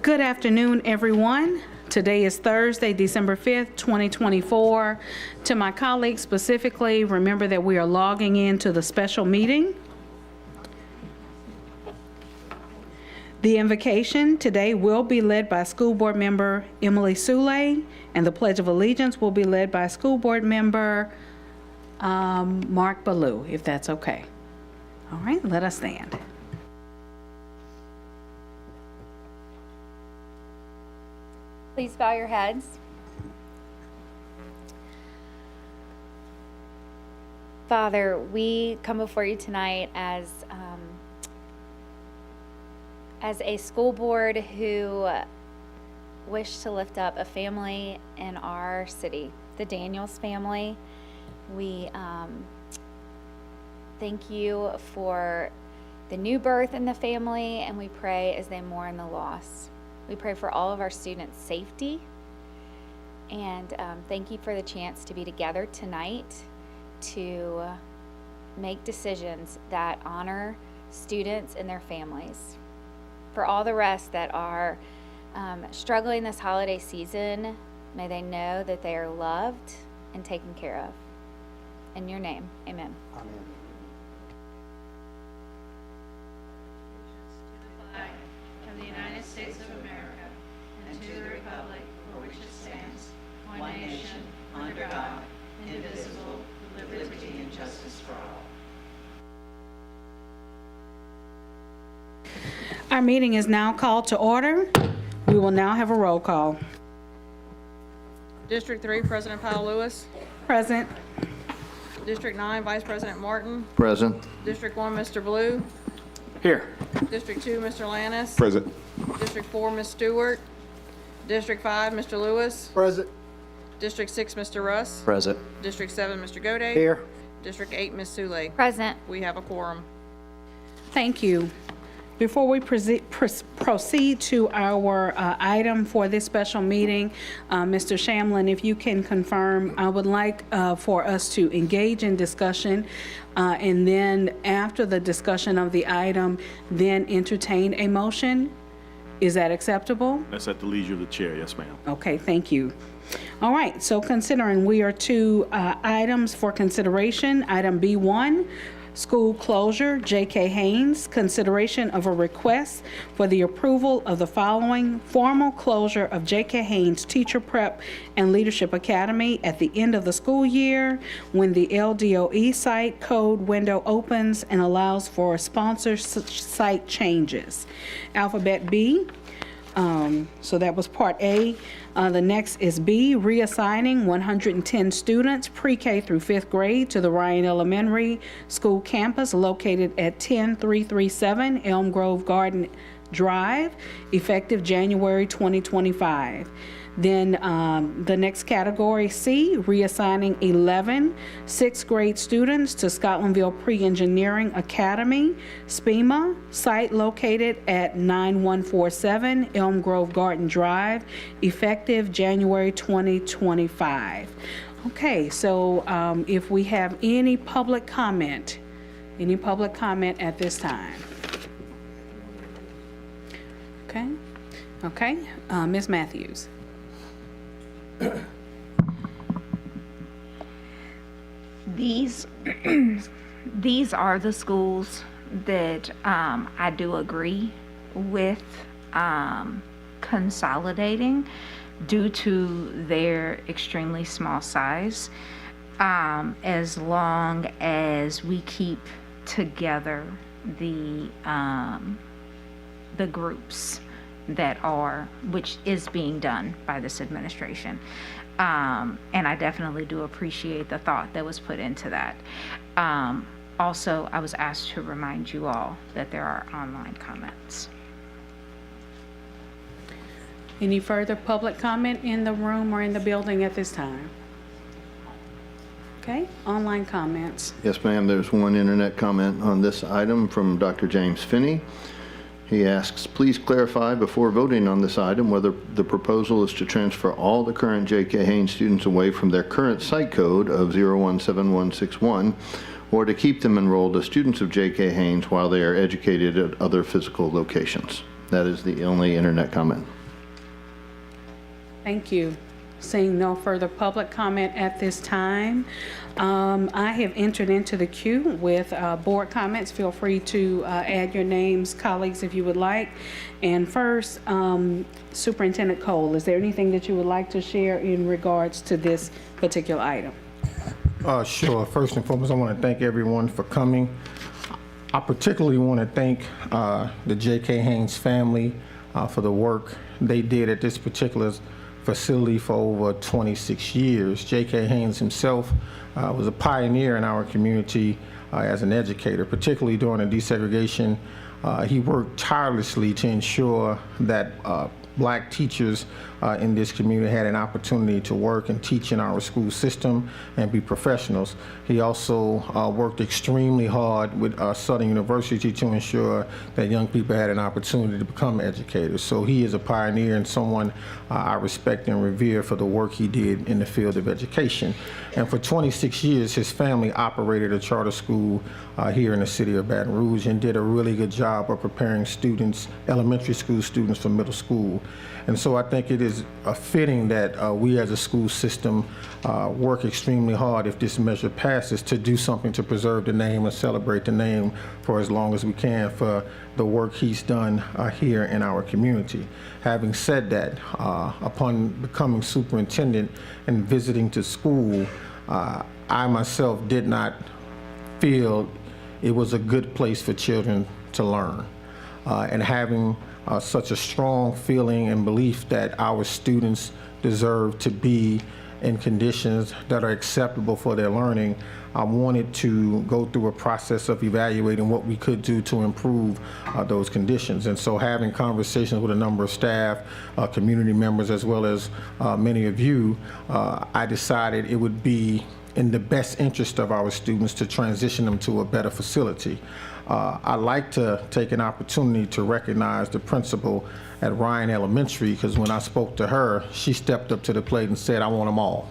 Good afternoon, everyone. Today is Thursday, December 5th, 2024. To my colleagues specifically, remember that we are logging into the special meeting. The invocation today will be led by School Board Member Emily Sule, and the Pledge of Allegiance will be led by School Board Member Mark Ballou, if that's okay. All right, let us stand. Please bow your heads. Father, we come before you tonight as a school board who wish to lift up a family in our city, the Daniels family. We thank you for the new birth in the family, and we pray as they mourn the loss. We pray for all of our students' safety, and thank you for the chance to be together tonight to make decisions that honor students and their families. For all the rest that are struggling this holiday season, may they know that they are loved and taken care of. In your name, amen. Amen. Of the United States of America, and to the republic for which it stands, one nation, under God, indivisible, with liberty and justice for all. Our meeting is now called to order. We will now have a roll call. District 3, President Powell Lewis. Present. District 9, Vice President Martin. Present. District 1, Mr. Blue. Here. District 2, Mr. Lannis. Present. District 4, Ms. Stewart. District 5, Mr. Lewis. Present. District 6, Mr. Russ. Present. District 7, Mr. Godey. Here. District 8, Ms. Sule. Present. We have a quorum. Thank you. Before we proceed to our item for this special meeting, Mr. Shamlin, if you can confirm, I would like for us to engage in discussion, and then after the discussion of the item, then entertain a motion. Is that acceptable? That's at the leisure of the chair, yes, ma'am. Okay, thank you. All right, so considering we are to items for consideration, item B1, school closure, J.K. Haynes, consideration of a request for the approval of the following formal closure of J.K. Haynes Teacher Prep and Leadership Academy at the end of the school year when the LDOE site code window opens and allows for sponsor site changes. Alphabet B. So that was part A. The next is B, reassigning 110 students pre-K through 5th grade to the Ryan Elementary School campus located at 10337 Elm Grove Garden Drive, effective January 2025. Then the next category, C, reassigning 11 6th grade students to Scotlandville Pre-Engineering Academy, SPEMA, site located at 9147 Elm Grove Garden Drive, effective January 2025. Okay, so if we have any public comment at this time? Okay, Ms. Matthews. These are the schools that I do agree with consolidating due to their extremely small size, as long as we keep together the the groups that are, which is being done by this administration. And I definitely do appreciate the thought that was put into that. Also, I was asked to remind you all that there are online comments. Any further public comment in the room or in the building at this time? Okay, online comments. Yes, ma'am. There's one internet comment on this item from Dr. James Finney. He asks, please clarify before voting on this item whether the proposal is to transfer all the current J.K. Haynes students away from their current site code of 017161 or to keep them enrolled as students of J.K. Haynes while they are educated at other physical locations. That is the only internet comment. Thank you. Seeing no further public comment at this time, I have entered into the queue with board comments. Feel free to add your names, colleagues, if you would like. And first, Superintendent Cole, is there anything that you would like to share in regards to this particular item? Sure. First and foremost, I want to thank everyone for coming. I particularly want to thank the J.K. Haynes family for the work they did at this particular facility for over 26 years. J.K. Haynes himself was a pioneer in our community as an educator, particularly during the desegregation. He worked tirelessly to ensure that black teachers in this community had an opportunity to work and teach in our school system and be professionals. He also worked extremely hard with Southern University to ensure that young people had an opportunity to become educators. So he is a pioneer and someone I respect and revere for the work he did in the field of education. And for 26 years, his family operated a charter school here in the city of Baton Rouge and did a really good job of preparing students, elementary school students, for middle school. And so I think it is fitting that we as a school system work extremely hard, if this measure passes, to do something to preserve the name and celebrate the name for as long as we can for the work he's done here in our community. Having said that, upon becoming superintendent and visiting to school, I myself did not feel it was a good place for children to learn. And having such a strong feeling and belief that our students deserve to be in conditions that are acceptable for their learning, I wanted to go through a process of evaluating what we could do to improve those conditions. And so having conversations with a number of staff, community members, as well as many of you, I decided it would be in the best interest of our students to transition them to a better facility. I'd like to take an opportunity to recognize the principal at Ryan Elementary, because when I spoke to her, she stepped up to the plate and said, I want them all.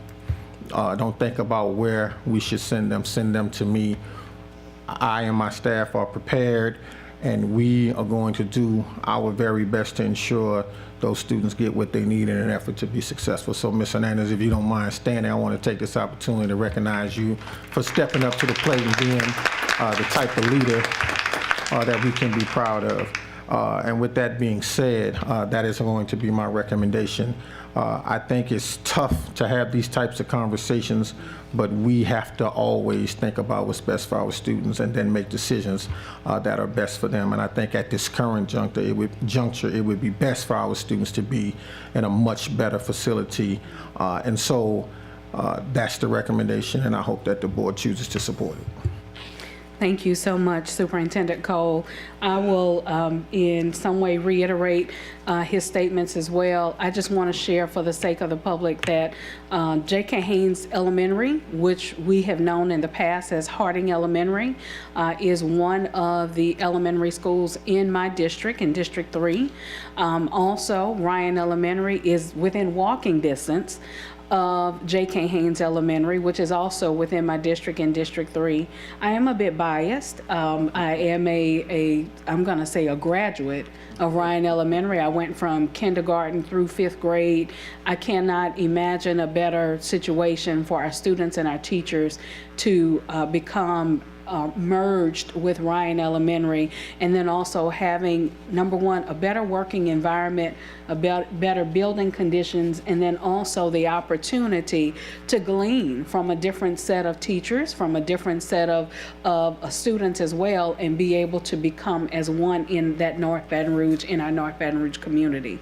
Don't think about where we should send them to me. I and my staff are prepared, and we are going to do our very best to ensure those students get what they need in an effort to be successful. So, Ms. Hernandez, if you don't mind standing, I want to take this opportunity to recognize you for stepping up to the plate and being the type of leader that we can be proud of. And with that being said, that is going to be my recommendation. I think it's tough to have these types of conversations, but we have to always think about what's best for our students and then make decisions that are best for them. And I think at this current juncture, it would be best for our students to be in a much better facility. And so that's the recommendation, and I hope that the board chooses to support it. Thank you so much, Superintendent Cole. I will in some way reiterate his statements as well. I just want to share for the sake of the public that J.K. Haynes Elementary, which we have known in the past as Harding Elementary, is one of the elementary schools in my district, in District 3. Also, Ryan Elementary is within walking distance of J.K. Haynes Elementary, which is also within my district in District 3. I am a bit biased. I am I'm gonna say a graduate of Ryan Elementary. I went from kindergarten through 5th grade. I cannot imagine a better situation for our students and our teachers to become merged with Ryan Elementary, and then also having, number one, a better working environment, better building conditions, and then also the opportunity to glean from a different set of teachers, from a different set of students as well, and be able to become as one in that in our North Baton Rouge community.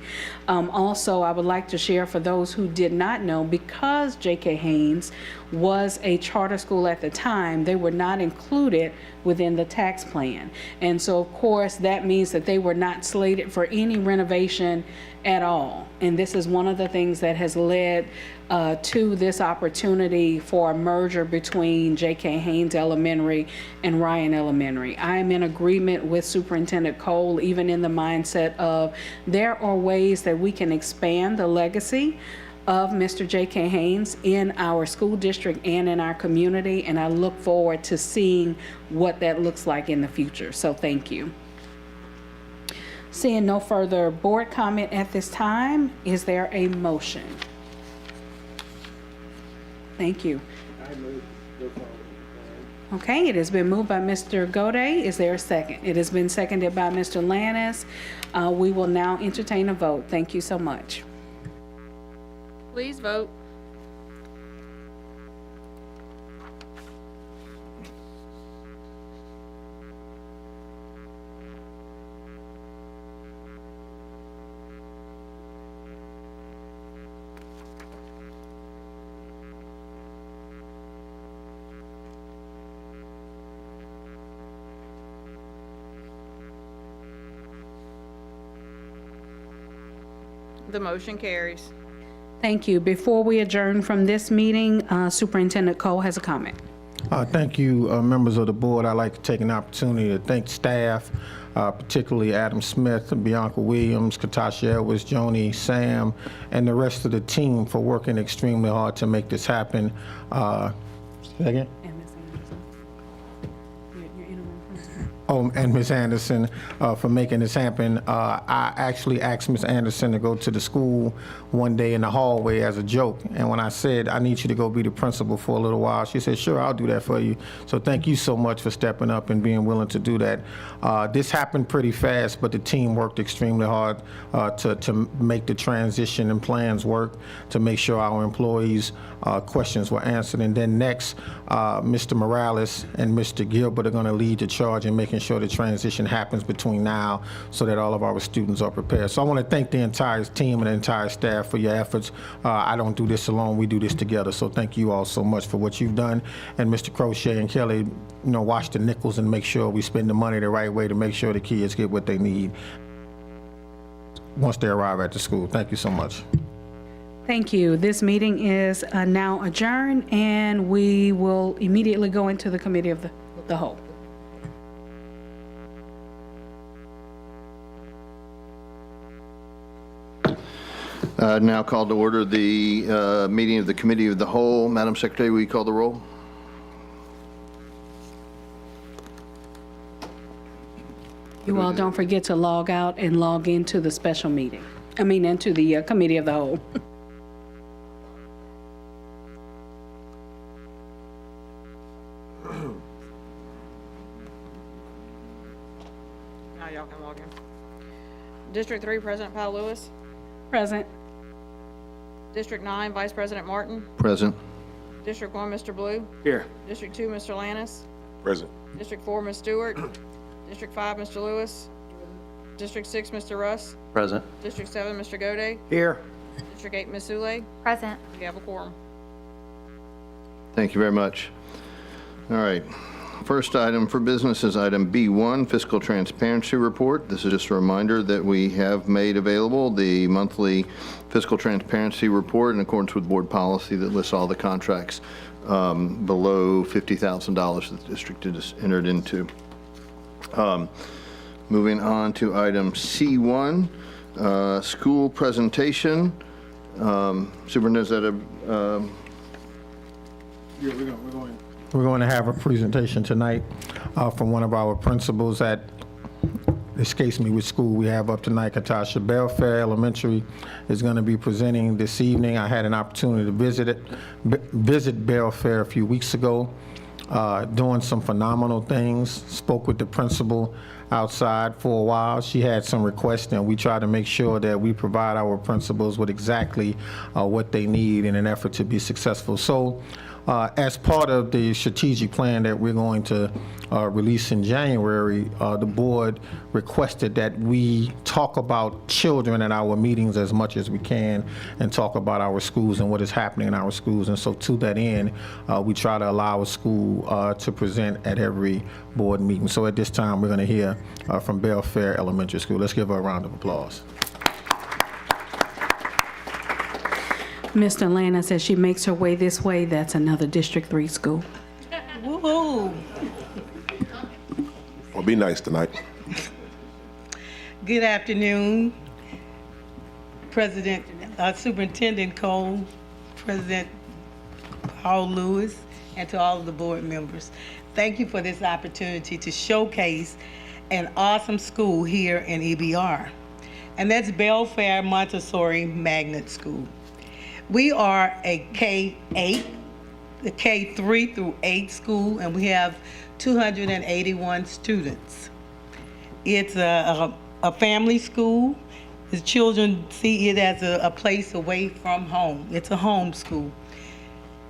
Also, I would like to share for those who did not know, because J.K. Haynes was a charter school at the time, they were not included within the tax plan. And so, of course, that means that they were not slated for any renovation at all. And this is one of the things that has led to this opportunity for a merger between J.K. Haynes Elementary and Ryan Elementary. I am in agreement with Superintendent Cole, even in the mindset of there are ways that we can expand the legacy of Mr. J.K. Haynes in our school district and in our community, and I look forward to seeing what that looks like in the future. So thank you. Seeing no further board comment at this time, is there a motion? Thank you. Okay, it has been moved by Mr. Goday. Is there a second? It has been seconded by Mr. Lannis. We will now entertain a vote. Thank you so much. Please vote. The motion carries. Thank you. Before we adjourn from this meeting, Superintendent Cole has a comment. Thank you, members of the board. I'd like to take an opportunity to thank staff, particularly Adam Smith, Bianca Williams, Katasha Edwards, Joni, Sam, and the rest of the team for working extremely hard to make this happen. Say again? And Ms. Anderson, your interim principal. Oh, and Ms. Anderson for making this happen. I actually asked Ms. Anderson to go to the school one day in the hallway as a joke. And when I said, I need you to go be the principal for a little while, she said, sure, I'll do that for you. So thank you so much for stepping up and being willing to do that. This happened pretty fast, but the team worked extremely hard to make the transition and plans work, to make sure our employees' questions were answered. And then next, Mr. Morales and Mr. Gilbert are going to lead the charge in making sure the transition happens between now so that all of our students are prepared. So I want to thank the entire team and the entire staff for your efforts. I don't do this alone. We do this together. So thank you all so much for what you've done. And Mr. Crochet and Kelly, watch the nickels and make sure we spend the money the right way to make sure the kids get what they need once they arrive at the school. Thank you so much. Thank you. This meeting is now adjourned, and we will immediately go into the committee of the whole. Now called to order the meeting of the Committee of the Whole. Madam Secretary, will you call the roll? You all don't forget to log out and log into the special meeting. Into the Committee of the Whole. Now y'all can log in. District 3, President Powell Lewis. Present. District 9, Vice President Martin. Present. District 1, Mr. Blue. Here. District 2, Mr. Lannis. Present. District 4, Ms. Stewart. District 5, Mr. Lewis. District 6, Mr. Russ. Present. District 7, Mr. Goday. Here. District 8, Ms. Sule. Present. We have a quorum. Thank you very much. All right. First item for business is item B1, Fiscal Transparency Report. This is just a reminder that we have made available the monthly Fiscal Transparency Report in accordance with board policy that lists all the contracts below $50,000 that the district has entered into. Moving on to item C1, school presentation. Superintendent, is that a... We're going to have a presentation tonight from one of our principals at, escapes me which school we have up tonight, Katasha. Belfair Elementary is going to be presenting this evening. I had an opportunity to visit Belfair a few weeks ago. doing some phenomenal things. Spoke with the principal outside for a while. She had some requests, and we try to make sure that we provide our principals with exactly what they need in an effort to be successful. So as part of the strategic plan that we're going to release in January, the board requested that we talk about children at our meetings as much as we can and talk about our schools and what is happening in our schools. And so to that end, we try to allow a school to present at every board meeting. So at this time, we're going to hear from Belfair Elementary School. Let's give her a round of applause. Mr. Lana says she makes her way this way. That's another District 3 school. Woo-hoo. Well, be nice tonight. Good afternoon, Superintendent Cole, President Paul Lewis, and to all of the board members. Thank you for this opportunity to showcase an awesome school here in EBR, and that's Belfair Montessori Magnet School. We are a K-8, the K-3 through 8 school, and we have 281 students. It's a family school. The children see it as a place away from home. It's a home school.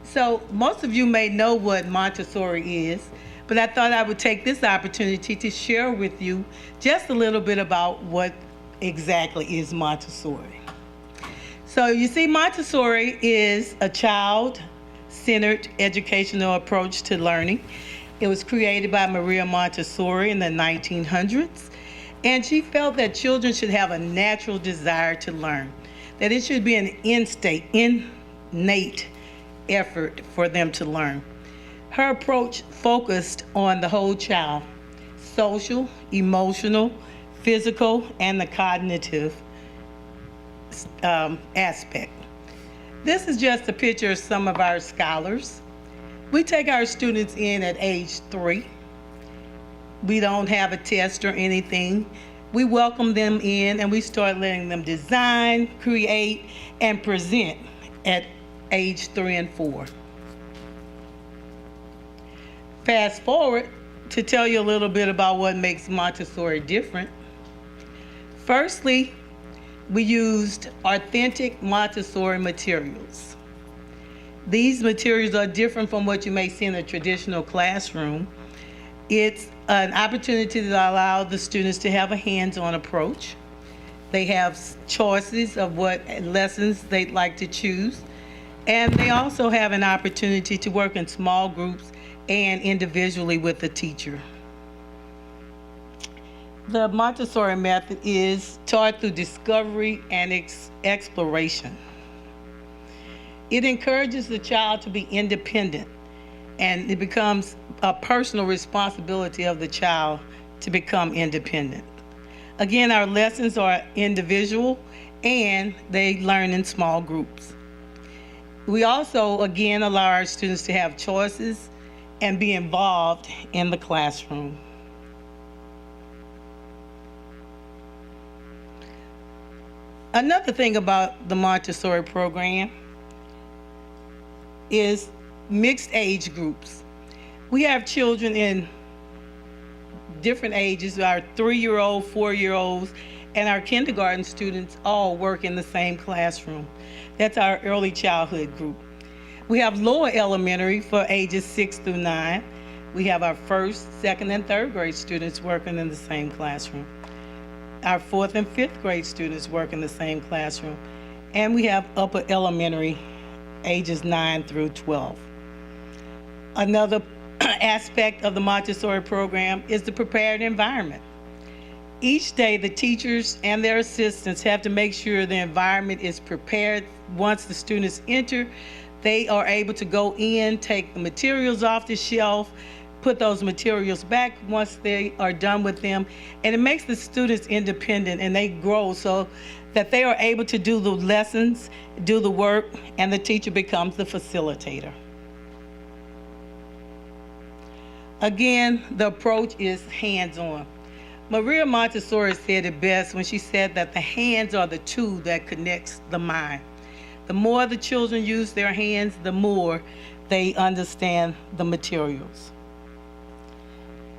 So most of you may know what Montessori is, but I thought I would take this opportunity to share with you just a little bit about what exactly is Montessori. So you see, Montessori is a child-centered educational approach to learning. It was created by Maria Montessori in the 1900s, and she felt that children should have a natural desire to learn, that it should be an innate effort for them to learn. Her approach focused on the whole child, social, emotional, physical, and the cognitive aspect. This is just a picture of some of our scholars. We take our students in at age 3. We don't have a test or anything. We welcome them in and we start letting them design, create, and present at age 3 and 4. Fast forward to tell you a little bit about what makes Montessori different. Firstly, we used authentic Montessori materials. These materials are different from what you may see in a traditional classroom. It's an opportunity to allow the students to have a hands-on approach. They have choices of what lessons they'd like to choose. And they also have an opportunity to work in small groups and individually with the teacher. The Montessori method is taught through discovery and exploration. It encourages the child to be independent, and it becomes a personal responsibility of the child to become independent. Again, our lessons are individual and they learn in small groups. We also, again, allow our students to have choices and be involved in the classroom. Another thing about the Montessori program is mixed age groups. We have children in different ages, our 3-year-old, 4-year-olds, and our kindergarten students all work in the same classroom. That's our early childhood group. We have lower elementary for ages 6 through 9. We have our 1st, 2nd, and 3rd grade students working in the same classroom. Our 4th and 5th grade students work in the same classroom. And we have upper elementary, ages 9 through 12. Another aspect of the Montessori program is the prepared environment. Each day, the teachers and their assistants have to make sure the environment is prepared. Once the students enter, they are able to go in, take the materials off the shelf, put those materials back once they are done with them, and it makes the students independent and they grow so that they are able to do the lessons, do the work, and the teacher becomes the facilitator. Again, the approach is hands-on. Maria Montessori said it best when she said that the hands are the tool that connects the mind. The more the children use their hands, the more they understand the materials.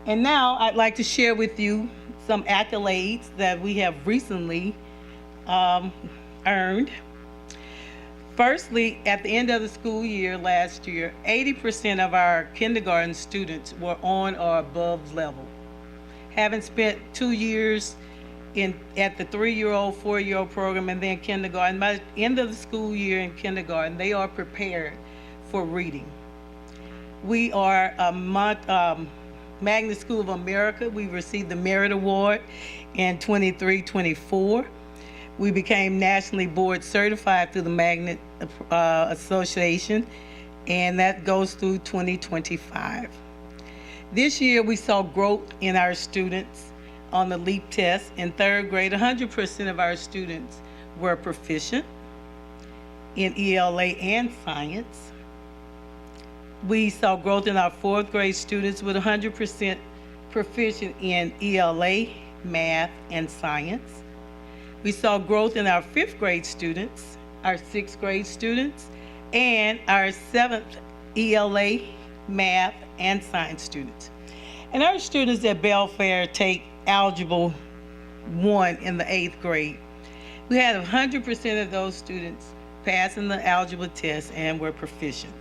And now I'd like to share with you some accolades that we have recently earned. Firstly, at the end of the school year last year, 80% of our kindergarten students were on or above level. Having spent 2 years at the 3-year-old, 4-year-old program, and then kindergarten, by the end of the school year in kindergarten, they are prepared for reading. We are a Magnet School of America. We received the Merit Award in 23-24. We became nationally board certified through the Magnet Association, and that goes through 2025. This year, we saw growth in our students on the LEAP test. In 3rd grade, 100% of our students were proficient in ELA and science. We saw growth in our 4th grade students with 100% proficient in ELA, math, and science. We saw growth in our 5th grade students, our 6th grade students, and our 7th ELA, math, and science students. And our students at Belfair take Algebra 1 in the 8th grade. We had 100% of those students passing the algebra test and were proficient.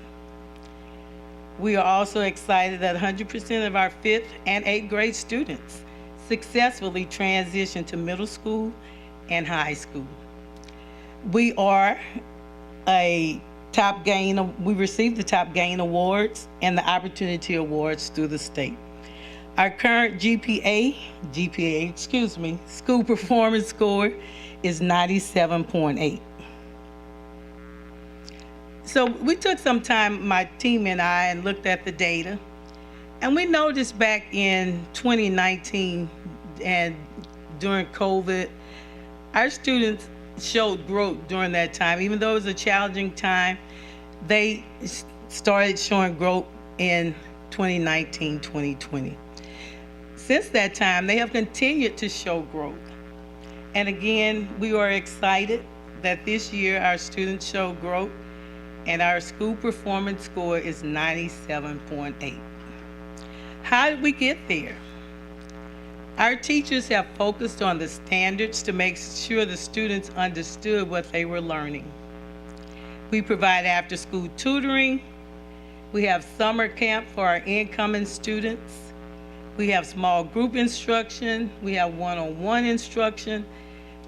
We are also excited that 100% of our 5th and 8th grade students successfully transitioned to middle school and high school. We are a top gain. We received the top gain awards and the opportunity awards through the state. Our current school performance score is 97.8. So we took some time, my team and I, and looked at the data. And we noticed back in 2019 and during COVID, our students showed growth during that time. Even though it was a challenging time, they started showing growth in 2019, 2020. Since that time, they have continued to show growth. And again, we are excited that this year our students show growth and our school performance score is 97.8. How did we get there? Our teachers have focused on the standards to make sure the students understood what they were learning. We provide after-school tutoring. We have summer camp for our incoming students. We have small group instruction. We have one-on-one instruction.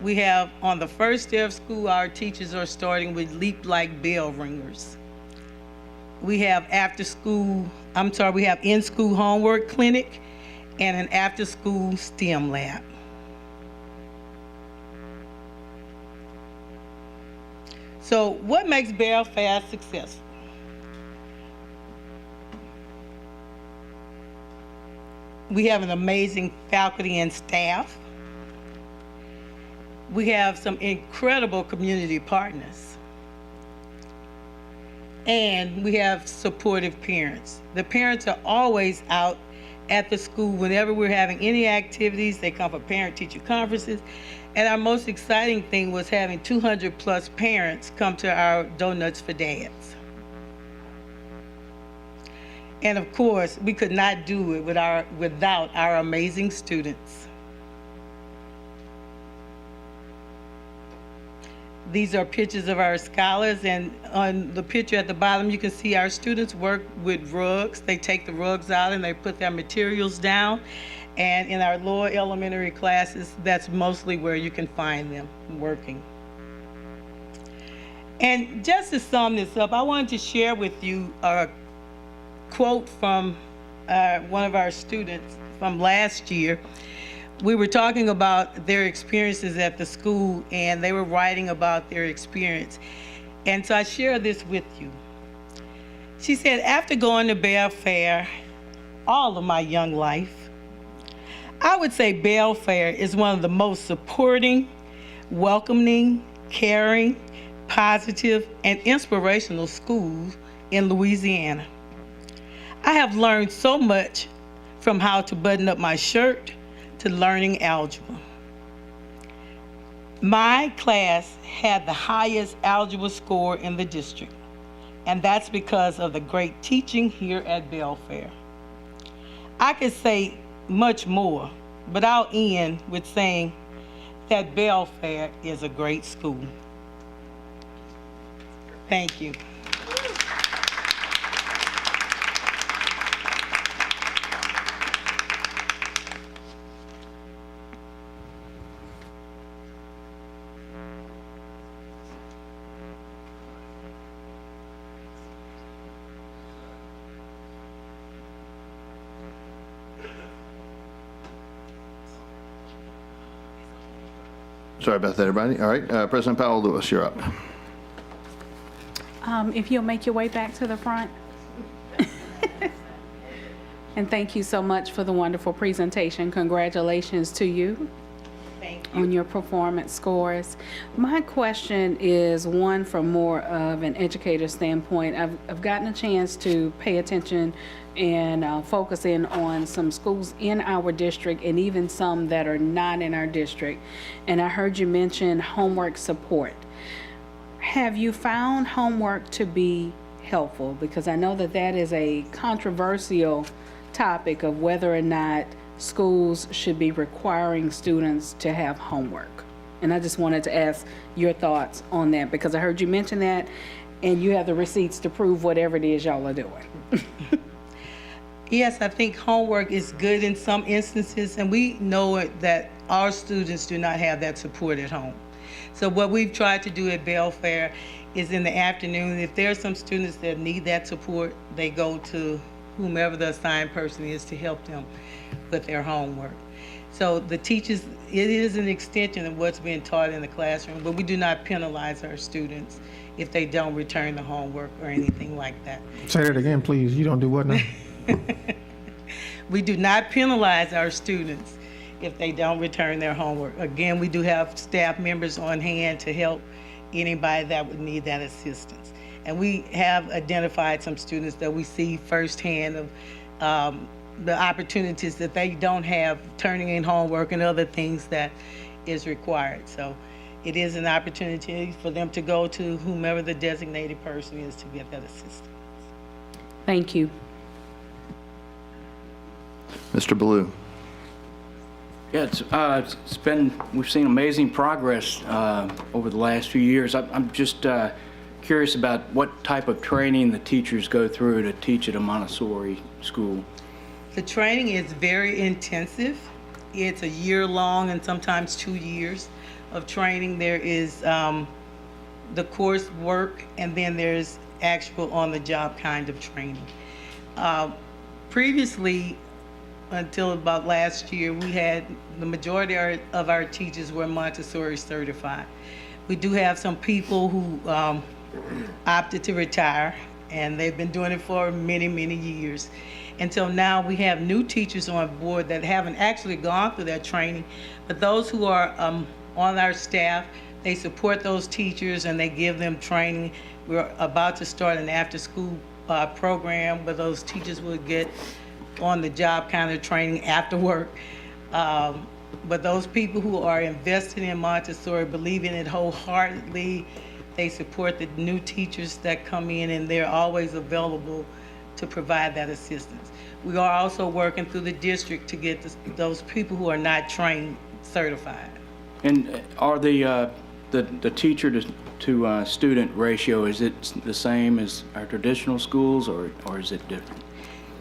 We have, on the first day of school, our teachers are starting with leap-like bell ringers. We have we have in-school homework clinic and an after-school STEM lab. So what makes Belfast successful? We have an amazing faculty and staff. We have some incredible community partners. And we have supportive parents. The parents are always out at the school whenever we're having any activities. They come for parent-teacher conferences. And our most exciting thing was having 200 plus parents come to our Donuts for Dads. And of course, we could not do it without our amazing students. These are pictures of our scholars, and on the picture at the bottom, you can see our students work with rugs. They take the rugs out and they put their materials down. And in our lower elementary classes, that's mostly where you can find them working. And just to sum this up, I wanted to share with you a quote from one of our students from last year. We were talking about their experiences at the school, and they were writing about their experience. And so I share this with you. She said, after going to Belfair all of my young life, I would say Belfair is one of the most supporting, welcoming, caring, positive, and inspirational schools in Louisiana. I have learned so much, from how to button up my shirt to learning algebra. My class had the highest algebra score in the district, and that's because of the great teaching here at Belfair. I could say much more, but I'll end with saying that Belfair is a great school. Thank you. Sorry about that, everybody. All right, President Powell Lewis, you're up. If you'll make your way back to the front. And thank you so much for the wonderful presentation. Congratulations to you on your performance scores. My question is one from more of an educator standpoint. I've gotten a chance to pay attention and focus in on some schools in our district and even some that are not in our district. And I heard you mention homework support. Have you found homework to be helpful? Because I know that that is a controversial topic of whether or not schools should be requiring students to have homework. And I just wanted to ask your thoughts on that, because I heard you mention that and you have the receipts to prove whatever it is y'all are doing. Yes, I think homework is good in some instances, and we know that our students do not have that support at home. So what we've tried to do at Belfair is in the afternoon, if there are some students that need that support, they go to whomever the assigned person is to help them with their homework. So the teachers, it is an extension of what's being taught in the classroom, but we do not penalize our students if they don't return the homework or anything like that. Say that again, please. You don't do what now? We do not penalize our students if they don't return their homework. Again, we do have staff members on hand to help anybody that would need that assistance. And we have identified some students that we see firsthand of the opportunities that they don't have, turning in homework and other things that is required. So it is an opportunity for them to go to whomever the designated person is to get that assistance. Thank you. Mr. Ballou. Yeah, we've seen amazing progress over the last few years. I'm just curious about what type of training the teachers go through to teach at a Montessori school. The training is very intensive. It's a year long and sometimes 2 years of training. There is the course work, and then there's actual on-the-job kind of training. Previously, until about last year, we had the majority of our teachers were Montessori certified. We do have some people who opted to retire, and they've been doing it for many, many years. And so now we have new teachers on board that haven't actually gone through that training, but those who are on our staff, they support those teachers and they give them training. We're about to start an after-school program where those teachers will get on-the-job kind of training after work. But those people who are invested in Montessori, believe in it wholeheartedly, they support the new teachers that come in, and they're always available to provide that assistance. We are also working through the district to get those people who are not trained certified. And are the teacher to student ratio, is it the same as our traditional schools, or is it different?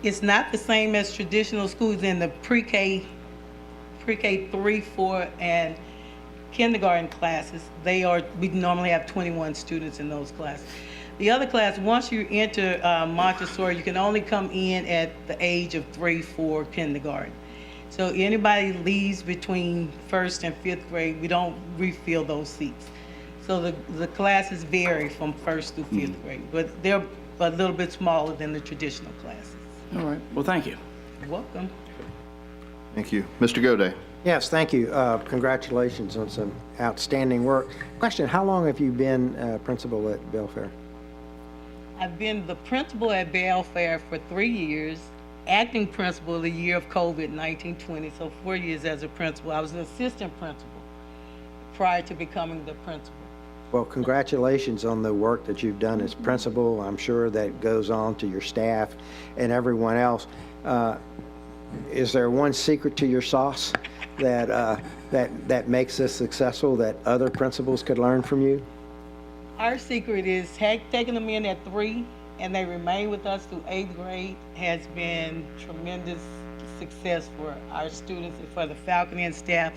It's not the same as traditional schools. In the pre-K 3, 4, and kindergarten classes, we normally have 21 students in those classes. The other class, once you enter Montessori, you can only come in at the age of 3, 4 kindergarten. So anybody leaves between 1st and 5th grade, we don't refill those seats. So the classes vary from 1st through 5th grade, but they're a little bit smaller than the traditional classes. All right, well, thank you. You're welcome. Thank you. Mr. Goday. Yes, thank you. Congratulations on some outstanding work. Question, how long have you been principal at Belfair? I've been the principal at Belfair for 3 years, acting principal the year of COVID, 1920, so 4 years as a principal. I was an assistant principal prior to becoming the principal. Well, congratulations on the work that you've done as principal. I'm sure that goes on to your staff and everyone else. Is there one secret to your sauce that makes this successful that other principals could learn from you? Our secret is taking them in at 3, and they remain with us through 8th grade has been tremendous success for our students and for the faculty and staff.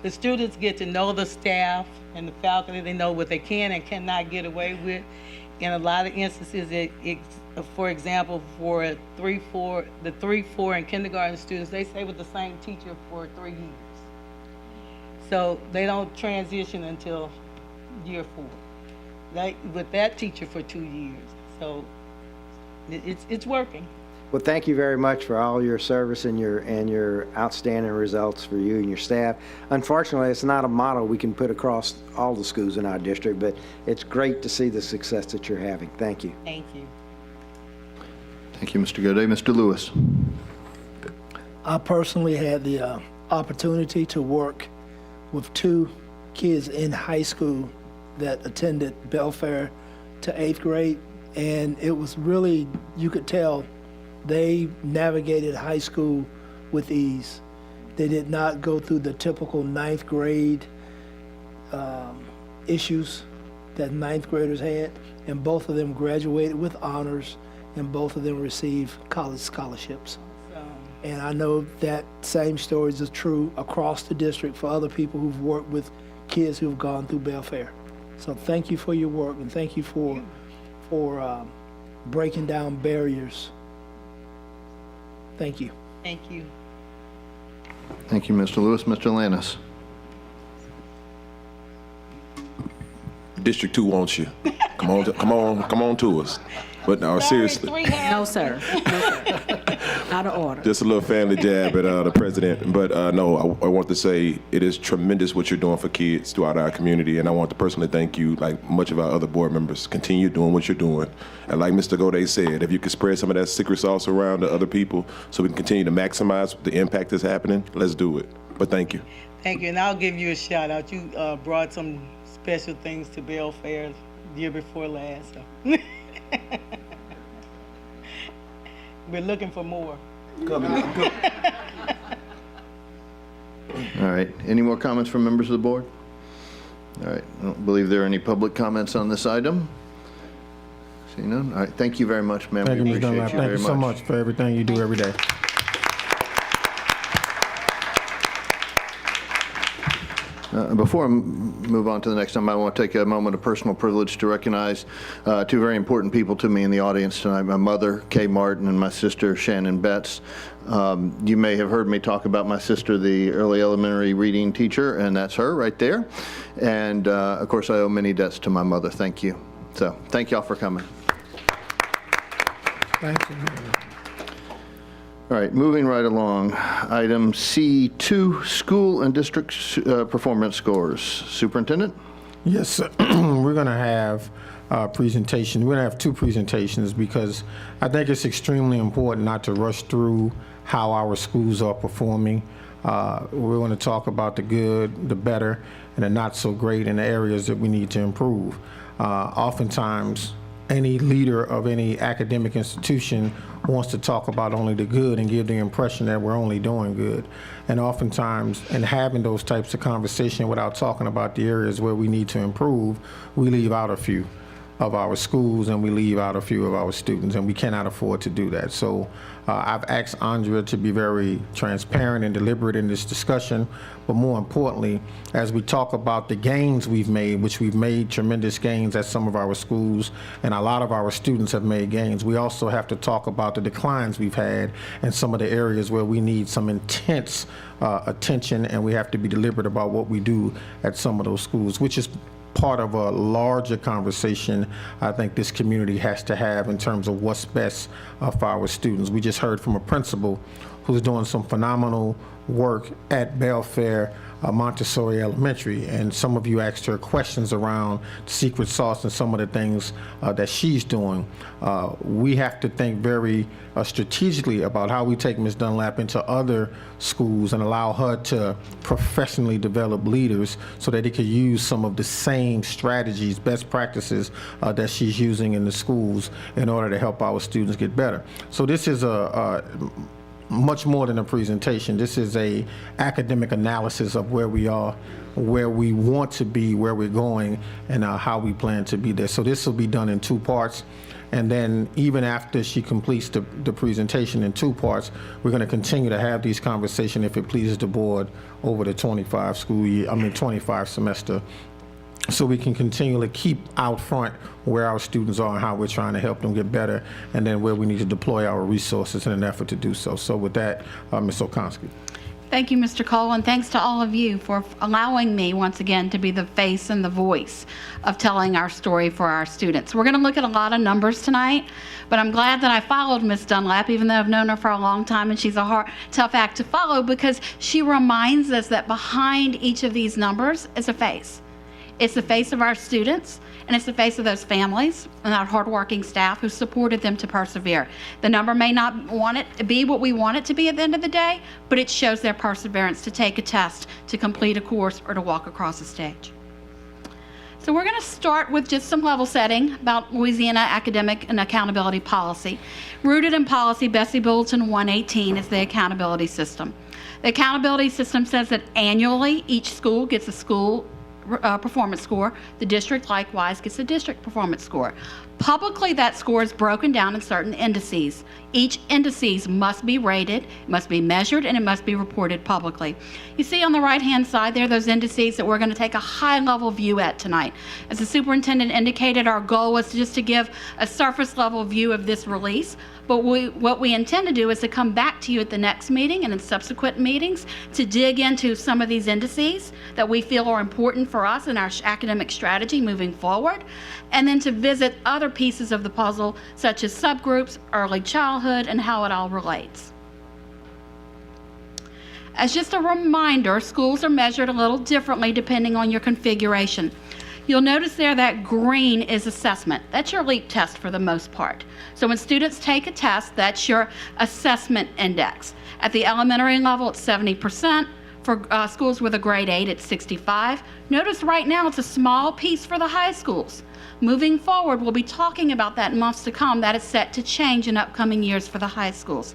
The students get to know the staff and the faculty. They know what they can and cannot get away with. In a lot of instances, for example, for 3-4, the 3-4 and kindergarten students, they stay with the same teacher for 3 years. So they don't transition until year 4. With that teacher for 2 years. So it's working. Well, thank you very much for all your service and your outstanding results for you and your staff. Unfortunately, it's not a model we can put across all the schools in our district, but it's great to see the success that you're having. Thank you. Thank you. Thank you, Mr. Goday. Mr. Lewis. I personally had the opportunity to work with 2 kids in high school that attended Belfair to 8th grade, and it was really, you could tell they navigated high school with ease. They did not go through the typical 9th grade issues that 9th graders had, and both of them graduated with honors, and both of them received college scholarships. And I know that same stories are true across the district for other people who've worked with kids who've gone through Belfair. So thank you for your work, and thank you for breaking down barriers. Thank you. Thank you. Thank you, Mr. Lewis. Mr. Lannis. District 2 wants you. Come on to us. But no, seriously. No, sir. No, sir. Out of order. Just a little family jab at the president. But no, I want to say it is tremendous what you're doing for kids throughout our community. And I want to personally thank you, like much of our other board members. Continue doing what you're doing. And like Mr. Goday said, if you could spread some of that secret sauce around to other people so we can continue to maximize the impact that's happening, let's do it. But thank you. Thank you. And I'll give you a shout out. You brought some special things to Belfair the year before last. So. We're looking for more. All right. Any more comments from members of the board? All right. I don't believe there are any public comments on this item. See none? All right. Thank you very much, ma'am. Thank you, We Ms. appreciate Dunlap. you Thank very you so much for everything you do every day. Before I move on to the next time, I want to take a moment of personal privilege to recognize 2 very important people to me in the audience tonight, my mother, Kay Martin, and my sister, Shannon Betts. You may have heard me talk about my sister, the early elementary reading teacher, and that's her right there. And, of course, I owe many debts to my mother. Thank you. So thank y'all for coming. Thank you. All right, moving right along. Item C2, school and district performance scores. Superintendent? Yes, sir. We're going to have a presentation. We're going to have 2 presentations because I think it's extremely important not to rush through how our schools are performing. We're going to talk about the good, the better, and the not so great in the areas that we need to improve. Oftentimes, any leader of any academic institution wants to talk about only the good and give the impression that we're only doing good. And oftentimes, in having those types of conversation without talking about the areas where we need to improve, we leave out a few of our schools and we leave out a few of our students, and we cannot afford to do that. So I've asked Andrea to be very transparent and deliberate in this discussion, but more importantly, as we talk about the gains we've made, which we've made tremendous gains at some of our schools, and a lot of our students have made gains, we also have to talk about the declines we've had in some of the areas where we need some intense attention, and we have to be deliberate about what we do at some of those schools, which is part of a larger conversation I think this community has to have in terms of what's best for our students. We just heard from a principal who's doing some phenomenal work at Belfair Montessori Elementary, and some of you asked her questions around the secret sauce and some of the things that she's doing. We have to think very strategically about how we take Ms. Dunlap into other schools and allow her to professionally develop leaders so that they could use some of the same strategies, best practices that she's using in the schools in order to help our students get better. So this is a much more than a presentation. This is a academic analysis of where we are, where we want to be, where we're going, and how we plan to be there. So this will be done in 2 parts. And then even after she completes the presentation in 2 parts, we're going to continue to have these conversations, if it pleases the board, over the 25 semester, so we can continually keep out front where our students are and how we're trying to help them get better, and then where we need to deploy our resources in an effort to do so. So with that, Ms. Okonski. Thank you, Mr. Cole, and thanks to all of you for allowing me once again to be the face and the voice of telling our story for our students. We're going to look at a lot of numbers tonight, but I'm glad that I followed Ms. Dunlap, even though I've known her for a long time, and she's a tough act to follow, because she reminds us that behind each of these numbers is a face. It's the face of our students, and it's the face of those families and our hardworking staff who supported them to persevere. The number may not want it to be what we want it to be at the end of the day, but it shows their perseverance to take a test, to complete a course, or to walk across a stage. So we're going to start with just some level setting about Louisiana academic and accountability policy. Rooted in policy, Bessie Bulletin 118 is the accountability system. The accountability system says that annually each school gets a school performance score. The district likewise gets a district performance score. Publicly, that score is broken down in certain indices. Each indices must be rated, must be measured, and it must be reported publicly. You see on the right-hand side there those indices that we're going to take a high-level view at tonight. As the superintendent indicated, our goal was just to give a surface-level view of this release, but what we intend to do is to come back to you at the next meeting and in subsequent meetings to dig into some of these indices that we feel are important for us in our academic strategy moving forward, and then to visit other pieces of the puzzle, such as subgroups, early childhood, and how it all relates. As just a reminder, schools are measured a little differently depending on your configuration. You'll notice there that green is assessment. That's your LEAP test for the most part. So when students take a test, that's your assessment index. At the elementary level, it's 70%. For schools with a grade 8, it's 65. Notice right now it's a small piece for the high schools. Moving forward, we'll be talking about that in months to come. That is set to change in upcoming years for the high schools.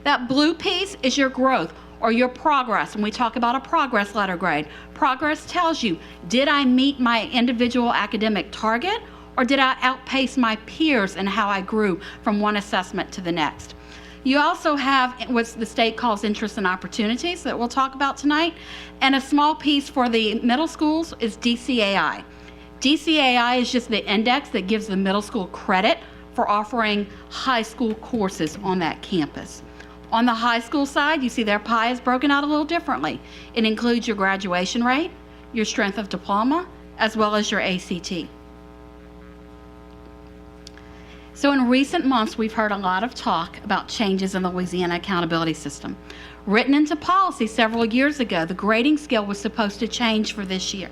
That blue piece is your growth or your progress. When we talk about a progress letter grade, progress tells you, did I meet my individual academic target, or did I outpace my peers in how I grew from one assessment to the next? You also have what the state calls interests and opportunities that we'll talk about tonight, and a small piece for the middle schools is DCAI. DCAI is just the index that gives the middle school credit for offering high school courses on that campus. On the high school side, you see their pie is broken out a little differently. It includes your graduation rate, your strength of diploma, as well as your ACT. So in recent months, we've heard a lot of talk about changes in the Louisiana accountability system. Written into policy several years ago, the grading scale was supposed to change for this year.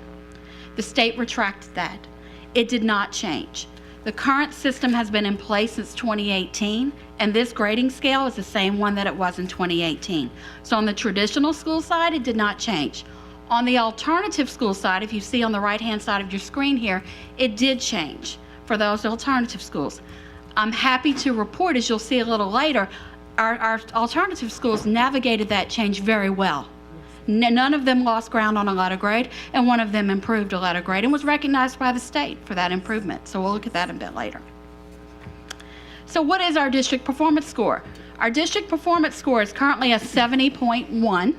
The state retracted that. It did not change. The current system has been in place since 2018, and this grading scale is the same one that it was in 2018. So on the traditional school side, it did not change. On the alternative school side, if you see on the right-hand side of your screen here, it did change for those alternative schools. I'm happy to report, as you'll see a little later, our alternative schools navigated that change very well. None of them lost ground on a letter grade, and one of them improved a letter grade and was recognized by the state for that improvement. So we'll look at that a bit later. So what is our district performance score? Our district performance score is currently a 70.1.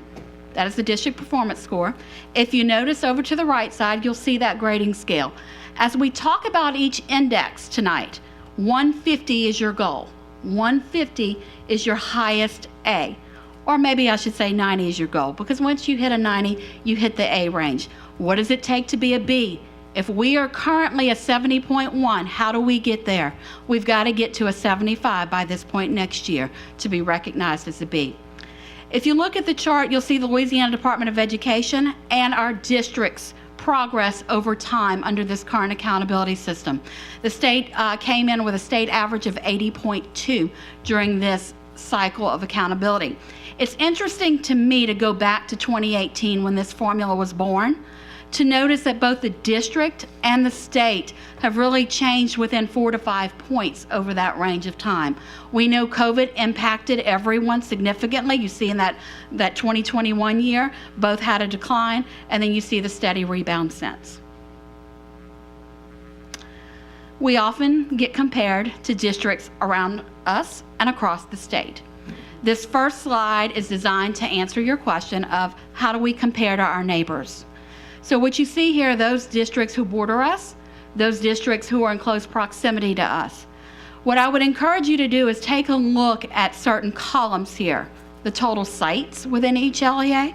That is the district performance score. If you notice over to the right side, you'll see that grading scale. As we talk about each index tonight, 150 is your goal. 150 is your highest A. Or maybe I should say 90 is your goal, because once you hit a 90, you hit the A range. What does it take to be a B? If we are currently a 70.1, how do we get there? We've got to get to a 75 by this point next year to be recognized as a B. If you look at the chart, you'll see the Louisiana Department of Education and our district's progress over time under this current accountability system. The state came in with a state average of 80.2 during this cycle of accountability. It's interesting to me to go back to 2018 when this formula was born, to notice that both the district and the state have really changed within 4 to 5 points over that range of time. We know COVID impacted everyone significantly. You see in that 2021 year, both had a decline, and then you see the steady rebound since. We often get compared to districts around us and across the state. This first slide is designed to answer your question of how do we compare to our neighbors? So what you see here are those districts who border us, those districts who are in close proximity to us. What I would encourage you to do is take a look at certain columns here, the total sites within each LEA.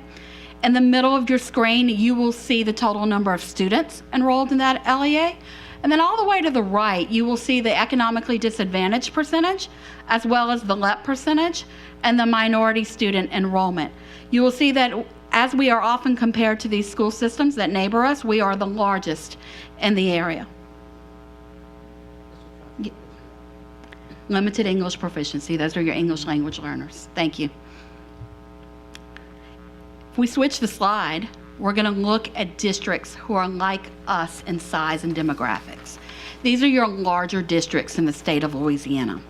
In the middle of your screen, you will see the total number of students enrolled in that LEA. And then all the way to the right, you will see the economically disadvantaged percentage, as well as the LEP percentage, and the minority student enrollment. You will see that as we are often compared to these school systems that neighbor us, we are the largest in the area. Limited English proficiency, those are your English language learners. Thank you. If we switch the slide, we're going to look at districts who are like us in size and demographics. These are your larger districts in the state of Louisiana.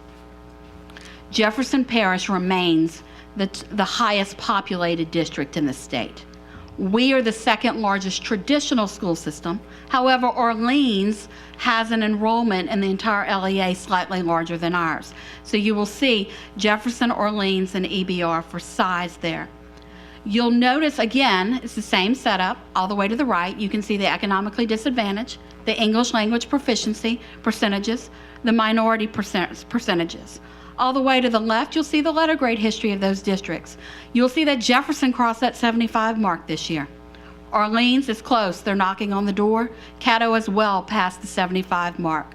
Jefferson Parish remains the highest populated district in the state. We are the second largest traditional school system. However, Orleans has an enrollment in the entire LEA slightly larger than ours. So you will see Jefferson, Orleans, and EBR for size there. You'll notice, again, it's the same setup. All the way to the right, you can see the economically disadvantaged, the English language proficiency percentages, the minority percentages. All the way to the left, you'll see the letter grade history of those districts. You'll see that Jefferson crossed that 75 mark this year. Orleans is close. They're knocking on the door. Caddo as well passed the 75 mark.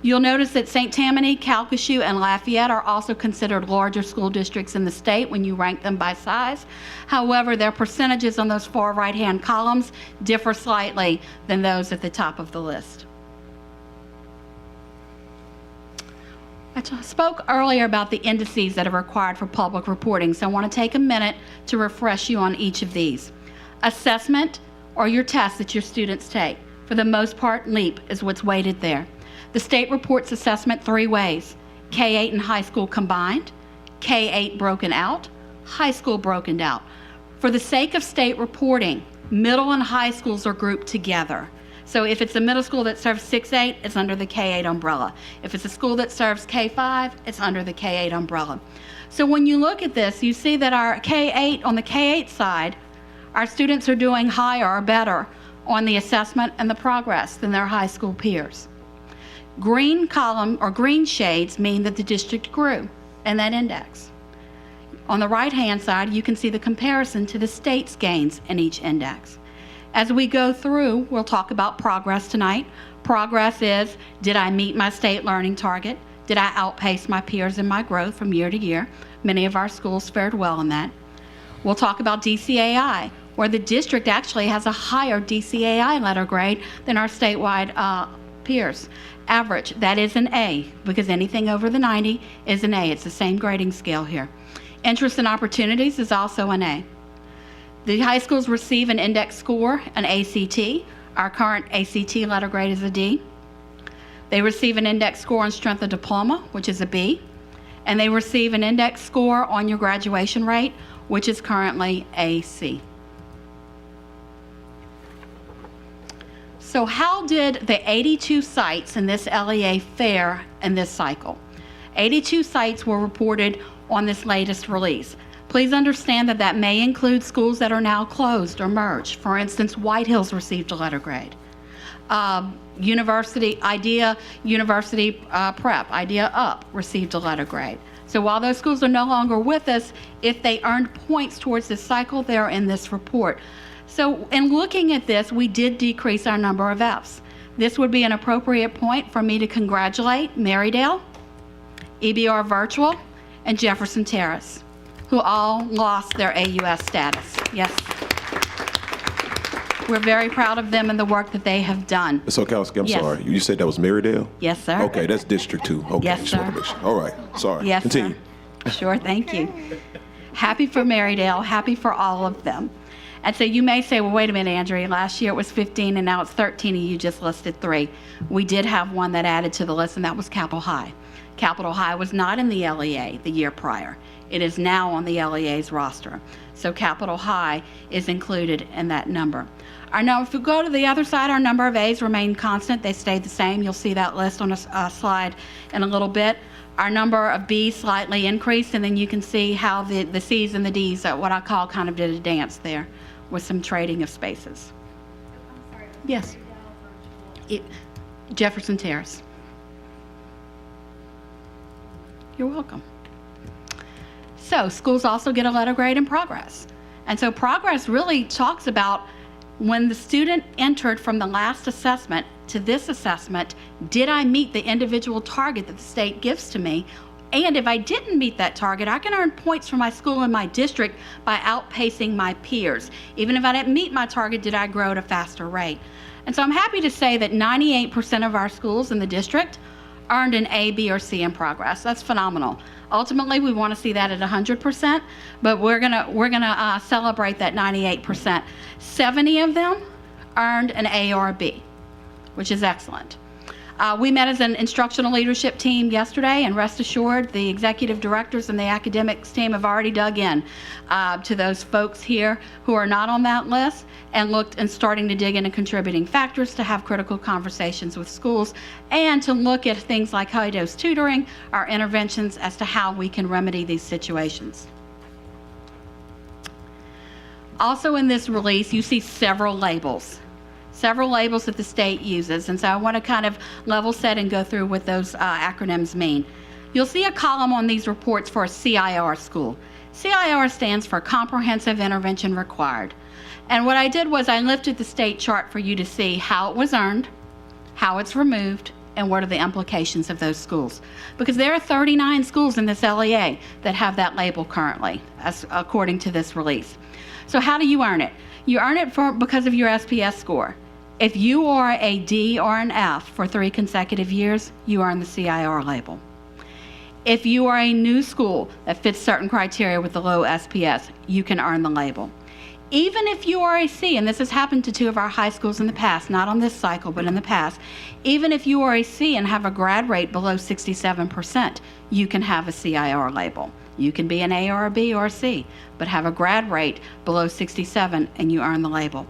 You'll notice that St. Tammany, Calcasieu, and Lafayette are also considered larger school districts in the state when you rank them by size. However, their percentages on those far right-hand columns differ slightly than those at the top of the list. I spoke earlier about the indices that are required for public reporting, so I want to take a minute to refresh you on each of these. Assessment, or your tests that your students take. For the most part, LEAP is what's weighted there. The state reports assessment 3 ways: K-8 and high school combined, K-8 broken out, high school broken out. For the sake of state reporting, middle and high schools are grouped together. So if it's a middle school that serves 6-8, it's under the K-8 umbrella. If it's a school that serves K-5, it's under the K-8 umbrella. So when you look at this, you see that our K-8, on the K-8 side, our students are doing higher or better on the assessment and the progress than their high school peers. Green column or green shades mean that the district grew in that index. On the right-hand side, you can see the comparison to the state's gains in each index. As we go through, we'll talk about progress tonight. Progress is, did I meet my state learning target? Did I outpace my peers in my growth from year to year? Many of our schools fared well in that. We'll talk about DCAI, where the district actually has a higher DCAI letter grade than our statewide peers. Average, that is an A, because anything over the 90 is an A. It's the same grading scale here. Interest and opportunities is also an A. The high schools receive an index score, an ACT. Our current ACT letter grade is a D. They receive an index score on strength of diploma, which is a B. And they receive an index score on your graduation rate, which is currently a C. So how did the 82 sites in this LEA fare in this cycle? 82 sites were reported on this latest release. Please understand that that may include schools that are now closed or merged. For instance, White Hills received a letter grade. Idea University Prep, Idea Up received a letter grade. So while those schools are no longer with us, if they earned points towards this cycle, they're in this report. So in looking at this, we did decrease our number of Fs. This would be an appropriate point for me to congratulate Marydale, EBR Virtual, and Jefferson Terrace. who all lost their AUS status. Yes. We're very proud of them and the work that they have done. Ms. Okowski, I'm Yes. sorry. You said that was Marydale? Yes, sir. Okay, that's District 2. Okay, Yes, just wanted sir. to make sure. All right, sorry. Yes, Continue. sir. Sure, thank you. Happy for Marydale, happy for all of them. And so you may say, well, wait a minute, Andrea, last year it was 15 and now it's 13 and you just listed 3. We did have one that added to the list, and that was Capitol High. Capitol High was not in the LEA the year prior. It is now on the LEA's roster. So Capitol High is included in that number. If we go to the other side, our number of A's remain constant. They stayed the same. You'll see that list on a slide in a little bit. Our number of B's slightly increased, and then you can see how the C's and the D's, what I call, kind of did a dance there with some trading of spaces. Yes. Jefferson Terrace. You're welcome. So schools also get a letter grade in progress. And so progress really talks about when the student entered from the last assessment to this assessment, did I meet the individual target that the state gives to me? And if I didn't meet that target, I can earn points for my school and my district by outpacing my peers. Even if I didn't meet my target, did I grow at a faster rate? And so I'm happy to say that 98% of our schools in the district earned an A, B, or C in progress. That's phenomenal. Ultimately, we want to see that at 100%, but we're gonna celebrate that 98%. 70 of them earned an A or a B, which is excellent. We met as an instructional leadership team yesterday, and rest assured, the executive directors and the academics team have already dug in to those folks here who are not on that list and looked and starting to dig into contributing factors to have critical conversations with schools and to look at things like high-dose tutoring, our interventions as to how we can remedy these situations. Also in this release, you see several labels that the state uses. And so I want to kind of level set and go through what those acronyms mean. You'll see a column on these reports for a CIR school. CIR stands for Comprehensive Intervention Required. And what I did was I lifted the state chart for you to see how it was earned, how it's removed, and what are the implications of those schools. Because there are 39 schools in this LEA that have that label currently, according to this release. So how do you earn it? You earn it because of your SPS score. If you are a D or an F for 3 consecutive years, you earn the CIR label. If you are a new school that fits certain criteria with the low SPS, you can earn the label. Even if you are a C, and this has happened to 2 of our high schools in the past, not on this cycle, but in the past, even if you are a C and have a grad rate below 67%, you can have a CIR label. You can be an A or a B or a C, but have a grad rate below 67 and you earn the label.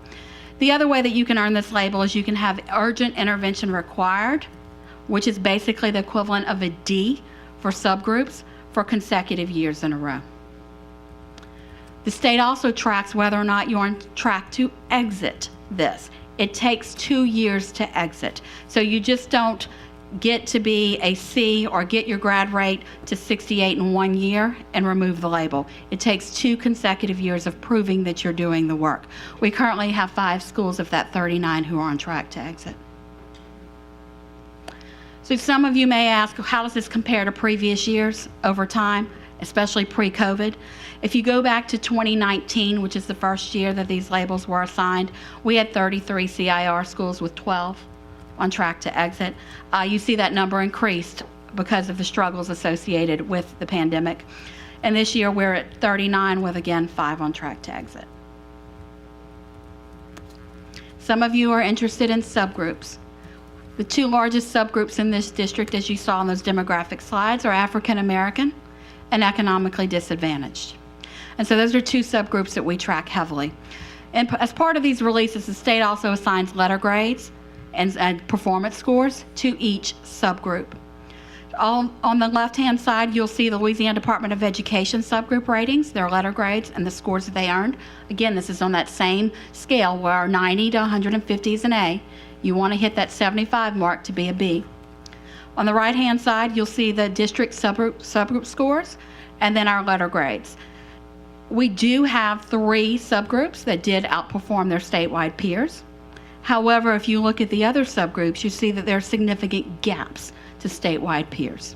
The other way that you can earn this label is you can have urgent intervention required, which is basically the equivalent of a D for subgroups for consecutive years in a row. The state also tracks whether or not you're on track to exit this. It takes 2 years to exit. So you just don't get to be a C or get your grad rate to 68 in 1 year and remove the label. It takes 2 consecutive years of proving that you're doing the work. We currently have 5 schools of that 39 who are on track to exit. So some of you may ask, how does this compare to previous years over time, especially pre-COVID? If you go back to 2019, which is the first year that these labels were assigned, we had 33 CIR schools with 12 on track to exit. You see that number increased because of the struggles associated with the pandemic. And this year we're at 39 with, again, 5 on track to exit. Some of you are interested in subgroups. The 2 largest subgroups in this district, as you saw on those demographic slides, are African American and economically disadvantaged. And so those are 2 subgroups that we track heavily. And as part of these releases, the state also assigns letter grades and performance scores to each subgroup. On the left-hand side, you'll see the Louisiana Department of Education subgroup ratings, their letter grades, and the scores that they earned. Again, this is on that same scale where 90 to 150 is an A. You want to hit that 75 mark to be a B. On the right-hand side, you'll see the district subgroup scores and then our letter grades. We do have 3 subgroups that did outperform their statewide peers. However, if you look at the other subgroups, you see that there are significant gaps to statewide peers.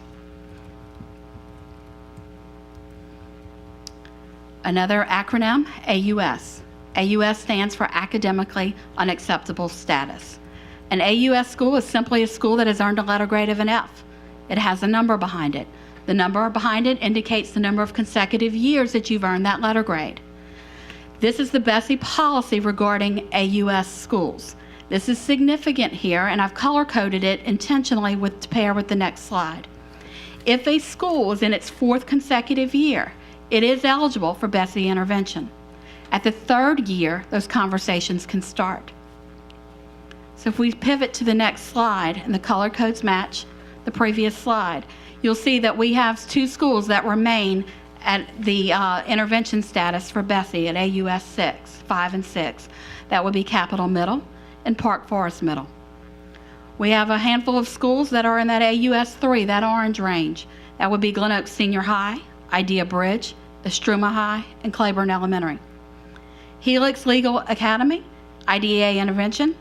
Another acronym, AUS. AUS stands for Academically Unacceptable Status. An AUS school is simply a school that has earned a letter grade of an F. It has a number behind it. The number behind it indicates the number of consecutive years that you've earned that letter grade. This is the BESE policy regarding AUS schools. This is significant here, and I've color-coded it intentionally to pair with the next slide. If a school is in its 4th consecutive year, it is eligible for BESE intervention. At the 3rd year, those conversations can start. So if we pivot to the next slide, and the color codes match the previous slide, you'll see that we have 2 schools that remain at the intervention status for BESE at AUS 6, 5, and 6. That would be Capitol Middle and Park Forest Middle. We have a handful of schools that are in that AUS 3, that orange range. That would be Glen Oaks Senior High, Idea Bridge, Estruma High, and Claiborne Elementary. Helix Legal Academy, IDEA Intervention,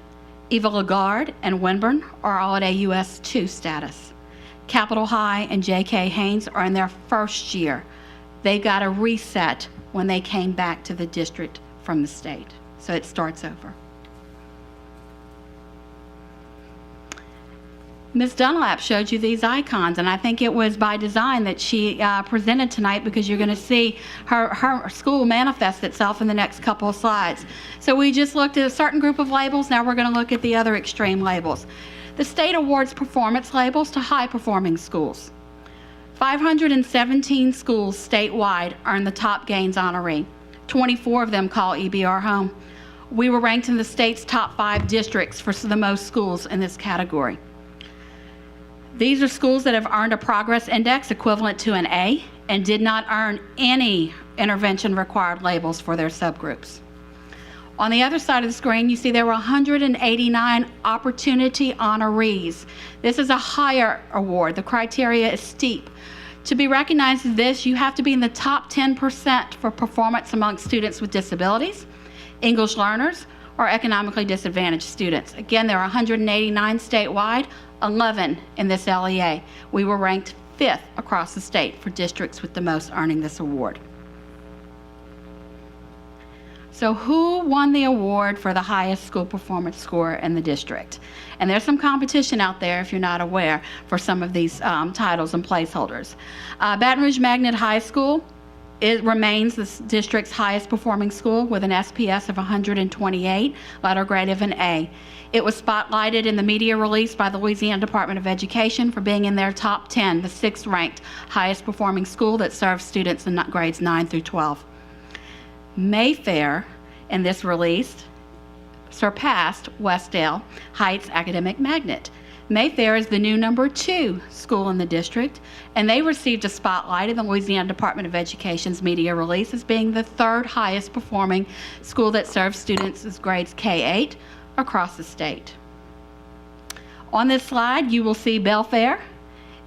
Eva Lagarde, and Winburn are all at AUS 2 status. Capitol High and J.K. Haynes are in their 1st year. They got a reset when they came back to the district from the state. So it starts over. Ms. Dunlap showed you these icons, and I think it was by design that she presented tonight, because you're going to see her school manifest itself in the next couple of slides. So we just looked at a certain group of labels. Now we're going to look at the other extreme labels. The state awards performance labels to high-performing schools. 517 schools statewide earn the top gains honoree. 24 of them call EBR home. We were ranked in the state's top 5 districts for the most schools in this category. These are schools that have earned a progress index equivalent to an A and did not earn any intervention required labels for their subgroups. On the other side of the screen, you see there were 189 opportunity honorees. This is a higher award. The criteria is steep. To be recognized as this, you have to be in the top 10% for performance among students with disabilities, English learners, or economically disadvantaged students. Again, there are 189 statewide, 11 in this LEA. We were ranked 5th across the state for districts with the most earning this award. So who won the award for the highest school performance score in the district? And there's some competition out there, if you're not aware, for some of these titles and placeholders. Baton Rouge Magnet High School, it remains the district's highest performing school with an SPS of 128, letter grade of an A. It was spotlighted in the media release by the Louisiana Department of Education for being in their top 10, the 6th ranked highest performing school that serves students in grades 9 through 12. Mayfair, in this release, surpassed Westdale Heights Academic Magnet. Mayfair is the new number 2 school in the district, and they received a spotlight in the Louisiana Department of Education's media release as being the 3rd highest performing school that serves students as grades K-8 across the state. On this slide, you will see Belfair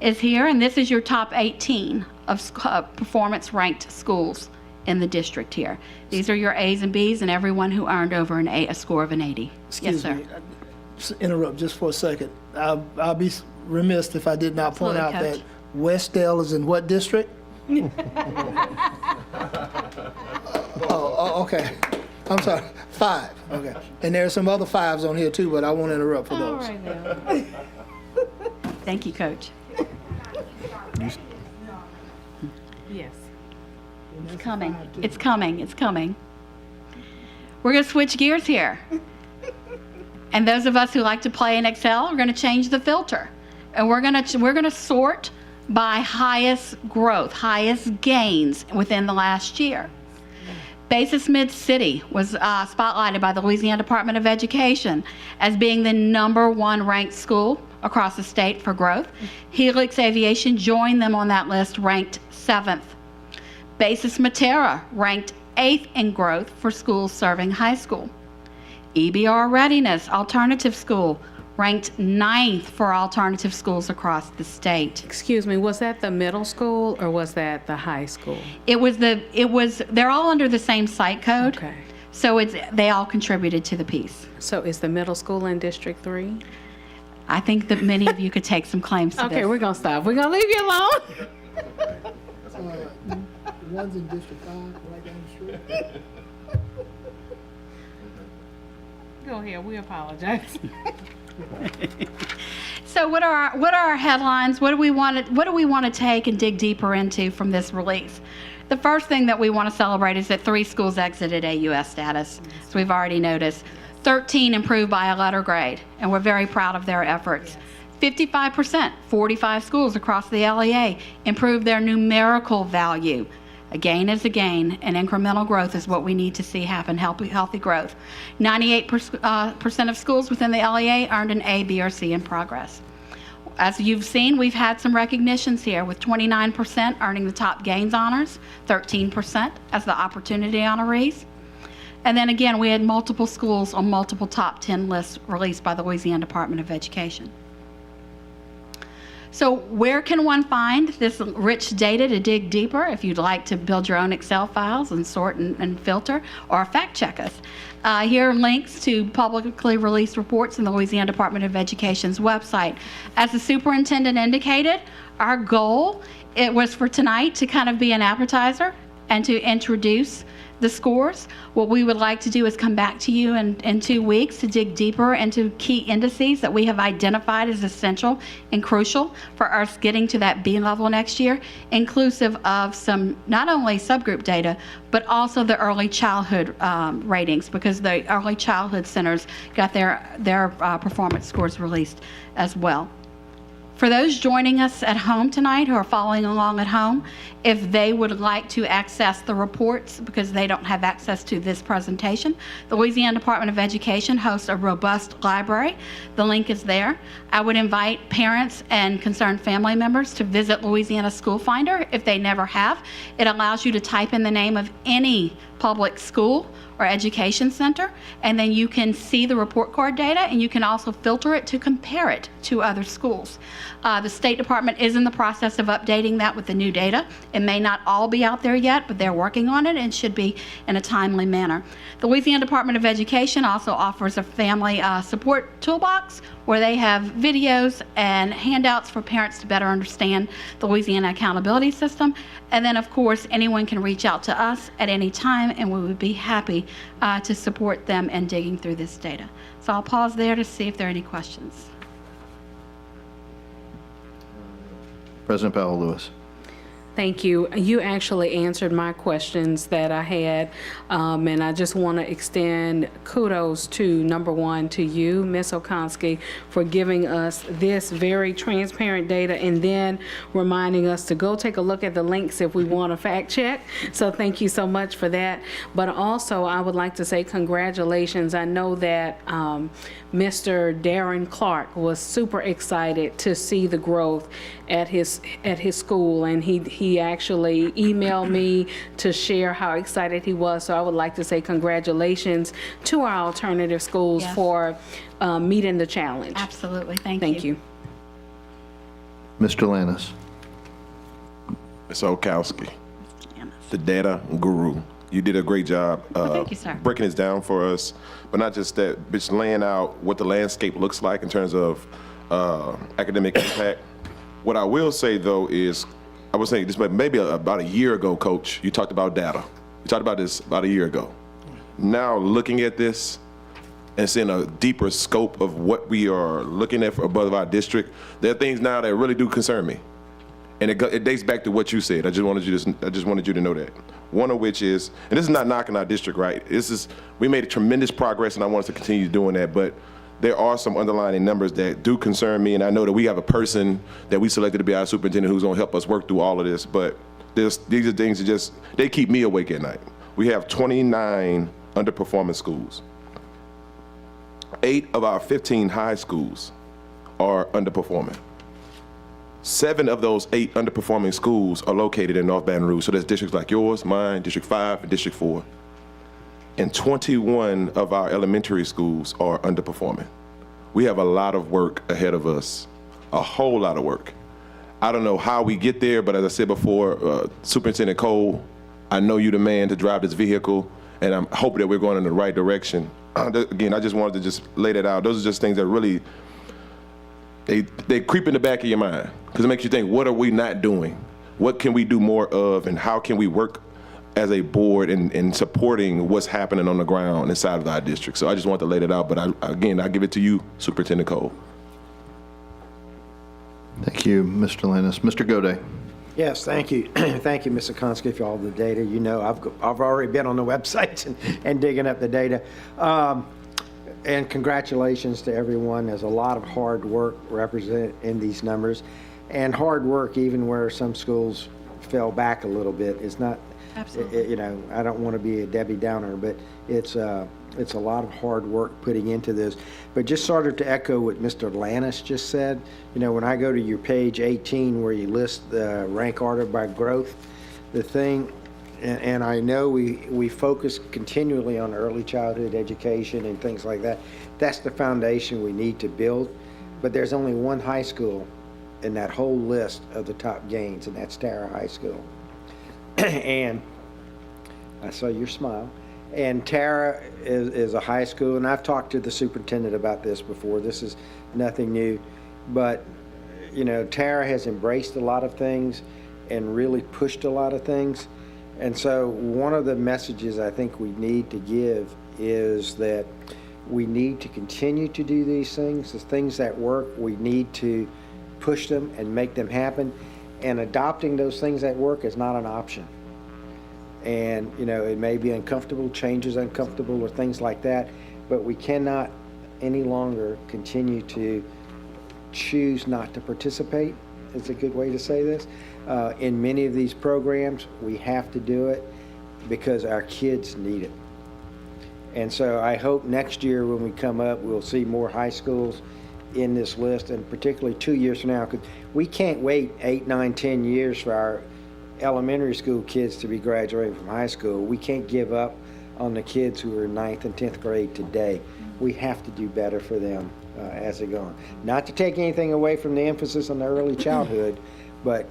is here, and this is your top 18 of performance ranked schools in the district here. These are your A's and B's and everyone who earned over a score of an 80. Excuse yes, sir. me, interrupt just for a second. I'll be remiss if I did not point out Coach. that Westdale is in what district? Oh, okay. I'm sorry, 5, okay. And there are some other 5s on here too, but I won't interrupt for those. All right now. Thank you, Coach. Yes. It's coming. It's coming. It's coming. We're going to switch gears here. And those of us who like to play in Excel are going to change the filter. And we're going to sort by highest growth, highest gains within the last year. Basis Mid-City was spotlighted by the Louisiana Department of Education as being the number 1 ranked school across the state for growth. Helix Aviation joined them on that list, ranked 7th. Basis Matera ranked 8th in growth for schools serving high school. EBR Readiness Alternative School ranked 9th for alternative schools across the state. Excuse me, was that the middle school or was that the high school? They're all under the same site code. Okay. So they all contributed to the piece. So is the middle school in District 3? I think that many of you could take some claims to this. Okay, we're going to stop. We're going to leave you alone. one's in District 5, right down the street. Go ahead, we apologize. So what are our headlines? What do we want to take and dig deeper into from this release? The first thing that we want to celebrate is that 3 schools exited AUS status. So we've already noticed. 13 improved by a letter grade, and we're very proud of their efforts. 55%, 45 schools across the LEA improved their numerical value. A gain is a gain, and incremental growth is what we need to see happen, healthy growth. 98% of schools within the LEA earned an A, B, or C in progress. As you've seen, we've had some recognitions here, with 29% earning the top gains honors, 13% as the opportunity honorees. And then again, we had multiple schools on multiple top 10 lists released by the Louisiana Department of Education. So where can one find this rich data to dig deeper if you'd like to build your own Excel files and sort and filter or fact check us? Here are links to publicly released reports in the Louisiana Department of Education's website. As the superintendent indicated, our goal, it was for tonight to kind of be an appetizer and to introduce the scores. What we would like to do is come back to you in 2 weeks to dig deeper into key indices that we have identified as essential and crucial for us getting to that B level next year, inclusive of some not only subgroup data, but also the early childhood ratings, because the early childhood centers got their performance scores released as well. For those joining us at home tonight who are following along at home, if they would like to access the reports because they don't have access to this presentation, the Louisiana Department of Education hosts a robust library. The link is there. I would invite parents and concerned family members to visit Louisiana School Finder if they never have. It allows you to type in the name of any public school or education center, and then you can see the report card data, and you can also filter it to compare it to other schools. The State Department is in the process of updating that with the new data. It may not all be out there yet, but they're working on it and should be in a timely manner. The Louisiana Department of Education also offers a family support toolbox where they have videos and handouts for parents to better understand the Louisiana accountability system. And then, of course, anyone can reach out to us at any time, and we would be happy to support them in digging through this data. So I'll pause there to see if there are any questions. President Powell Lewis. Thank you. You actually answered my questions that I had, and I just want to extend kudos to, number one, to you, Ms. Okonski, for giving us this very transparent data and then reminding us to go take a look at the links if we want to fact check. So thank you so much for that. But also, I would like to say congratulations. I know that Mr. Darren Clark was super excited to see the growth at his school, and he actually emailed me to share how excited he was. So I would like to say congratulations to our alternative schools for meeting the challenge. Absolutely. Thank you. Thank you. Mr. Lannis. Ms. Okowski, the data guru. You did a great job thank you, sir. breaking this down for us, but not just that, but just laying out what the landscape looks like in terms of academic impact. What I will say, though, is I was saying this maybe about a year ago, Coach, you talked about data. You talked about this about a year ago. Now looking at this and seeing a deeper scope of what we are looking at for above our district, there are things now that really do concern me. And it dates back to what you said. I just wanted you to know that. One of which is, and this is not knocking our district, right? We made tremendous progress, and I want us to continue doing that. But there are some underlying numbers that do concern me, and I know that we have a person that we selected to be our superintendent who's going to help us work through all of this. But these are things that they keep me awake at night. We have 29 underperforming schools. 8 of our 15 high schools are underperforming. 7 of those 8 underperforming schools are located in North Baton Rouge. So that's districts like yours, mine, District 5, and District 4. And 21 of our elementary schools are underperforming. We have a lot of work ahead of us, a whole lot of work. I don't know how we get there, but as I said before, Superintendent Cole, I know you're the man to drive this vehicle, and I'm hoping that we're going in the right direction. Again, I just wanted to just lay that out. Those are just things that really, they creep in the back of your mind, because it makes you think, what are we not doing? what can we do more of, and how can we work as a board in supporting what's happening on the ground inside of our district. So I just want to lay that out, but I give it to you, Superintendent Cole. Thank you, Mr. Lannis. Mr. Gode. Yes, thank you. Thank you, Mr. Konski, for all the data. You know, I've already been on the websites and digging up the data. And congratulations to everyone. There's a lot of hard work represented in these numbers, and hard work even where some schools fell back a little bit. It's not, you know, I don't want to be a Debbie Downer, but it's a lot of hard work putting into this. But just sort of to echo what Mr. Lannis just said, you know, when I go to your page 18 where you list the rank order by growth, the thing, and I know we focus continually on early childhood education and things like that. That's the foundation we need to build. But there's only one high school in that whole list of the top gains, and that's Tara High School. And I saw your smile. And Tara is a high school, and I've talked to the superintendent about this before. This is nothing new. But, you know, Tara has embraced a lot of things and really pushed a lot of things. And so one of the messages I think we need to give is that we need to continue to do these things. The things that work, we need to push them and make them happen. And adopting those things that work is not an option. And, you know, it may be uncomfortable, change is uncomfortable or things like that, but we cannot any longer continue to choose not to participate, is a good way to say this. In many of these programs, we have to do it because our kids need it. And so I hope next year when we come up, we'll see more high schools in this list, and particularly 2 years from now, because we can't wait 8, 9, 10 years for our elementary school kids to be graduating from high school. We can't give up on the kids who are in 9th and 10th grade today. We have to do better for them as they go on. Not to take anything away from the emphasis on the early childhood, but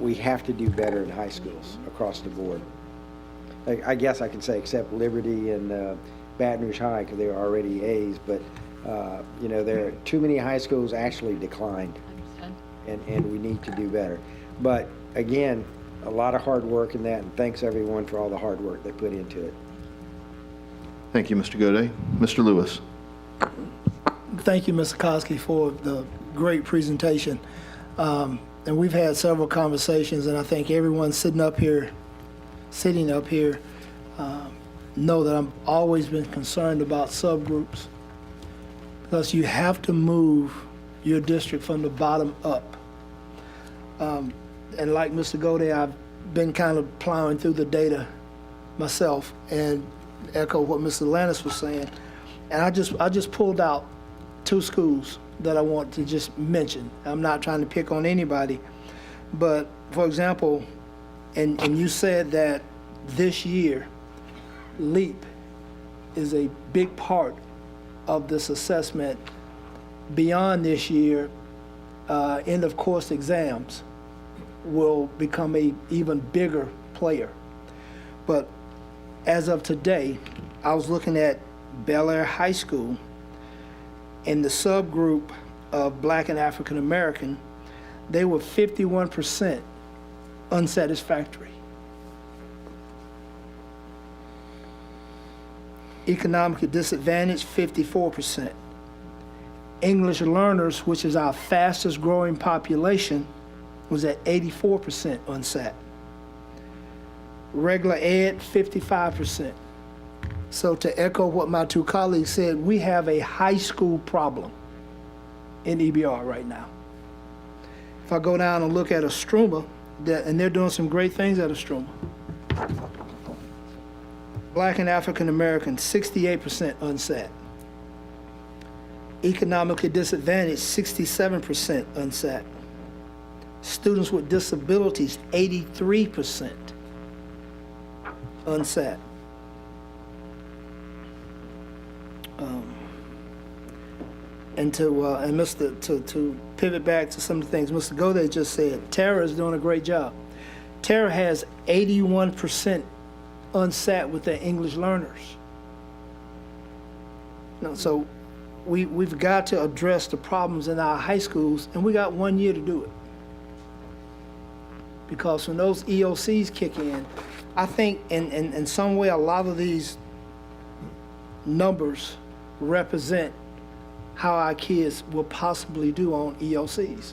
we have to do better in high schools across the board. I guess I can say except Liberty and Baton Rouge High, because they were already A's, but you know, there are too many high schools actually declined, and we need to do better. But again, a lot of hard work in that, and thanks everyone for all the hard work they put into it. Thank you, Mr. Gode. Mr. Lewis. Thank you, Mr. Koski, for the great presentation. And we've had several conversations, and I think everyone sitting up here know that I've always been concerned about subgroups, because you have to move your district from the bottom up. And like Mr. Gode, I've been kind of plowing through the data myself and echo what Mr. Lannis was saying. And I just pulled out 2 schools that I want to just mention. I'm not trying to pick on anybody, but for example, and you said that this year, LEAP is a big part of this assessment. Beyond this year, end of course exams will become a even bigger player. But as of today, I was looking at Bel Air High School, in the subgroup of Black and African American, they were 51% unsatisfactory. Economically disadvantaged, 54%. English learners, which is our fastest growing population, was at 84% unsat. Regular ed, 55%. So to echo what my 2 colleagues said, we have a high school problem in EBR right now. If I go down and look at Astruma, and they're doing some great things at Astruma. Black and African American, 68% unsat. Economically disadvantaged, 67% unsat. Students with disabilities, 83% unsat. And to pivot back to some of the things Mr. Gode just said, Tara is doing a great job. Tara has 81% unsat with their English learners. So we've got to address the problems in our high schools, and we got 1 year to do it. because when those EOCs kick in, I think in some way a lot of these numbers represent how our kids will possibly do on EOCs.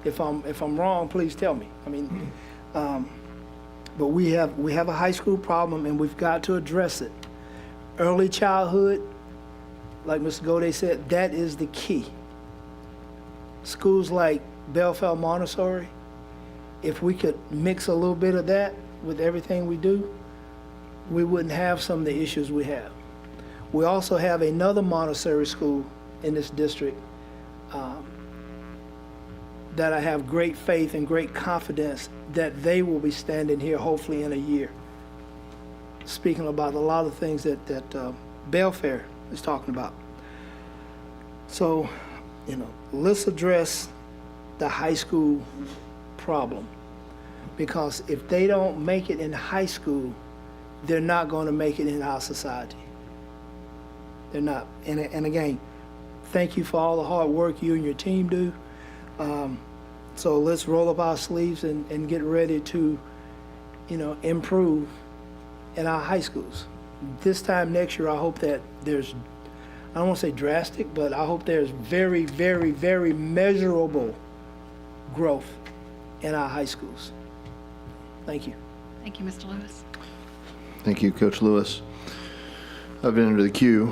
If I'm wrong, please tell me. I mean, but we have a high school problem, and we've got to address it. Early childhood, like Mr. Gode said, that is the key. Schools like Bellflower Montessori, if we could mix a little bit of that with everything we do, we wouldn't have some of the issues we have. We also have another Montessori school in this district that I have great faith and great confidence that they will be standing here hopefully in a year, speaking about a lot of things that Belfair is talking about. So, let's address the high school problem, because if they don't make it in high school, they're not going to make it in our society. They're not. And again, thank you for all the hard work you and your team do. So let's roll up our sleeves and get ready to, improve in our high schools. This time next year, I hope that there's, I don't want to say drastic, but I hope there's very, very, very measurable growth in our high schools. Thank you. Thank you, Mr. Lewis. Thank you, Coach Lewis. I've been into the queue.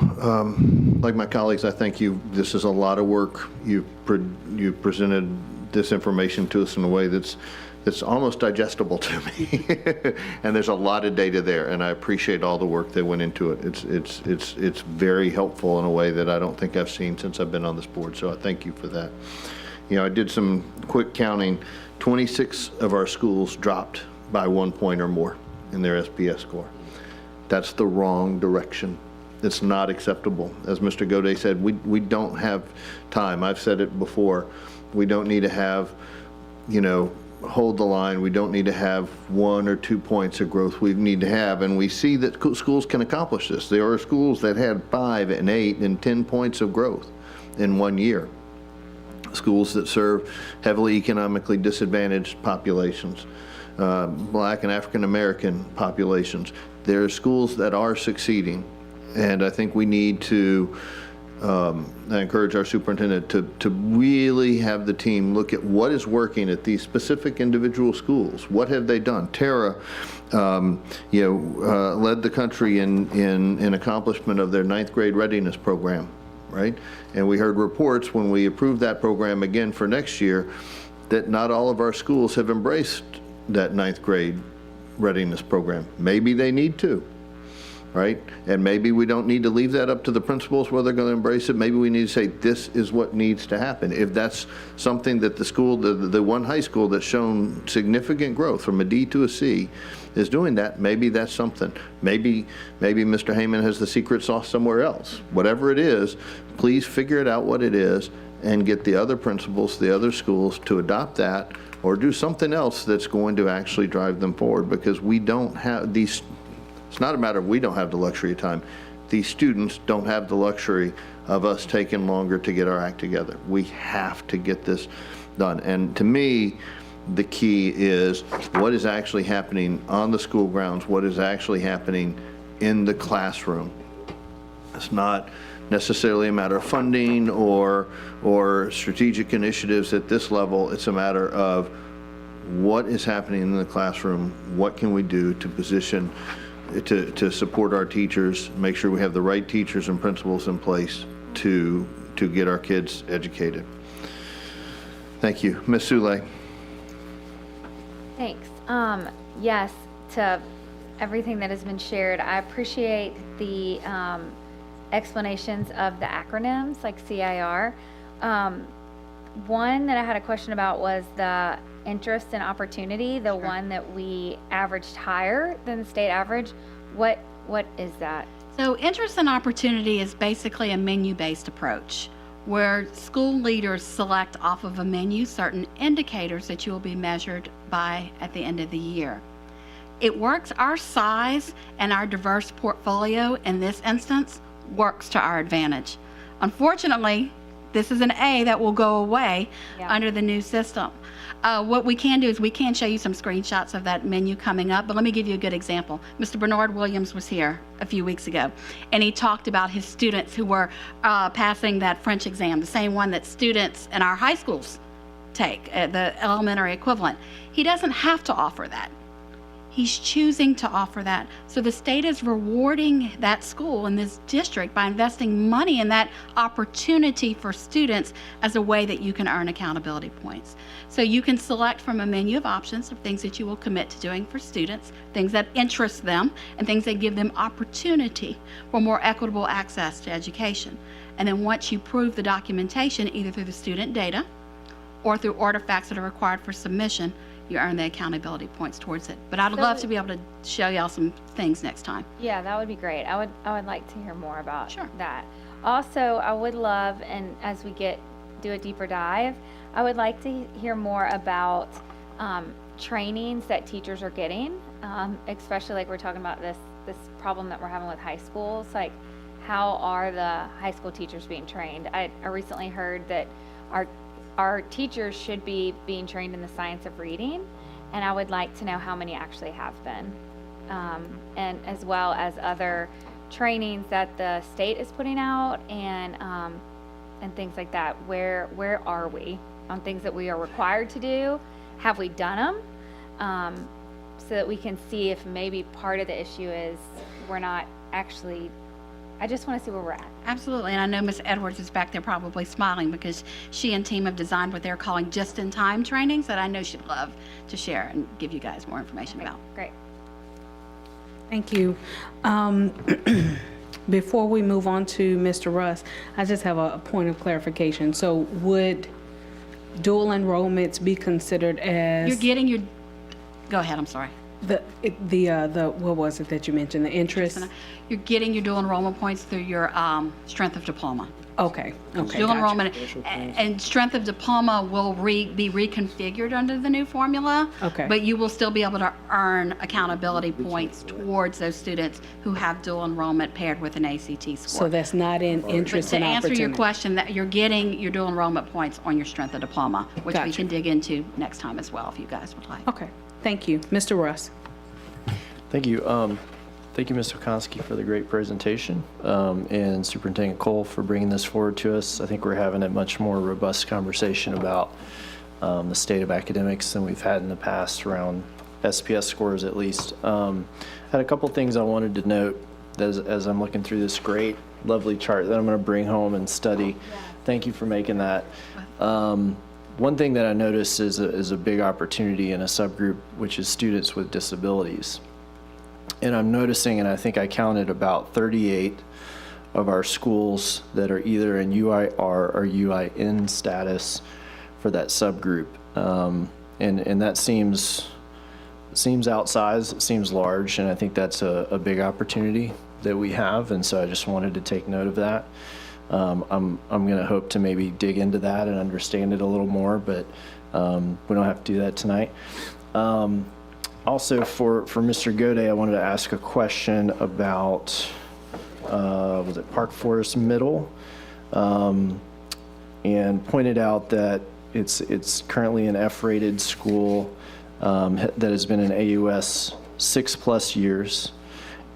Like my colleagues, I thank you. This is a lot of work. You've presented this information to us in a way that's almost digestible to me. And there's a lot of data there, and I appreciate all the work that went into it. It's very helpful in a way that I don't think I've seen since I've been on this board, so I thank you for that. I did some quick counting. 26 of our schools dropped by 1 point or more in their SPS score. That's the wrong direction. It's not acceptable. As Mr. Gode said, we don't have time. I've said it before. We don't need to have, hold the line. We don't need to have 1 or 2 points of growth. We need to have, and we see that schools can accomplish this. There are schools that had 5 and 8 and 10 points of growth in 1 year. Schools that serve heavily economically disadvantaged populations, Black and African American populations. There are schools that are succeeding, and I think we need to I encourage our superintendent to really have the team look at what is working at these specific individual schools. What have they done? Tara, led the country in accomplishment of their 9th grade readiness program, right? And we heard reports when we approved that program again for next year that not all of our schools have embraced that 9th grade readiness program. Maybe they need to, right? And maybe we don't need to leave that up to the principals whether they're going to embrace it. Maybe we need to say this is what needs to happen. If that's something that the school, the one high school that's shown significant growth from a D to a C is doing that, maybe that's something. Maybe Mr. Heyman has the secret sauce somewhere else. Whatever it is, please figure it out what it is and get the other principals, the other schools to adopt that or do something else that's going to actually drive them forward, because we don't have these. It's not a matter of we don't have the luxury of time. These students don't have the luxury of us taking longer to get our act together. We have to get this done. And to me, the key is what is actually happening on the school grounds, what is actually happening in the classroom. It's not necessarily a matter of funding or strategic initiatives at this level. It's a matter of what is happening in the classroom, what can we do to position to support our teachers, make sure we have the right teachers and principals in place to get our kids educated. Thank you. Ms. Sule. Thanks. Yes, to everything that has been shared, I appreciate the explanations of the acronyms like CIR. One that I had a question about was the interest and opportunity, the one that we averaged higher than the state average. What is that? So interest and opportunity is basically a menu-based approach where school leaders select off of a menu certain indicators that you will be measured by at the end of the year. It works, our size and our diverse portfolio in this instance works to our advantage. Unfortunately, This is an A that will go away Yeah. under the new system. What we can do is we can show you some screenshots of that menu coming up, but let me give you a good example. Mr. Bernard Williams was here a few weeks ago, and he talked about his students who were passing that French exam, the same one that students in our high schools take, the elementary equivalent. He doesn't have to offer that. He's choosing to offer that. So the state is rewarding that school and this district by investing money in that opportunity for students as a way that you can earn accountability points. So you can select from a menu of options of things that you will commit to doing for students, things that interest them, and things that give them opportunity for more equitable access to education. And then once you prove the documentation, either through the student data or through artifacts that are required for submission, you earn the accountability points towards it. But I'd love to be able to show y'all some things next time. Yeah, that would be great. I would like to hear more about that. Also, I would love, and as we do a deeper dive, I would like to hear more about trainings that teachers are getting, especially like we're talking about this problem that we're having with high schools. Like, how are the high school teachers being trained? I recently heard that our teachers should be being trained in the science of reading, and I would like to know how many actually have been, and as well as other trainings that the state is putting out, and things like that. Where are we on things that we are required to do? Have we done them? So that we can see if maybe part of the issue is we're not actually. I just want to see where we're at. Absolutely, and I know Ms. Edwards is back there probably smiling because she and team have designed what they're calling just-in-time trainings that I know she'd love to share and give you guys more information about. Great. Thank you. Before we move on to Mr. Russ, I just have a point of clarification. So would dual enrollments be considered as? You're getting your, go ahead, I'm sorry. The what was it that you mentioned? The interest? You're getting your dual enrollment points through your strength of diploma. Okay. Dual Gotcha. enrollment and strength of diploma will be reconfigured under the new formula. Okay. But you will still be able to earn accountability points towards those students who have dual enrollment paired with an ACT score. So that's not in interest But and to answer opportunity. your question, that you're getting your dual enrollment points on your strength of diploma, which we Gotcha. can dig into next time as well if you guys would like. Okay. Thank you, Mr. Russ. Thank you. Thank you, Mr. Konski, for the great presentation, and Superintendent Cole for bringing this forward to us. I think we're having a much more robust conversation about the state of academics than we've had in the past around SPS scores, at least. Had a couple things I wanted to note as I'm looking through this great, lovely chart that I'm going to bring home and study. Yeah. Thank you for making that. One thing that I noticed is a big opportunity in a subgroup, which is students with disabilities. And I'm noticing, and I think I counted about 38 of our schools that are either in UIR or UIN status for that subgroup. And that seems outsized, it seems large, and I think that's a big opportunity that we have, and so I just wanted to take note of that. I'm going to hope to maybe dig into that and understand it a little more, but we don't have to do that tonight. Also, for Mr. Gode, I wanted to ask a question about, was it Park Forest Middle? And pointed out that it's currently an F-rated school that has been in AUS 6+ years.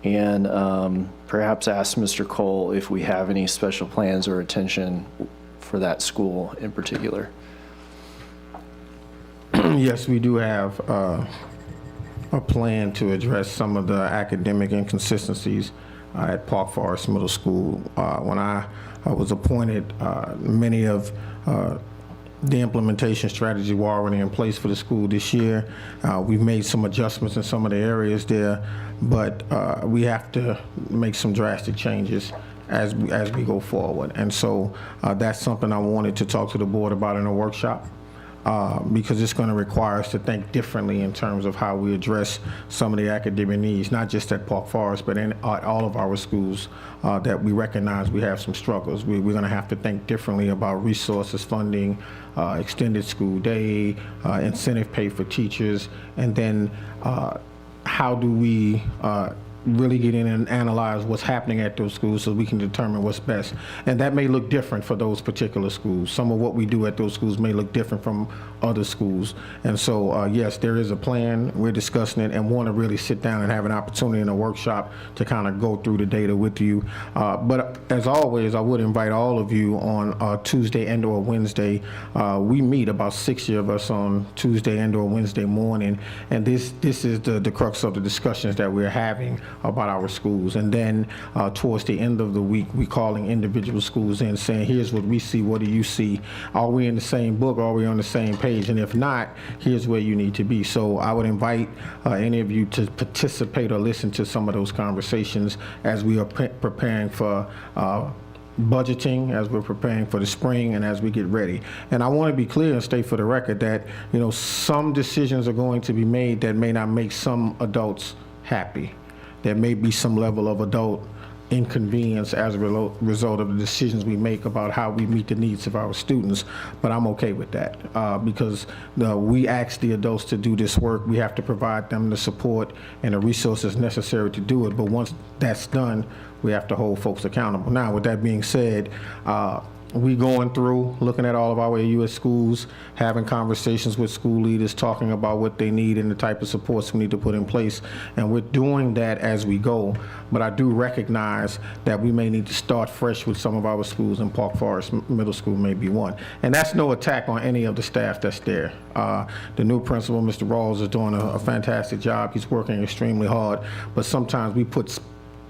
And perhaps ask Mr. Cole if we have any special plans or attention for that school in particular. Yes, we do have a plan to address some of the academic inconsistencies at Park Forest Middle School. When I was appointed, many of the implementation strategies were already in place for the school this year. We've made some adjustments in some of the areas there, but we have to make some drastic changes as we go forward. And so that's something I wanted to talk to the board about in a workshop. Because it's going to require us to think differently in terms of how we address some of the academic needs, not just at Park Forest, but in all of our schools that we recognize we have some struggles. We're going to have to think differently about resources, funding, extended school day, incentive pay for teachers, and then how do we really get in and analyze what's happening at those schools so we can determine what's best. And that may look different for those particular schools. Some of what we do at those schools may look different from other schools. And so, yes, there is a plan. We're discussing it and want to really sit down and have an opportunity in a workshop to kind of go through the data with you. But as always, I would invite all of you on Tuesday and or Wednesday. We meet about 60 of us on Tuesday and or Wednesday morning. And this is the crux of the discussions that we're having about our schools. And then towards the end of the week, we're calling individual schools in saying, here's what we see, what do you see? Are we in the same book? Are we on the same page? And if not, here's where you need to be. So I would invite any of you to participate or listen to some of those conversations as we are preparing for budgeting, as we're preparing for the spring, and as we get ready. And I want to be clear and state for the record that, some decisions are going to be made that may not make some adults happy. There may be some level of adult inconvenience as a result of the decisions we make about how we meet the needs of our students, but I'm okay with that because we ask the adults to do this work. We have to provide them the support and the resources necessary to do it, but once that's done, we have to hold folks accountable. Now, with that being said, we going through, looking at all of our U.S. schools, having conversations with school leaders, talking about what they need and the type of supports we need to put in place. And we're doing that as we go. But I do recognize that we may need to start fresh with some of our schools, and Park Forest Middle School may be one. And that's no attack on any of the staff that's there. The new principal, Mr. Rawls, is doing a fantastic job. He's working extremely hard. But sometimes we put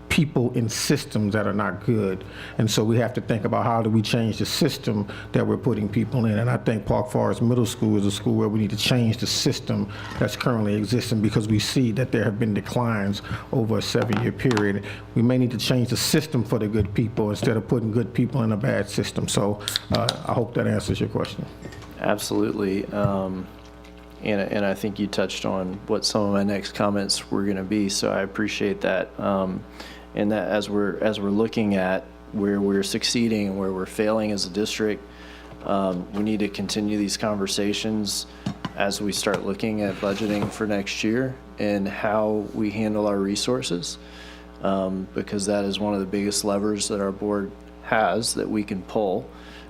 people in systems that are not good. And so we have to think about how do we change the system that we're putting people in. And I think Park Forest Middle School is a school where we need to change the system that's currently existing because we see that there have been declines over a 7-year period. We may need to change the system for the good people instead of putting good people in a bad system. So I hope that answers your question. Absolutely. And I think you touched on what some of my next comments were going to be, so I appreciate that. And that as we're looking at where we're succeeding and where we're failing as a district, we need to continue these conversations as we start looking at budgeting for next year and how we handle our resources, because that is one of the biggest levers that our board has that we can pull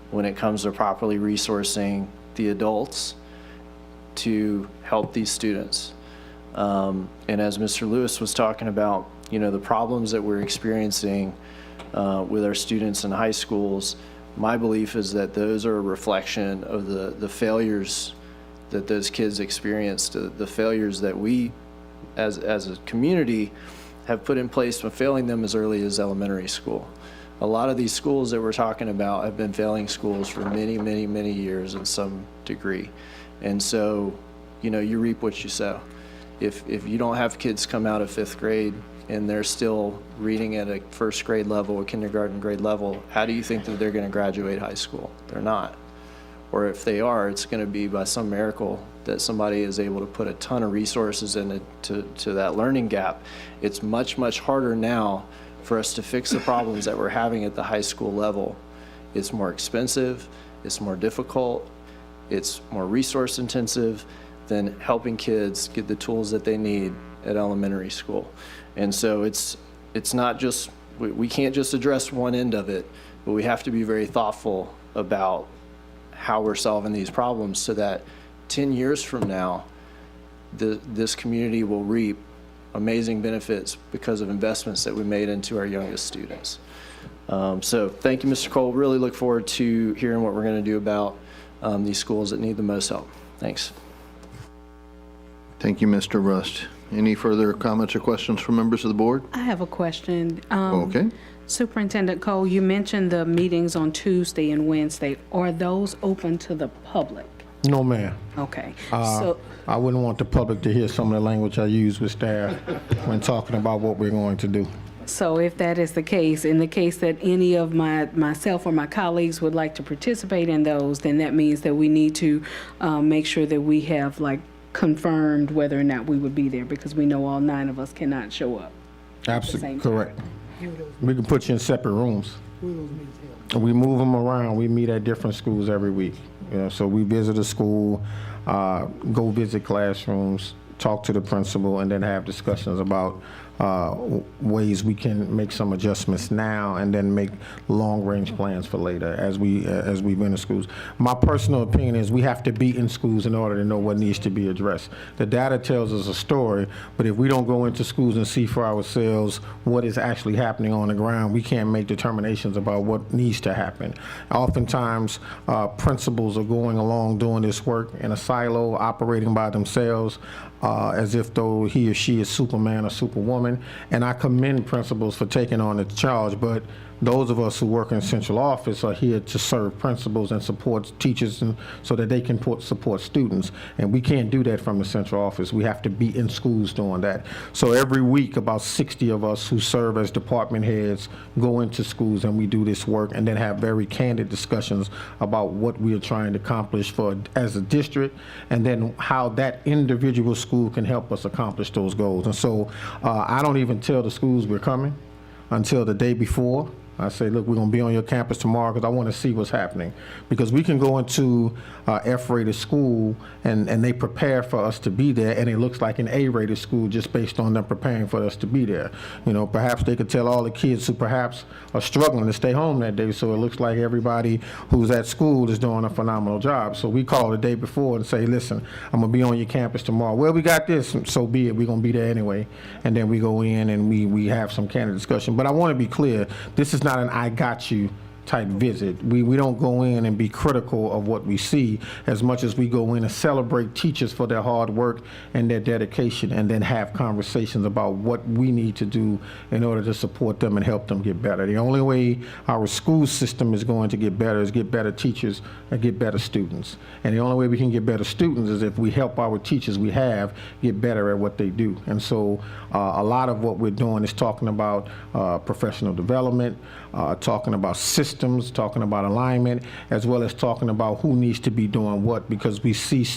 when it comes to properly resourcing the adults to help these students. And as Mr. Lewis was talking about, the problems that we're experiencing with our students in high schools, my belief is that those are a reflection of the failures that those kids experienced, the failures that we as a community have put in place when failing them as early as elementary school. A lot of these schools that we're talking about have been failing schools for many, many, many years in some degree. And so, you reap what you sow. If you don't have kids come out of 5th grade and they're still reading at a 1st grade level, a kindergarten grade level, how do you think that they're going to graduate high school? They're not. Or if they are, it's going to be by some miracle that somebody is able to put a ton of resources into that learning gap. It's much, much harder now for us to fix the problems that we're having at the high school level. It's more expensive, it's more difficult, it's more resource intensive than helping kids get the tools that they need at elementary school. And so it's not just, we can't just address one end of it, but we have to be very thoughtful about how we're solving these problems so that 10 years from now, this community will reap amazing benefits because of investments that we made into our youngest students. So thank you, Mr. Cole. Really look forward to hearing what we're going to do about these schools that need the most help. Thanks. Thank you, Mr. Rust. Any further comments or questions from members of the board? I have a question. Okay. Superintendent Cole, you mentioned the meetings on Tuesday and Wednesday. Are those open to the public? No, ma'am. Okay. I wouldn't want the public to hear some of the language I use with staff when talking about what we're going to do. So if that is the case, in the case that any of myself or my colleagues would like to participate in those, then that means that we need to make sure that we have confirmed whether or not we would be there, because we know all 9 of us cannot show up. Absolutely correct. We can put you in separate rooms. We move them around. We meet at different schools every week. So we visit a school, go visit classrooms, talk to the principal, and then have discussions about ways we can make some adjustments now and then make long-range plans for later as we went to schools. My personal opinion is we have to be in schools in order to know what needs to be addressed. The data tells us a story, but if we don't go into schools and see for ourselves what is actually happening on the ground, we can't make determinations about what needs to happen. Oftentimes, principals are going along doing this work in a silo, operating by themselves, as if though he or she is Superman or Superwoman. And I commend principals for taking on the charge, but those of us who work in central office are here to serve principals and support teachers and so that they can support students. And we can't do that from the central office. We have to be in schools doing that. So every week, about 60 of us who serve as department heads go into schools and we do this work and then have very candid discussions about what we are trying to accomplish as a district and then how that individual school can help us accomplish those goals. And so I don't even tell the schools we're coming until the day before. I say, look, we're going to be on your campus tomorrow because I want to see what's happening. Because we can go into F-rated school and they prepare for us to be there, and it looks like an A-rated school just based on them preparing for us to be there. You know, perhaps they could tell all the kids who perhaps are struggling to stay home that day, so it looks like everybody who's at school is doing a phenomenal job. So we call the day before and say, listen, I'm going to be on your campus tomorrow. Well, we got this, so be it. We're going to be there anyway. And then we go in and we have some candid discussion. But I want to be clear, this is not an I got you type visit. We don't go in and be critical of what we see as much as we go in and celebrate teachers for their hard work and their dedication and then have conversations about what we need to do in order to support them and help them get better. The only way our school system is going to get better is get better teachers and get better students. And the only way we can get better students is if we help our teachers we have get better at what they do. And so a lot of what we're doing is talking about professional development, talking about systems, talking about alignment, as well as talking about who needs to be doing what, because we see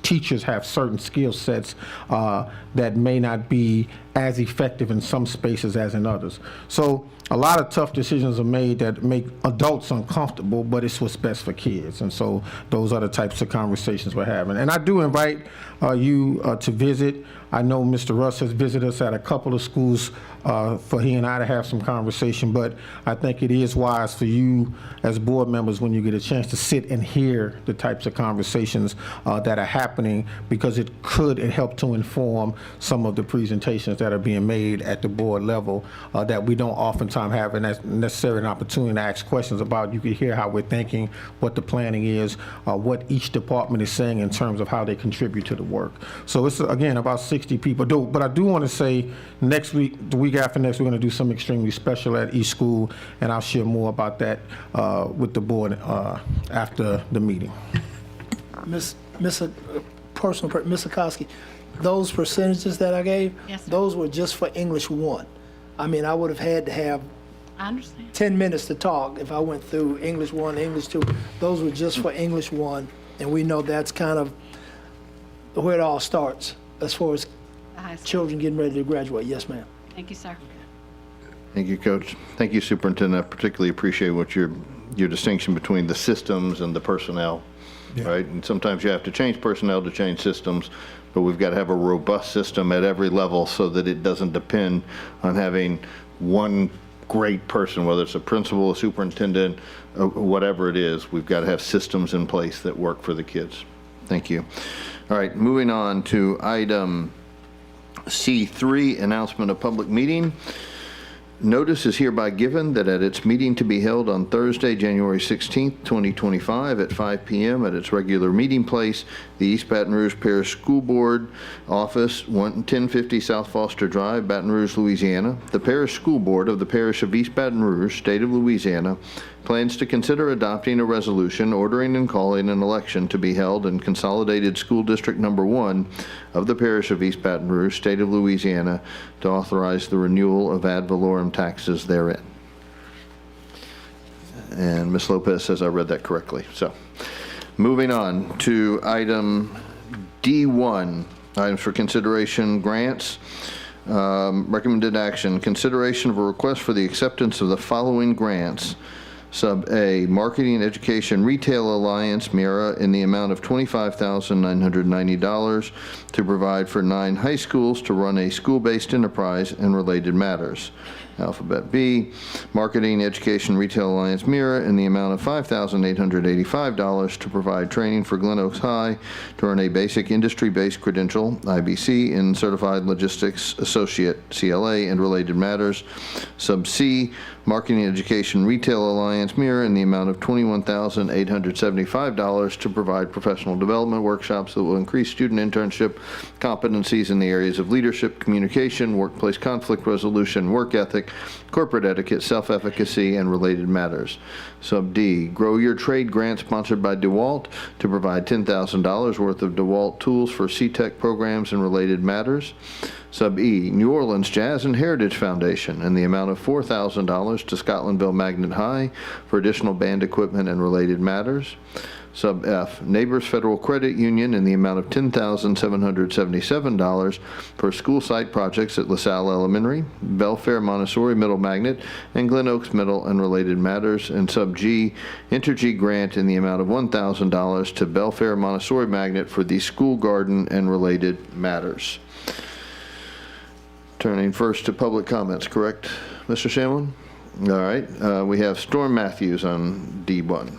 teachers have certain skill sets that may not be as effective in some spaces as in others. So a lot of tough decisions are made that make adults uncomfortable, but it's what's best for kids. And so those are the types of conversations we're having. And I do invite you to visit. I know Mr. Russ has visited us at a couple of schools for he and I to have some conversation, but I think it is wise for you as board members when you get a chance to sit and hear the types of conversations that are happening, because it could help to inform some of the presentations that are being made at the board level that we don't oftentimes have necessarily an opportunity to ask questions about. You can hear how we're thinking, what the planning is, what each department is saying in terms of how they contribute to the work. So it's, again, about 60 people. But I do want to say next week, the week after next, we're going to do something extremely special at each school, and I'll share more about that with the board after the meeting. Ms. Akowski, those percentages that I gave, Yes, sir. those were just for English 1. I mean, I would have had to have I understand. 10 minutes to talk if I went through English 1, English 2. Those were just for English 1, and we know that's kind of where it all starts as far as The high school. children getting ready to graduate. Yes, ma'am. Thank you, sir. Thank you, Coach. Thank you, Superintendent. I particularly appreciate what your distinction between the systems and the personnel, right? And sometimes you have to change personnel to change systems, but we've got to have a robust system at every level so that it doesn't depend on having one great person, whether it's a principal, a superintendent, whatever it is. We've got to have systems in place that work for the kids. Thank you. All right, moving on to item C3, announcement of public meeting. Notice is hereby given that at its meeting to be held on Thursday, January 16th, 2025 at 5 p.m. at its regular meeting place, the East Baton Rouge Parish School Board Office, 1050 South Foster Drive, Baton Rouge, Louisiana. The Parish School Board of the Parish of East Baton Rouge, State of Louisiana, plans to consider adopting a resolution ordering and calling an election to be held in Consolidated School District Number 1 of the Parish of East Baton Rouge, State of Louisiana, to authorize the renewal of ad valorem taxes therein. And Ms. Lopez says I read that correctly. So, moving on to item D1, items for consideration, grants. Recommended action, consideration of a request for the acceptance of the following grants. Sub A, Marketing, Education, Retail Alliance, MIRA, in the amount of $25,990 to provide for 9 high schools to run a school-based enterprise and related matters. Alphabet B, Marketing, Education, Retail Alliance, MIRA, in the amount of $5,885 to provide training for Glen Oaks High to earn a basic industry-based credential, IBC, in Certified Logistics Associate, CLA, and related matters. Sub C, Marketing, Education, Retail Alliance, MIRA, in the amount of $21,875 to provide professional development workshops that will increase student internship competencies in the areas of leadership, communication, workplace conflict resolution, work ethic, corporate etiquette, self-efficacy, and related matters. Sub D, Grow Your Trade grant sponsored by DeWalt to provide $10,000 worth of DeWalt tools for C-Tech programs and related matters. Sub E, New Orleans Jazz and Heritage Foundation in the amount of $4,000 to Scotlandville Magnet High for additional band equipment and related matters. Sub F, Neighbors Federal Credit Union in the amount of $10,777 for school site projects at LaSalle Elementary, Belfair Montessori Middle Magnet, and Glen Oaks Middle and related matters. And Sub G, Interg grant in the amount of $1,000 to Belfair Montessori Magnet for the school garden and related matters. Turning first to public comments, correct, Mr. Shamlin? All right, we have Storm Matthews on D1.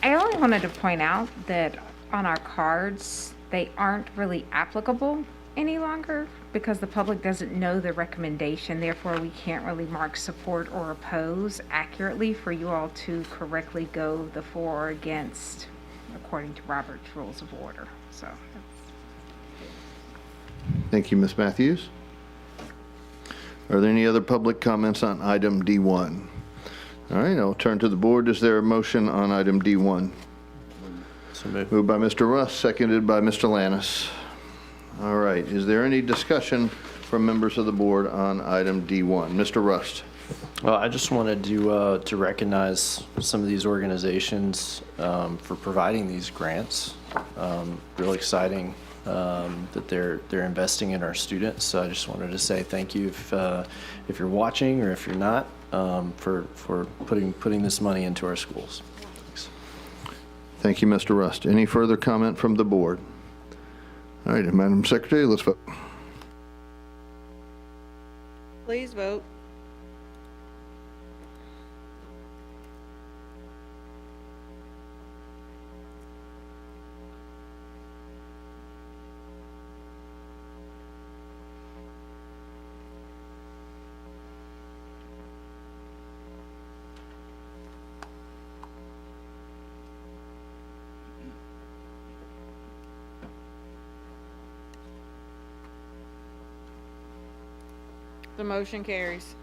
I only wanted to point out that on our cards, they aren't really applicable any longer because the public doesn't know the recommendation. Therefore, we can't really mark support or oppose accurately for you all to correctly go the for or against according to Robert's Rules of Order. So, Thank you, Ms. Matthews. Are there any other public comments on item D1? All right, I'll turn to the board. Is there a motion on item D1? So moved. Moved by Mr. Russ, seconded by Mr. Lannis. All right, is there any discussion from members of the board on item D1? Mr. Rust. Well, I just wanted to recognize some of these organizations for providing these grants. Really exciting that they're investing in our students. So I just wanted to say thank you if you're watching or if you're not for putting this money into our schools. Thanks. Thank you, Mr. Rust. Any further comment from the board? All right, Madam Secretary, let's vote. Please vote. The motion carries.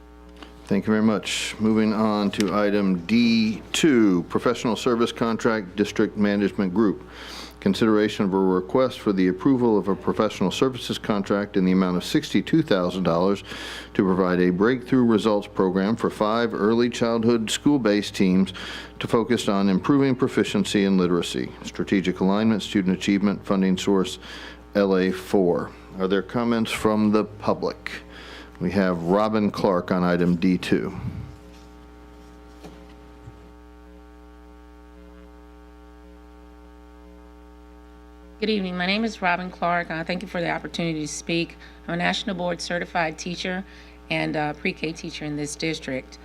Thank you very much. Moving on to item D2, Professional Service Contract District Management Group. Consideration of a request for the approval of a professional services contract in the amount of $62,000 to provide a breakthrough results program for 5 early childhood school-based teams to focus on improving proficiency and literacy. Strategic alignment, student achievement, funding source, LA4. Are there comments from the public? We have Robin Clark on item D2. Good evening. My name is Robin Clark. Thank you for the opportunity to speak. I'm a National Board Certified teacher and pre-K teacher in this district.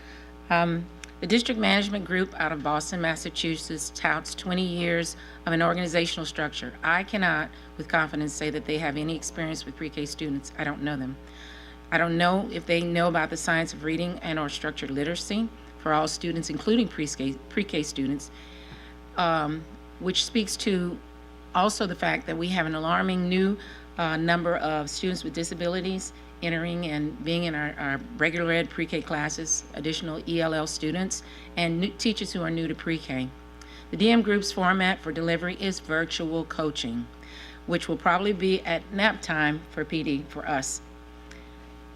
The District Management Group out of Boston, Massachusetts touts 20 years of an organizational structure. I cannot with confidence say that they have any experience with pre-K students. I don't know them. I don't know if they know about the science of reading and or structured literacy for all students, including pre-K students, which speaks to also the fact that we have an alarming new number of students with disabilities entering and being in our regular ed pre-K classes, additional ELL students, and new teachers who are new to pre-K. The DM Group's format for delivery is virtual coaching, which will probably be at nap time for PD for us.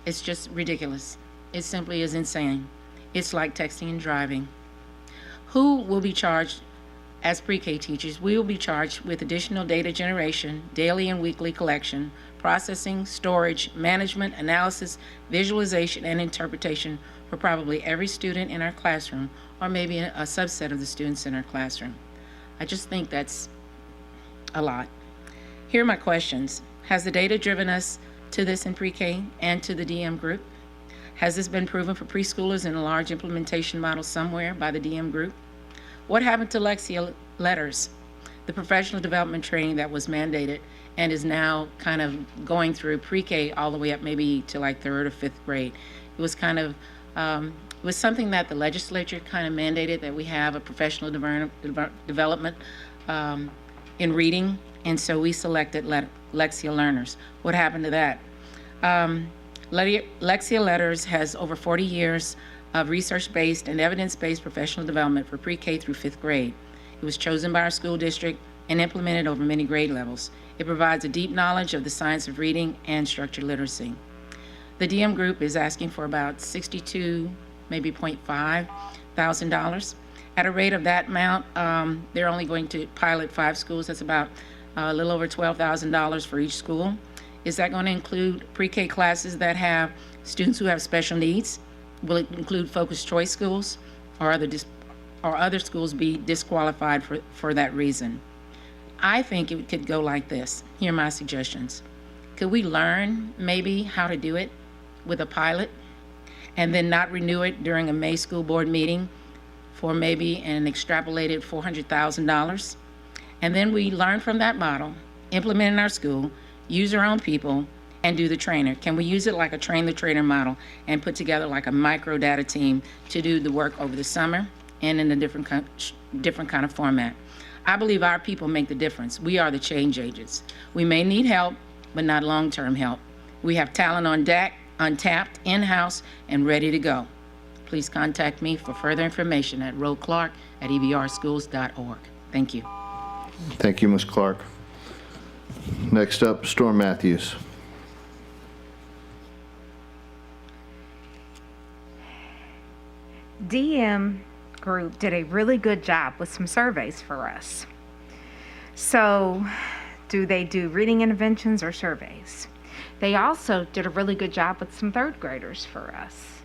It's just ridiculous. It simply is insane. It's like texting and driving. Who will be charged as pre-K teachers, we will be charged with additional data generation, daily and weekly collection, processing, storage, management, analysis, visualization, and interpretation for probably every student in our classroom, or maybe a subset of the students in our classroom. I just think that's a lot. Here are my questions. Has the data driven us to this in pre-K and to the DM group? Has this been proven for preschoolers in a large implementation model somewhere by the DM group? What happened to Lexia Letters, the professional development training that was mandated and is now kind of going through pre-K all the way up maybe to like 3rd or 5th grade? It was kind of, it was something that the legislature kind of mandated, that we have a professional development in reading, and so we selected Lexia Learners. What happened to that? Lexia Letters has over 40 years of research-based and evidence-based professional development for pre-K through 5th grade. It was chosen by our school district and implemented over many grade levels. It provides a deep knowledge of the science of reading and structured literacy. The DM group is asking for about $62, maybe $0.5 thousand. At a rate of that amount, they're only going to pilot 5 schools. That's about a little over $12,000 for each school. Is that going to include pre-K classes that have students who have special needs? Will it include focused choice schools, or other schools be disqualified for that reason? I think it could go like this. Here are my suggestions. Could we learn maybe how to do it with a pilot and then not renew it during a May school board meeting for maybe an extrapolated $400,000? And then we learn from that model, implement in our school, use our own people, and do the trainer. Can we use it like a train the trainer model and put together like a micro data team to do the work over the summer and in a different kind of format? I believe our people make the difference. We are the change agents. We may need help, but not long-term help. We have talent on deck, untapped, in-house, and ready to go. Please contact me for further information at roclark@ebrschools.org. Thank you. Thank you, Ms. Clark. Next up, Storm Matthews. DM group did a really good job with some surveys for us. So, do they do reading interventions or surveys? They also did a really good job with some 3rd graders for us.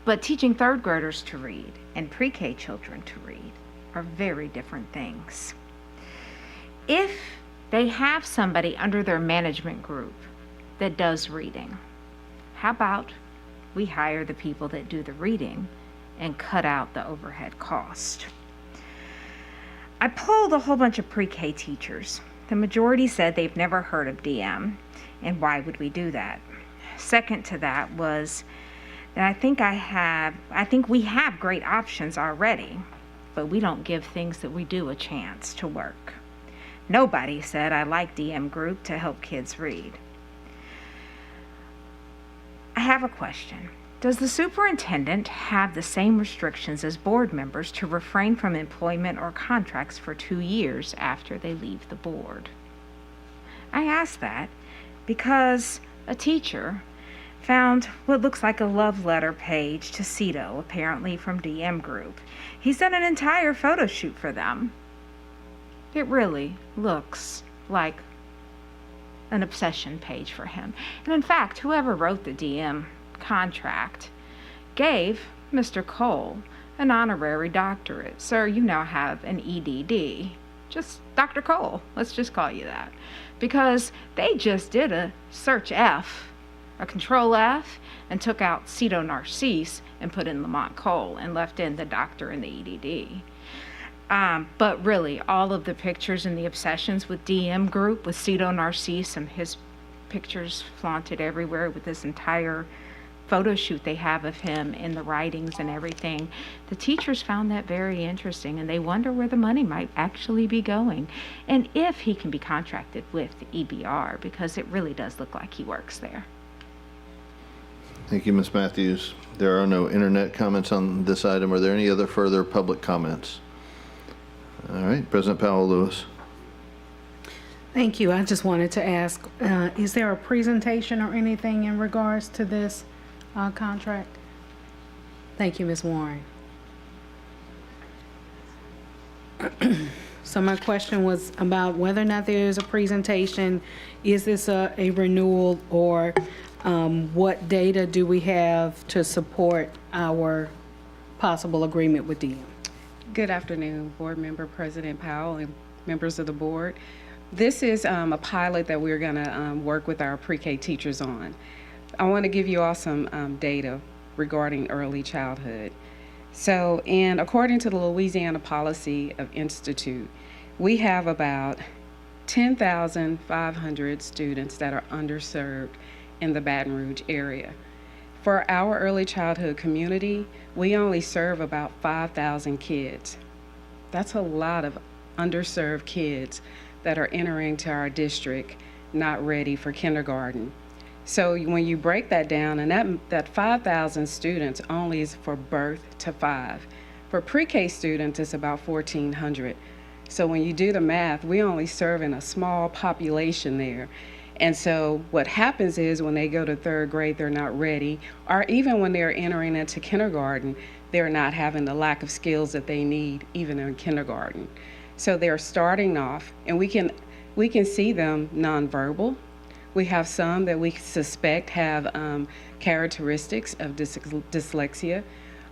But teaching 3rd graders to read and pre-K children to read are very different things. If they have somebody under their management group that does reading, how about we hire the people that do the reading and cut out the overhead cost? I polled a whole bunch of pre-K teachers. The majority said they've never heard of DM, and why would we do that? Second to that was that I think we have great options already, but we don't give things that we do a chance to work. Nobody said I like DM group to help kids read. I have a question. Does the superintendent have the same restrictions as board members to refrain from employment or contracts for 2 years after they leave the board? I ask that because a teacher found what looks like a love letter page to Cito, apparently from DM Group. He's done an entire photo shoot for them. It really looks like an obsession page for him. And in fact, whoever wrote the DM contract gave Mr. Cole an honorary doctorate. Sir, you now have an EDD. Just Dr. Cole, let's just call you that. Because they just did a search F, a control F, and took out Cito Narcisse and put in Lamont Cole and left in the doctor and the EDD. But really, all of the pictures and the obsessions with DM Group, with Cito Narcisse and his pictures flaunted everywhere with this entire photo shoot they have of him in the writings and everything, the teachers found that very interesting, and they wonder where the money might actually be going and if he can be contracted with EBR, because it really does look like he works there. Thank you, Ms. Matthews. There are no internet comments on this item. Are there any other further public comments? All right, President Powell-Lewis. Thank you. I just wanted to ask, is there a presentation or anything in regards to this contract? Thank you, Ms. Warren. So my question was about whether or not there is a presentation. Is this a renewal, or what data do we have to support our possible agreement with DM? Good afternoon, Board Member President Powell and members of the board. This is a pilot that we're going to work with our pre-K teachers on. I want to give you all some data regarding early childhood. So, and according to the Louisiana Policy of Institute, we have about 10,500 students that are underserved in the Baton Rouge area. For our early childhood community, we only serve about 5,000 kids. That's a lot of underserved kids that are entering to our district not ready for kindergarten. So when you break that down, and that 5,000 students only is for birth to 5. For pre-K students, it's about 1,400. So when you do the math, we only serve in a small population there. And so what happens is when they go to 3rd grade, they're not ready, or even when they're entering into kindergarten, they're not having the lack of skills that they need even in kindergarten. So they're starting off, and we can see them nonverbal. We have some that we suspect have characteristics of dyslexia.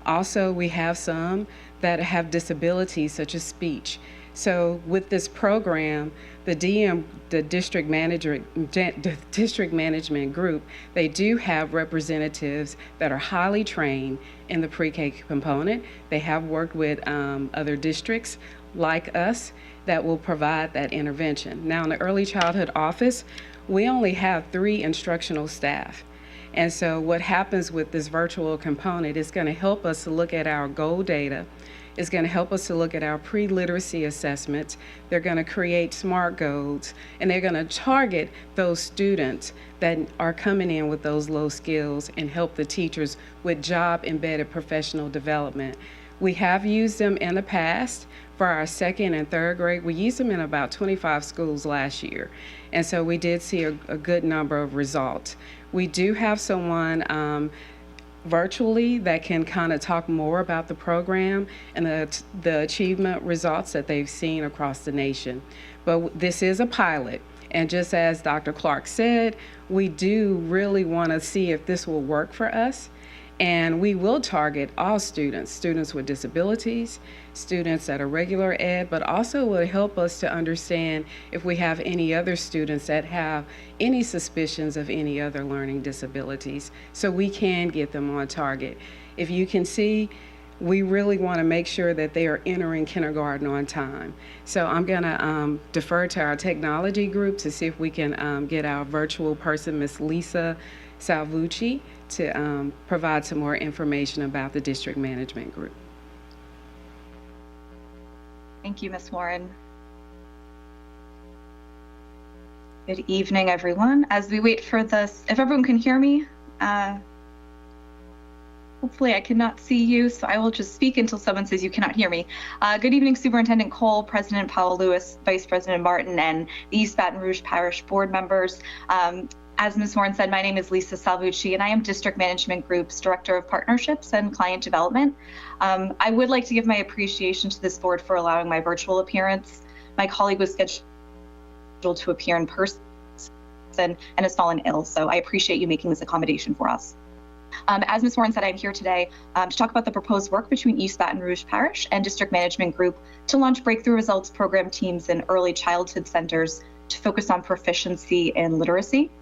Also, we have some that have disabilities such as speech. So with this program, the district management group, they do have representatives that are highly trained in the pre-K component. They have worked with other districts like us that will provide that intervention. Now in the early childhood office, we only have 3 instructional staff. And so what happens with this virtual component is going to help us to look at our goal data. It's going to help us to look at our pre-literacy assessments. They're going to create SMART goals, and they're going to target those students that are coming in with those low skills and help the teachers with job-embedded professional development. We have used them in the past for our 2nd and 3rd grade. We used them in about 25 schools last year. And so we did see a good number of results. We do have someone virtually that can kind of talk more about the program and the achievement results that they've seen across the nation. But this is a pilot. And just as Dr. Clark said, we do really want to see if this will work for us. And we will target all students with disabilities, students that are regular ed, but also will help us to understand if we have any other students that have any suspicions of any other learning disabilities, so we can get them on target. If you can see, we really want to make sure that they are entering kindergarten on time. So I'm going to defer to our technology group to see if we can get our virtual person, Ms. Lisa Salvucci, to provide some more information about the district management group. Thank you, Ms. Warren. Good evening, everyone. As we wait for this, if everyone can hear me, hopefully I cannot see you, so I will just speak until someone says you cannot hear me. Good evening, Superintendent Cole, President Powell Lewis, Vice President Martin, and the East Baton Rouge Parish Board members. As Ms. Warren said, my name is Lisa Salvucci, and I am District Management Group's Director of Partnerships and Client Development. I would like to give my appreciation to this board for allowing my virtual appearance. My colleague was scheduled to appear in person and has fallen ill, so I appreciate you making this accommodation for us. As Ms. Warren said, I'm here today to talk about the proposed work between East Baton Rouge Parish and District Management Group to launch Breakthrough Results program teams in early childhood centers to focus on proficiency and literacy.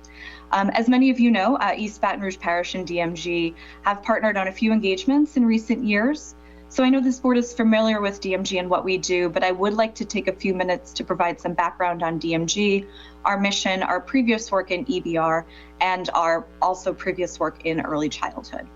As many of you know, East Baton Rouge Parish and DMG have partnered on a few engagements in recent years. So I know this board is familiar with DMG and what we do, but I would like to take a few minutes to provide some background on DMG, our mission, our previous work in EBR, and our also previous work in early childhood.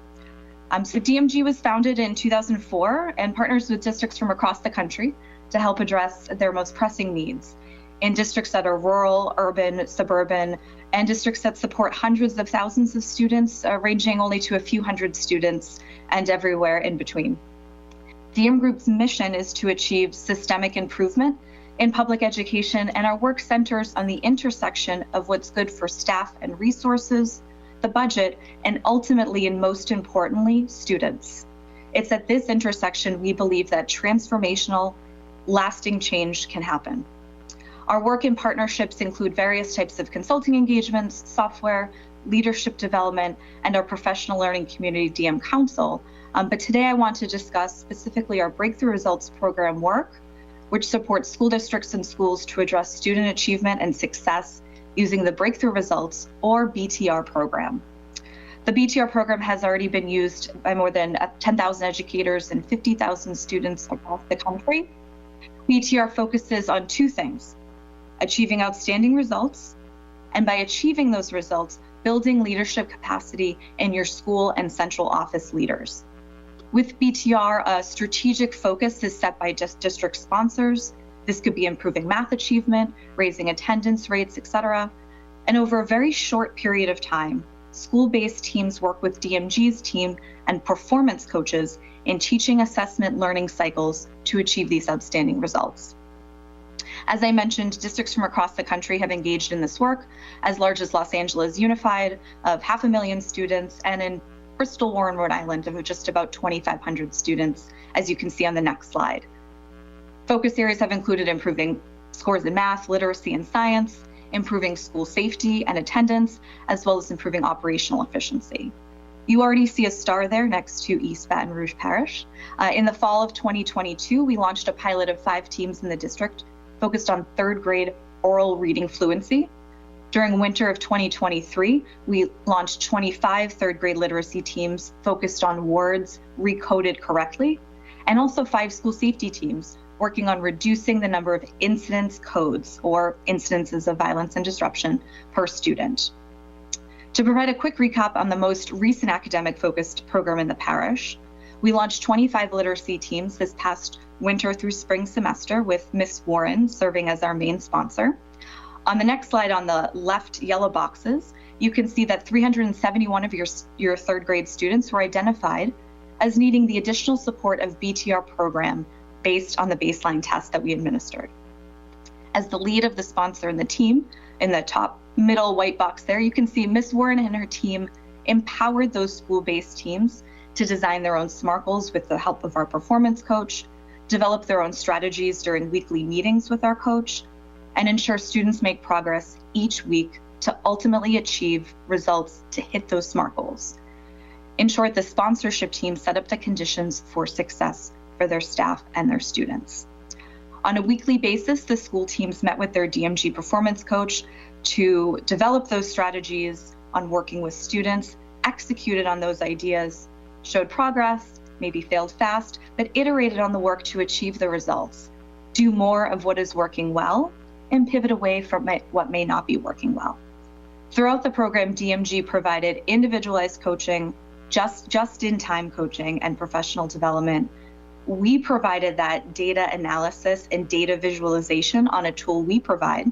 So DMG was founded in 2004 and partners with districts from across the country to help address their most pressing needs in districts that are rural, urban, suburban, and districts that support hundreds of thousands of students, ranging only to a few hundred students and everywhere in between. DM Group's mission is to achieve systemic improvement in public education, and our work centers on the intersection of what's good for staff and resources, the budget, and ultimately, and most importantly, students. It's at this intersection we believe that transformational, lasting change can happen. Our work in partnerships include various types of consulting engagements, software, leadership development, and our professional learning community DM Council. But today I want to discuss specifically our Breakthrough Results program work, which supports school districts and schools to address student achievement and success using the Breakthrough Results, or BTR program. The BTR program has already been used by more than 10,000 educators and 50,000 students across the country. BTR focuses on two things: achieving outstanding results, and by achieving those results, building leadership capacity in your school and central office leaders. With BTR, a strategic focus is set by district sponsors. This could be improving math achievement, raising attendance rates, etc. And over a very short period of time, school-based teams work with DMG's team and performance coaches in teaching assessment learning cycles to achieve these outstanding results. As I mentioned, districts from across the country have engaged in this work, as large as Los Angeles Unified of 500,000 students, and in Bristol Warren, Rhode Island of just about 2,500 students, as you can see on the next slide. Focus areas have included improving scores in math, literacy, and science, improving school safety and attendance, as well as improving operational efficiency. You already see a star there next to East Baton Rouge Parish. In the fall of 2022, we launched a pilot of 5 teams in the district focused on 3rd grade oral reading fluency. During winter of 2023, we launched 25 3rd grade literacy teams focused on words recoded correctly, and also 5 school safety teams working on reducing the number of incidence codes, or incidences of violence and disruption, per student. To provide a quick recap on the most recent academic focused program in the parish, we launched 25 literacy teams this past winter through spring semester, with Miss Warren serving as our main sponsor. On the next slide, on the left yellow boxes, you can see that 371 of your 3rd grade students were identified as needing the additional support of BTR program based on the baseline test that we administered. As the lead of the sponsor and the team, in the top middle white box there, you can see Miss Warren and her team empowered those school-based teams to design their own SMART goals with the help of our performance coach, develop their own strategies during weekly meetings with our coach, and ensure students make progress each week to ultimately achieve results to hit those SMART goals. In short, the sponsorship team set up the conditions for success for their staff and their students. On a weekly basis, the school teams met with their DMG performance coach to develop those strategies on working with students, executed on those ideas, showed progress, maybe failed fast, but iterated on the work to achieve the results, do more of what is working well, and pivot away from what may not be working well. Throughout the program, DMG provided individualized coaching, just-in-time coaching, and professional development. We provided that data analysis and data visualization on a tool we provide,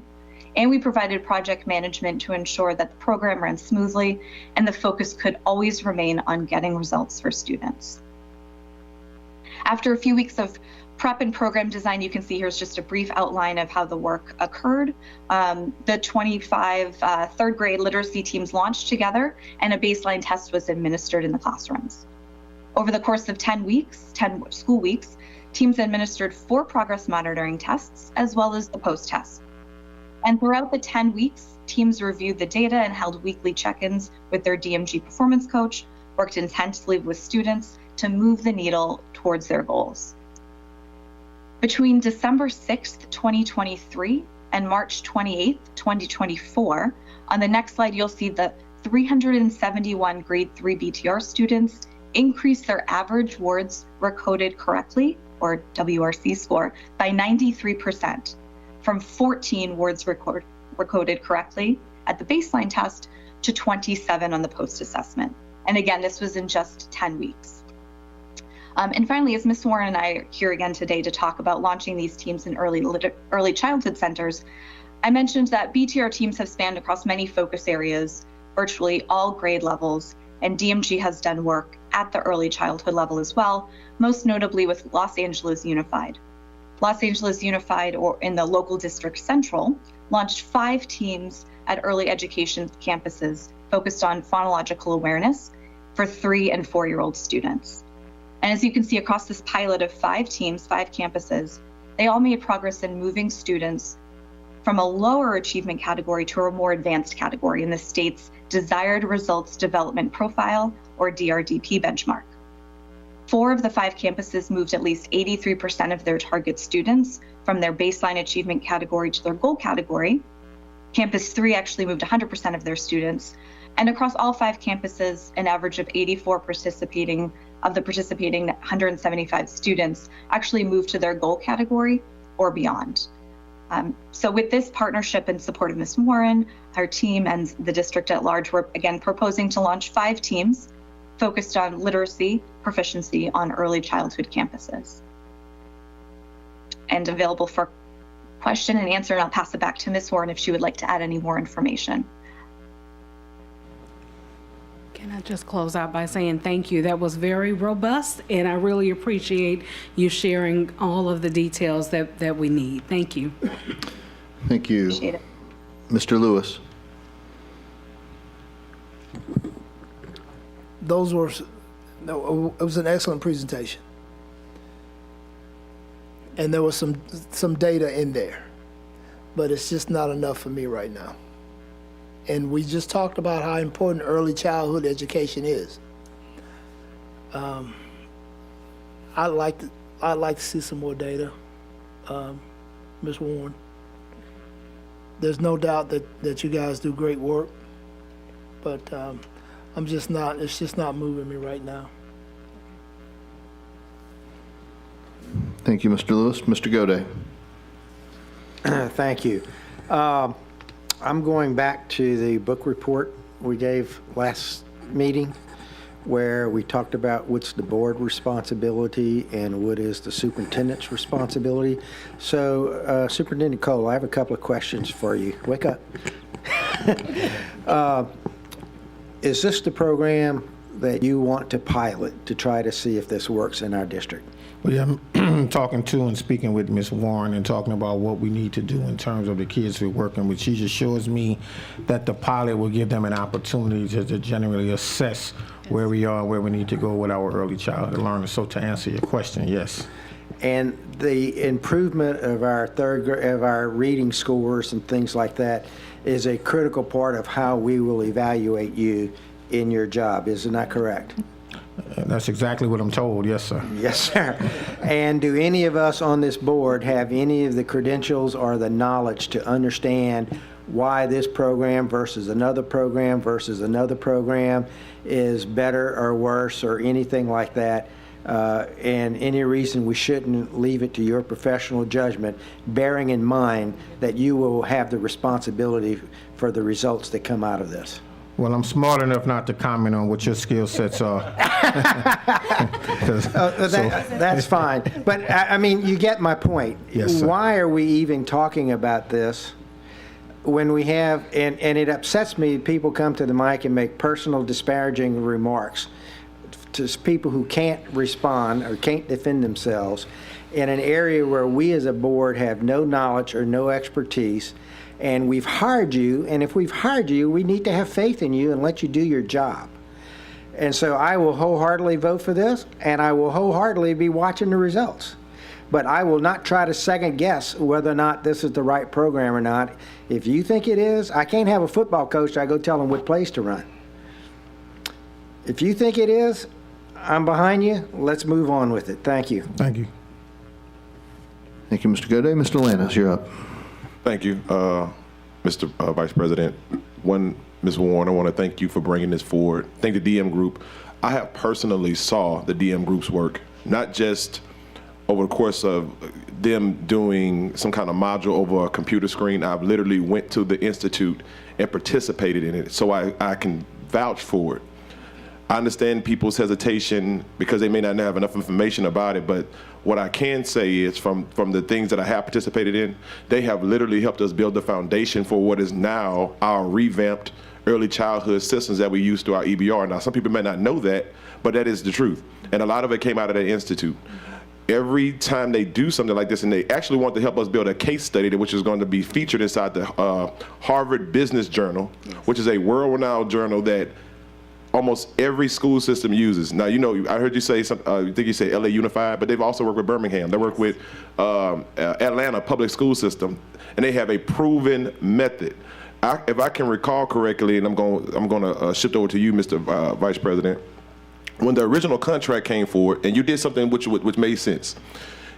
and we provided project management to ensure that the program ran smoothly and the focus could always remain on getting results for students. After a few weeks of prep and program design, you can see here's just a brief outline of how the work occurred. The 25 3rd grade literacy teams launched together, and a baseline test was administered in the classrooms. Over the course of 10 school weeks, teams administered 4 progress monitoring tests, as well as the post-test. And throughout the 10 weeks, teams reviewed the data and held weekly check-ins with their DMG performance coach, worked intensely with students to move the needle towards their goals. Between December 6th, 2023 and March 28th, 2024, on the next slide, you'll see that 371 grade 3 BTR students increased their average words recoded correctly, or WRC score, by 93%, from 14 words recoded correctly at the baseline test to 27 on the post-assessment. And again, this was in just 10 weeks. And finally, as Ms. Warren and I are here again today to talk about launching these teams in early childhood centers, I mentioned that BTR teams have spanned across many focus areas, virtually all grade levels, and DMG has done work at the early childhood level as well, most notably with Los Angeles Unified. Los Angeles Unified, or in the local district central, launched 5 teams at early education campuses focused on phonological awareness for 3 and 4-year-old students. And as you can see across this pilot of 5 teams, 5 campuses, they all made progress in moving students from a lower achievement category to a more advanced category in the state's Desired Results Development Profile, or DRDP benchmark. 4 of the 5 campuses moved at least 83% of their target students from their baseline achievement category to their goal category. Campus 3 actually moved 100% of their students. And across all 5 campuses, an average of 84 participating 175 students actually moved to their goal category or beyond. So with this partnership and support of Ms. Warren, our team and the district at large, we're again proposing to launch 5 teams focused on literacy proficiency on early childhood campuses. And available for question and answer, and I'll pass it back to Ms. Warren if she would like to add any more information. Can I just close out by saying thank you? That was very robust, and I really appreciate you sharing all of the details that we need. Thank you. Thank you. Appreciate it. Mr. Lewis. It was an excellent presentation. And there was some data in there, but it's just not enough for me right now. And we just talked about how important early childhood education is. I'd like to see some more data, Ms. Warren. There's no doubt that you guys do great work, but it's just not moving me right now. Thank you, Mr. Lewis. Mr. Gode. Thank you. I'm going back to the book report we gave last meeting, where we talked about what's the board responsibility and what is the superintendent's responsibility. So, Superintendent Cole, I have a couple of questions for you. Wake up. Is this the program that you want to pilot to try to see if this works in our district? Well, yeah, I'm talking to and speaking with Ms. Warren and talking about what we need to do in terms of the kids we're working with. She just shows me that the pilot will give them an opportunity to generally assess where we are, where we need to go with our early childhood learners. So to answer your question, yes. And the improvement of our reading scores and things like that is a critical part of how we will evaluate you in your job. Isn't that correct? That's exactly what I'm told. Yes, sir. Yes, sir. And do any of us on this board have any of the credentials or the knowledge to understand why this program versus another program is better or worse or anything like that? And any reason we shouldn't leave it to your professional judgment, bearing in mind that you will have the responsibility for the results that come out of this? Well, I'm smart enough not to comment on what your skill sets are. That's fine. But, I mean, you get my point. Yes, sir. Why are we even talking about this when we have, and it upsets me, people come to the mic and make personal disparaging remarks to people who can't respond or can't defend themselves in an area where we as a board have no knowledge or no expertise. And we've hired you, and if we've hired you, we need to have faith in you and let you do your job. And so I will wholeheartedly vote for this, and I will wholeheartedly be watching the results. But I will not try to second guess whether or not this is the right program or not. If you think it is, I can't have a football coach, I go tell him what plays to run. If you think it is, I'm behind you. Let's move on with it. Thank you. Thank you. Thank you, Mr. Gode. Mr. Lannis, you're up. Thank you, Mr. Vice President. Ms. Warren, I want to thank you for bringing this forward. Thank the DM group. I have personally saw the DM group's work, not just over the course of them doing some kind of module over a computer screen. I've literally went to the Institute and participated in it, so I can vouch for it. I understand people's hesitation because they may not have enough information about it, but what I can say is from the things that I have participated in, they have literally helped us build the foundation for what is now our revamped early childhood systems that we use through our EBR. Now, some people may not know that, but that is the truth. And a lot of it came out of that institute. Every time they do something like this, and they actually want to help us build a case study, which is going to be featured inside the Harvard Business Journal, which is a world-renowned journal that almost every school system uses. Now, you know, I heard you say, I think you say LA Unified, but they've also worked with Birmingham. They work with Atlanta Public School System, and they have a proven method. If I can recall correctly, and I'm going to shift over to you, Mr. Vice President, when the original contract came forward, and you did something which made sense.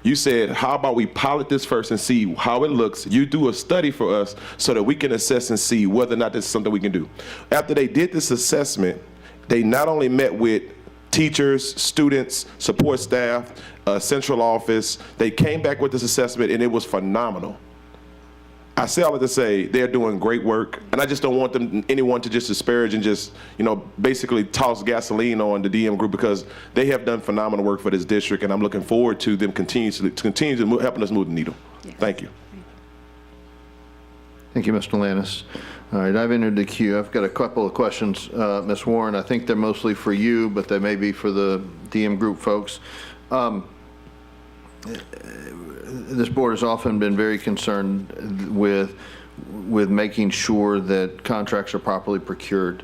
You said, how about we pilot this first and see how it looks? You do a study for us so that we can assess and see whether or not this is something we can do. After they did this assessment, they not only met with teachers, students, support staff, central office, they came back with this assessment and it was phenomenal. I say all that to say they're doing great work, and I just don't want anyone to just disparage and just, you know, basically toss gasoline on the DM group, because they have done phenomenal work for this district, and I'm looking forward to them continue to helping us move the needle. Yes. Thank you. Thank you, Mr. Lannis. All right, I've entered the queue. I've got a couple of questions, Ms. Warren. I think they're mostly for you, but they may be for the DM group folks. This board has often been very concerned with making sure that contracts are properly procured.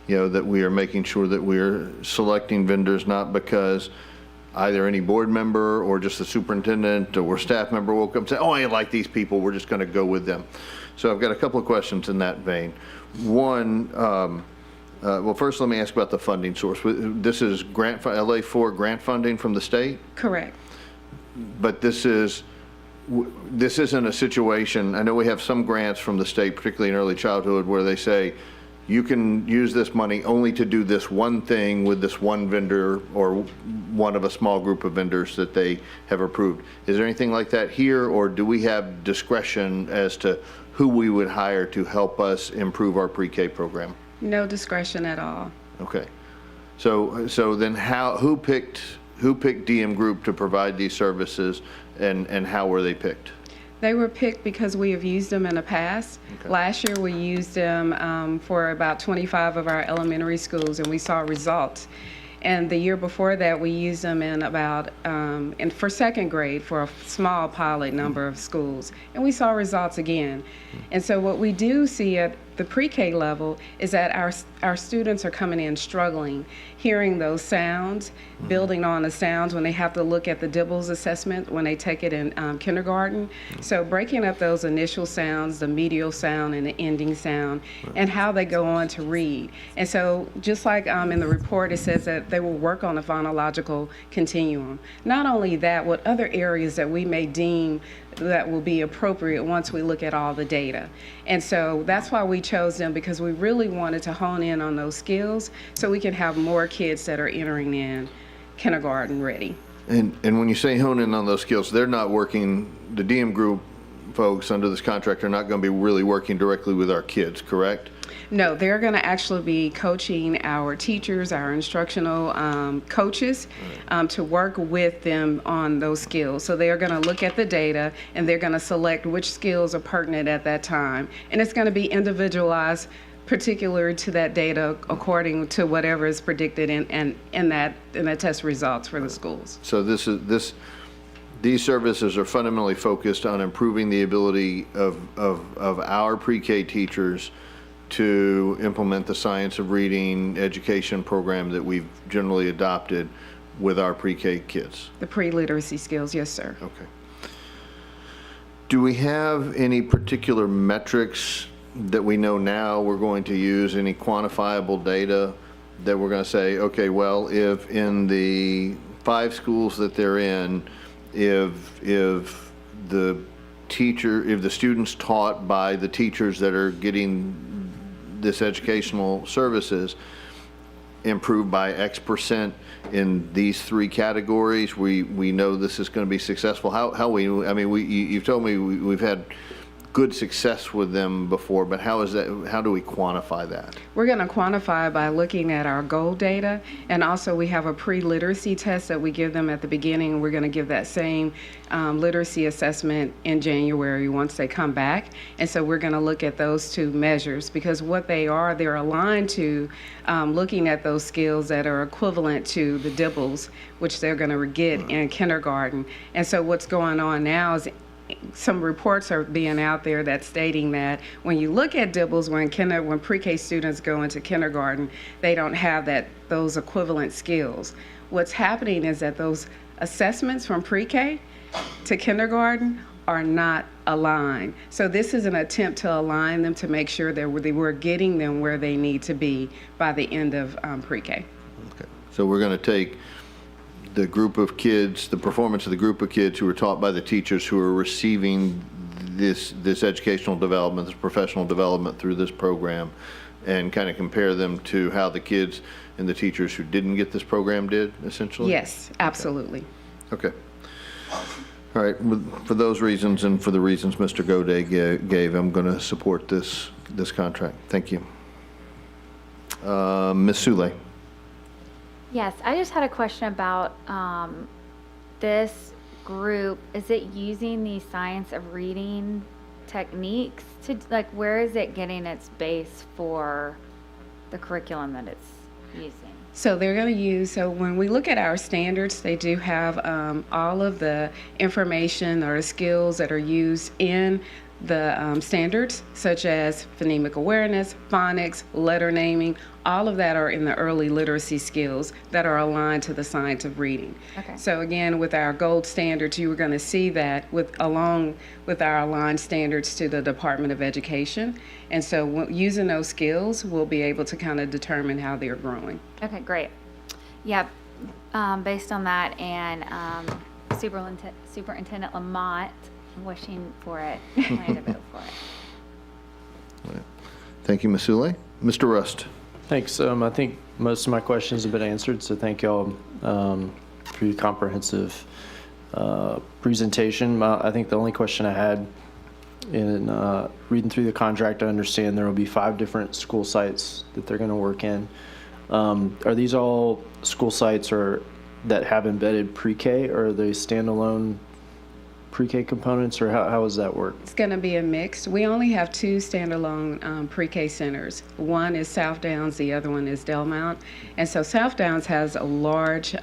You know, that we are making sure that we are selecting vendors not because either any board member or just the superintendent or staff member woke up and say, oh, I like these people, we're just going to go with them. So I've got a couple of questions in that vein. One, well, first let me ask about the funding source. This is LA4 grant funding from the state? Correct. But this isn't a situation, I know we have some grants from the state, particularly in early childhood, where they say, you can use this money only to do this one thing with this one vendor or one of a small group of vendors that they have approved. Is there anything like that here, or do we have discretion as to who we would hire to help us improve our pre-K program? No discretion at all. Okay. So then who picked DM Group to provide these services, and how were they picked? They were picked because we have used them in the past. Okay. Last year we used them for about 25 of our elementary schools, and we saw results. And the year before that, we used them in about, and for second grade for a small pilot number of schools. And we saw results again. And so what we do see at the pre-K level is that our students are coming in struggling, hearing those sounds, building on the sounds when they have to look at the Dibbles assessment when they take it in kindergarten. So breaking up those initial sounds, the medial sound and the ending sound, and how they go on to read. And so just like in the report, it says that they will work on the phonological continuum. Not only that, what other areas that we may deem that will be appropriate once we look at all the data. And so that's why we chose them, because we really wanted to hone in on those skills so we can have more kids that are entering in kindergarten ready. And when you say hone in on those skills, they're not working, the DM Group folks under this contract are not going to be really working directly with our kids, correct? No, they're going to actually be coaching our teachers, our instructional coaches, to work with them on those skills. So they're going to look at the data and they're going to select which skills are pertinent at that time. And it's going to be individualized, particular to that data, according to whatever is predicted in that test results for the schools. So these services are fundamentally focused on improving the ability of our pre-K teachers to implement the science of reading education program that we've generally adopted with our pre-K kids. The pre-literacy skills, yes, sir. Okay. Do we have any particular metrics that we know now we're going to use, any quantifiable data that we're going to say, okay, well, if in the 5 schools that they're in, if the students taught by the teachers that are getting this educational services improved by X% in these 3 categories, we know this is going to be successful. You've told me we've had good success with them before, but how do we quantify that? We're going to quantify by looking at our goal data, and also we have a pre-literacy test that we give them at the beginning. We're going to give that same literacy assessment in January once they come back. And so we're going to look at those 2 measures, because what they're aligned to looking at those skills that are equivalent to the Dibbles, which they're going to get in kindergarten. And so what's going on now is some reports are being out there that's stating that when you look at DIBELS, when pre-K students go into kindergarten, they don't have those equivalent skills. What's happening is that those assessments from pre-K to kindergarten are not aligned. So this is an attempt to align them to make sure that we're getting them where they need to be by the end of pre-K. Okay. So we're going to take the group of kids, the performance of the group of kids who were taught by the teachers who are receiving this educational development, this professional development through this program, and kind of compare them to how the kids and the teachers who didn't get this program did, essentially? Yes, absolutely. Okay. All right, for those reasons and for the reasons Mr. Goday gave, I'm going to support this contract. Thank you. Ms. Sule. Yes, I just had a question about this group. Is it using the science of reading techniques to, like, where is it getting its base for the curriculum that it's using? So they're going to use, so when we look at our standards, they do have all of the information or skills that are used in the standards, such as phonemic awareness, phonics, letter naming. All of that are in the early literacy skills that are aligned to the science of reading. Okay. So again, with our gold standards, you are going to see that along with our aligned standards to the Department of Education. And so using those skills, we'll be able to kind of determine how they're growing. Okay, great. Yeah, based on that and Superintendent Lamont wishing for it, plan to vote for it. Thank you, Ms. Sule. Mr. Rust. Thanks. I think most of my questions have been answered, so thank y'all for your comprehensive presentation. I think the only question I had in reading through the contract, I understand there will be 5 different school sites that they're going to work in. Are these all school sites that have embedded pre-K, or are they standalone pre-K components, or how does that work? It's going to be a mix. We only have 2 standalone pre-K centers. One is South Downs, the other one is Delmont. And so South Downs has a large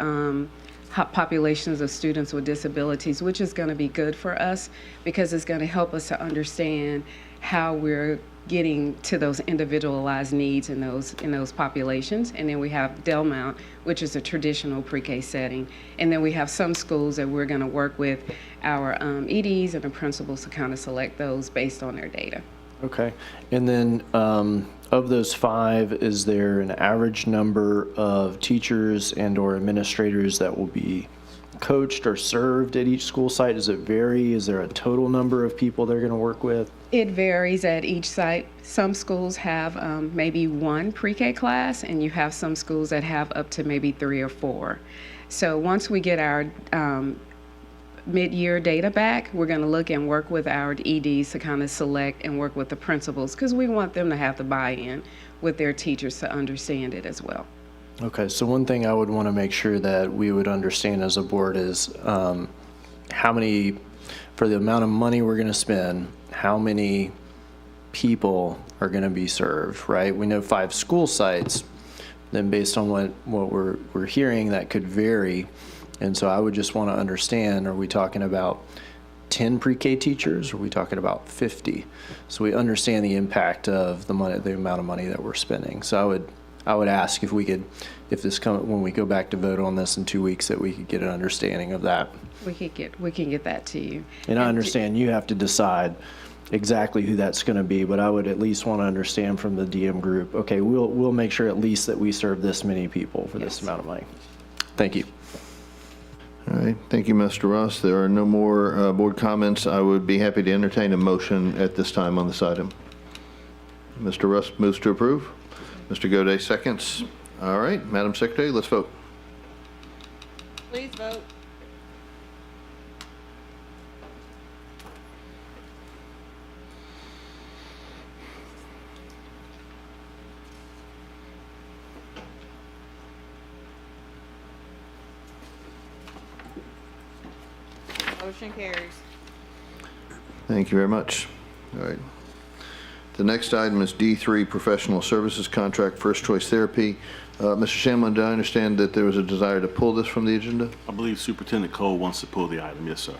populations of students with disabilities, which is going to be good for us because it's going to help us to understand how we're getting to those individualized needs in those populations. And then we have Delmont, which is a traditional pre-K setting. And then we have some schools that we're going to work with our EDs and the principals to kind of select those based on their data. Okay. And then of those 5, is there an average number of teachers and or administrators that will be coached or served at each school site? Does it vary? Is there a total number of people they're going to work with? It varies at each site. Some schools have maybe 1 pre-K class, and you have some schools that have up to maybe 3 or 4. So once we get our mid-year data back, we're going to look and work with our EDs to kind of select and work with the principals because we want them to have the buy-in with their teachers to understand it as well. Okay, so one thing I would want to make sure that we would understand as a board is how many, for the amount of money we're going to spend, how many people are going to be served, right? We know 5 school sites, then based on what we're hearing, that could vary. And so I would just want to understand, are we talking about 10 pre-K teachers, or are we talking about 50? So we understand the impact of the money, the amount of money that we're spending. So I would ask if we could, when we go back to vote on this in 2 weeks, that we could get an understanding of that. We can get that to you. And I understand you have to decide exactly who that's going to be, but I would at least want to understand from the DM group, okay, we'll make sure at least that we serve this many people for this amount of money. Thank you. All right, thank you, Mr. Ross. There are no more board comments. I would be happy to entertain a motion at this time on this item. Mr. Russ moves to approve. Mr. Goday seconds. All right, Madam Secretary, let's vote. Please vote. Motion carries. Thank you very much. All right. The next item is D3, Professional Services Contract, First Choice Therapy. Mr. Shamlin, do I understand that there was a desire to pull this from the agenda? I believe Superintendent Cole wants to pull the item. Yes, sir.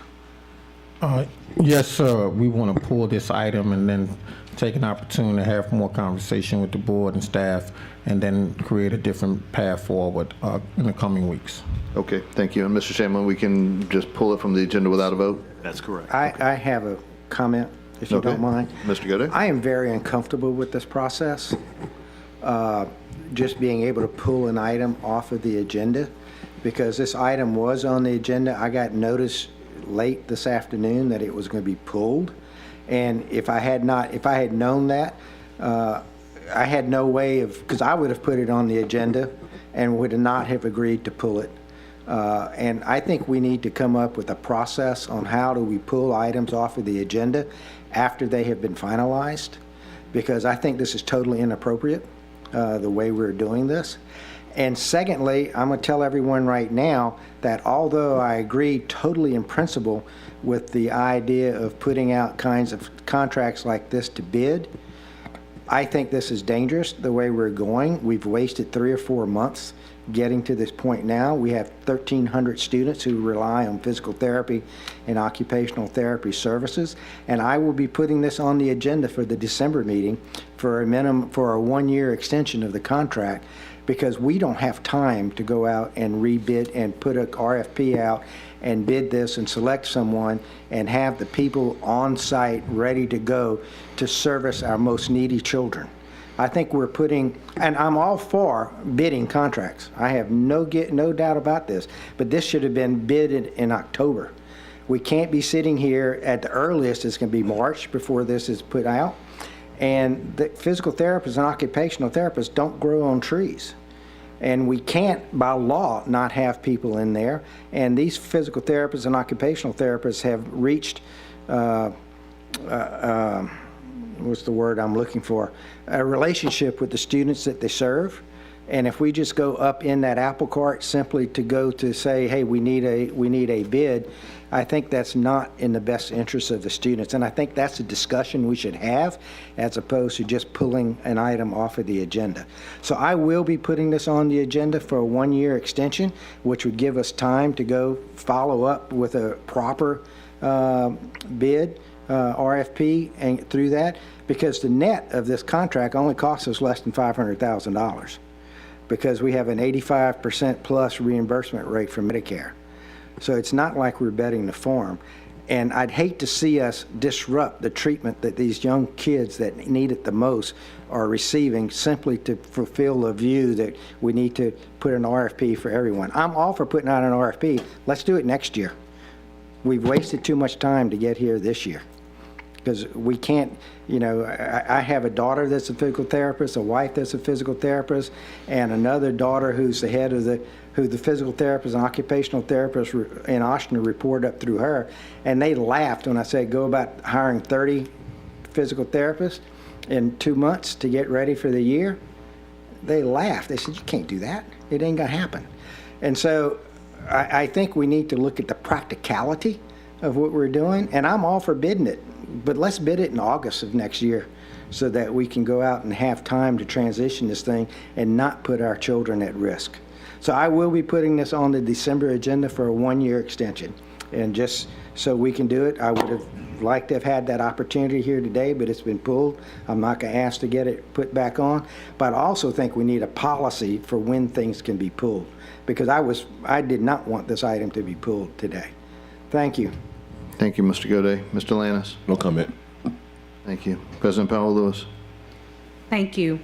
Yes, sir. We want to pull this item and then take an opportunity to have more conversation with the board and staff, and then create a different path forward in the coming weeks. Okay, thank you. And Mr. Shamlin, we can just pull it from the agenda without a vote? That's correct. I have a comment, if you Okay. don't mind. Mr. Goday? I am very uncomfortable with this process, just being able to pull an item off of the agenda, because this item was on the agenda. I got notice late this afternoon that it was going to be pulled, and if I had known that, I had no way of, because I would have put it on the agenda and would not have agreed to pull it. And I think we need to come up with a process on how do we pull items off of the agenda after they have been finalized, because I think this is totally inappropriate, the way we're doing this. And secondly, I'm going to tell everyone right now that although I agree totally in principle with the idea of putting out kinds of contracts like this to bid, I think this is dangerous the way we're going. We've wasted 3 or 4 months getting to this point now. We have 1,300 students who rely on physical therapy and occupational therapy services, and I will be putting this on the agenda for the December meeting for a 1-year extension of the contract, because we don't have time to go out and rebid and put a RFP out and bid this and select someone and have the people on site ready to go to service our most needy children. I think we're putting, and I'm all for bidding contracts. I have no doubt about this, but this should have been bidded in October. We can't be sitting here at the earliest, it's going to be March before this is put out. And the physical therapists and occupational therapists don't grow on trees. And we can't, by law, not have people in there. And these physical therapists and occupational therapists have reached, what's the word I'm looking for, a relationship with the students that they serve. And if we just go up in that apple cart simply to go to say, hey, we need a bid, I think that's not in the best interest of the students. And I think that's a discussion we should have as opposed to just pulling an item off of the agenda. So I will be putting this on the agenda for a 1-year extension, which would give us time to go follow up with a proper bid, RFP, and through that, because the net of this contract only costs us less than $500,000 because we have an 85% plus reimbursement rate from Medicare. So it's not like we're betting the farm. And I'd hate to see us disrupt the treatment that these young kids that need it the most are receiving simply to fulfill the view that we need to put an RFP for everyone. I'm all for putting out an RFP. Let's do it next year. We've wasted too much time to get here this year. Because we can't, I have a daughter that's a physical therapist, a wife that's a physical therapist, and another daughter who's the head of who the physical therapist and occupational therapist in Oshner report up through her. And they laughed when I said go about hiring 30 physical therapists in 2 months to get ready for the year. They laughed. They said, you can't do that. It ain't going to happen. And so I think we need to look at the practicality of what we're doing, and I'm all for bidding it. But let's bid it in August of next year so that we can go out and have time to transition this thing and not put our children at risk. So I will be putting this on the December agenda for a 1-year extension. And just so we can do it, I would have liked to have had that opportunity here today, but it's been pulled. I'm not going to ask to get it put back on. But I also think we need a policy for when things can be pulled, because I did not want this item to be pulled today. Thank you. Thank you, Mr. Goday. Mr. Lannis? No comment. Thank you. President Powell Lewis? Thank you.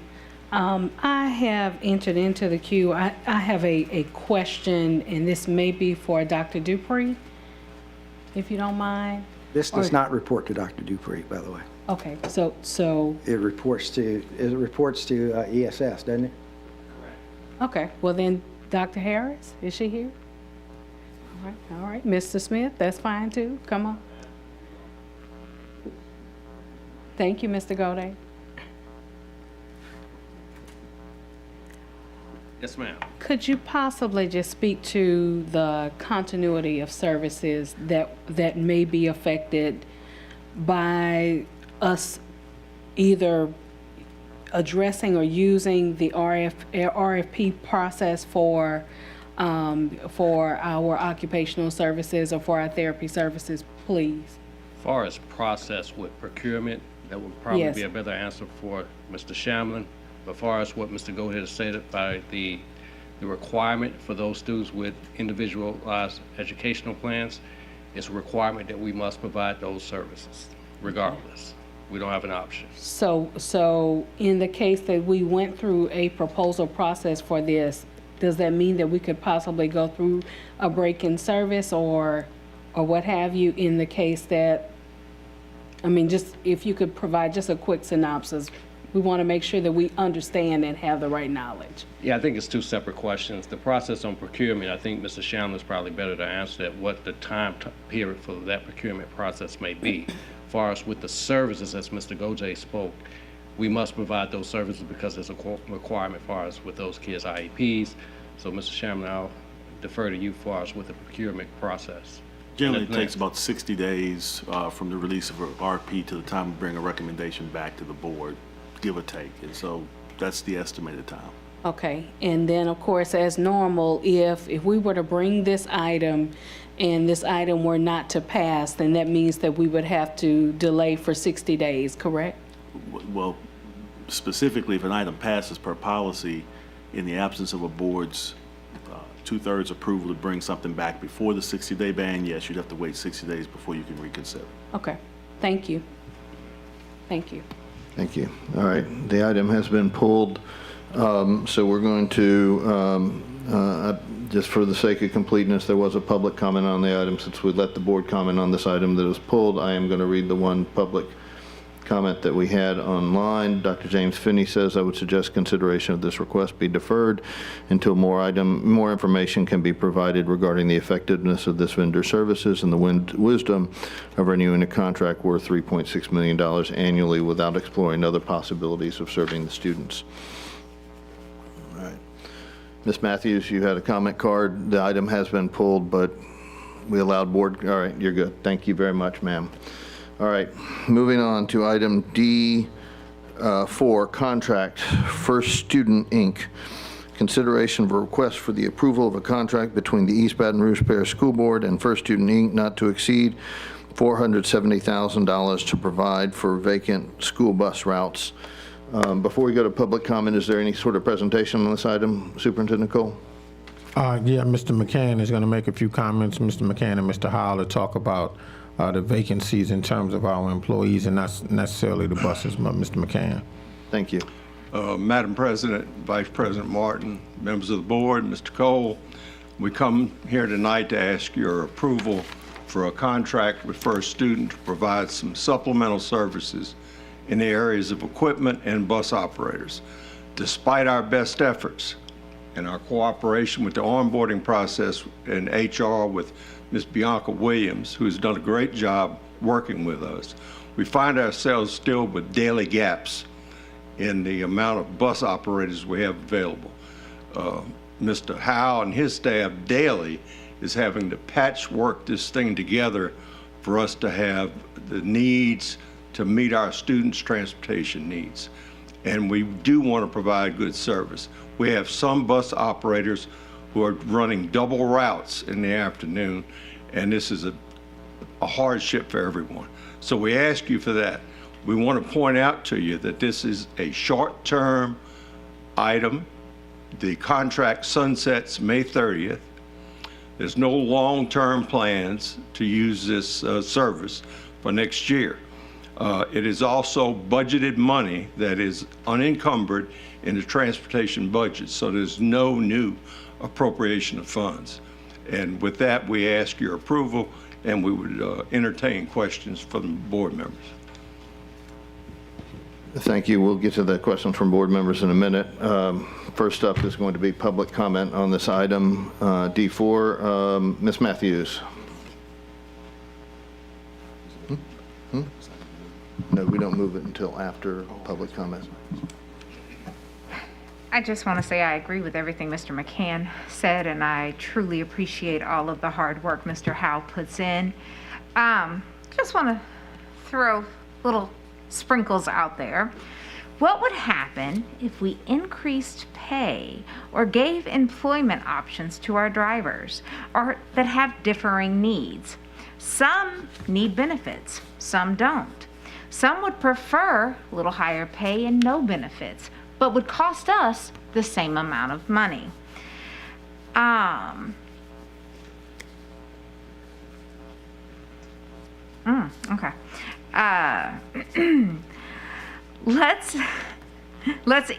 I have entered into the queue. I have a question, and this may be for Dr. Dupree, if you don't mind. This does not report to Dr. Dupree, by the way. Okay, so. It reports to ESS, doesn't it? Okay, well then, Dr. Harris, is she here? All right, Mr. Smith, that's fine too. Come on. Thank you, Mr. Goday. Yes, ma'am. Could you possibly just speak to the continuity of services that may be affected by us either addressing or using the RFP process for our occupational services or for our therapy services, please? far as process with procurement, that would probably Yes. be a better answer for Mr. Shamlin. But as far as what Mr. Gold has stated by the requirement for those students with individualized educational plans, it's a requirement that we must provide those services regardless. We don't have an option. So in the case that we went through a proposal process for this, does that mean that we could possibly go through a break in service or what have you in the case that, I mean, just if you could provide just a quick synopsis. We want to make sure that we understand and have the right knowledge. Yeah, I think it's two separate questions. The process on procurement, I think Mr. Shamlin is probably better to answer that, what the time period for that procurement process may be. As far as with the services, as Mr. Gojay spoke, we must provide those services because there's a requirement as far as with those kids' IEPs. So Mr. Shamlin, I'll defer to you as far as with the procurement process. Generally, it takes about 60 days from the release of a RP to the time we bring a recommendation back to the board, give or take. And so that's the estimated time. Okay, and then of course, as normal, if we were to bring this item and this item were not to pass, then that means that we would have to delay for 60 days, correct? Well, specifically, if an item passes per policy, in the absence of a board's 2/3 approval to bring something back before the 60-day ban, yes, you'd have to wait 60 days before you can reconsider. Okay, thank you. Thank you. Thank you. All right, the item has been pulled. So we're going to, just for the sake of completeness, there was a public comment on the item. Since we let the board comment on this item that was pulled, I am going to read the one public comment that we had online. Dr. James Finney says, I would suggest consideration of this request be deferred until more information can be provided regarding the effectiveness of this vendor services and the wisdom of renewing a contract worth $3.6 million annually without exploring other possibilities of serving the students. All right. Ms. Matthews, you had a comment card. The item has been pulled, but we allowed board. All right, you're good. Thank you very much, ma'am. All right, moving on to item D4, contract, First Student, Inc. Consideration of a request for the approval of a contract between the East Baton Rouge Parish School Board and First Student, Inc. not to exceed $470,000 to provide for vacant school bus routes. Before we go to public comment, is there any sort of presentation on this item, Superintendent Cole? Yeah, Mr. McCann is going to make a few comments. Mr. McCann and Mr. Howell to talk about the vacancies in terms of our employees and not necessarily the buses, but Mr. McCann. Thank you. Madam President, Vice President Martin, members of the board, Mr. Cole, we come here tonight to ask your approval for a contract with First Student to provide some supplemental services in the areas of equipment and bus operators. Despite our best efforts and our cooperation with the onboarding process and HR with Ms. Bianca Williams, who's done a great job working with us, we find ourselves still with daily gaps in the amount of bus operators we have available. Mr. Howe and his staff daily is having to patchwork this thing together for us to have the needs to meet our students' transportation needs. And we do want to provide good service. We have some bus operators who are running double routes in the afternoon, and this is a hardship for everyone. So we ask you for that. We want to point out to you that this is a short-term item. The contract sunsets May 30th. There's no long-term plans to use this service for next year. It is also budgeted money that is unencumbered in the transportation budget, so there's no new appropriation of funds. And with that, we ask your approval, and we would entertain questions from the board members. Thank you. We'll get to the questions from board members in a minute. First up is going to be public comment on this item, D4. Ms. Matthews. No, we don't move it until after public comment. I just want to say I agree with everything Mr. McCann said, and I truly appreciate all of the hard work Mr. Howe puts in. Just want to throw little sprinkles out there. What would happen if we increased pay or gave employment options to our drivers or that have differing needs? Some need benefits, some don't. Some would prefer a little higher pay and no benefits, but would cost us the same amount of money. Okay. Let's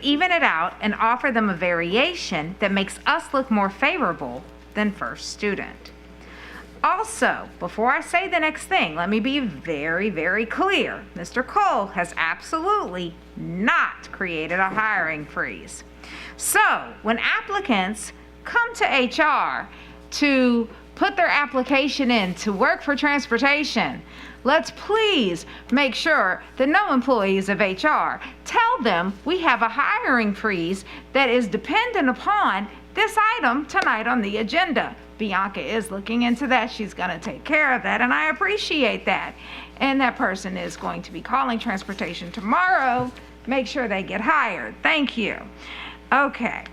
even it out and offer them a variation that makes us look more favorable than first student. Also, before I say the next thing, let me be very, very clear. Mr. Cole has absolutely not created a hiring freeze. So, when applicants come to HR to put their application in to work for transportation, let's please make sure that no employees of HR tell them we have a hiring freeze that is dependent upon this item tonight on the agenda. Bianca is looking into that. She's going to take care of that, and I appreciate that. And that person is going to be calling transportation tomorrow. Make sure they get hired. Thank you. Okay.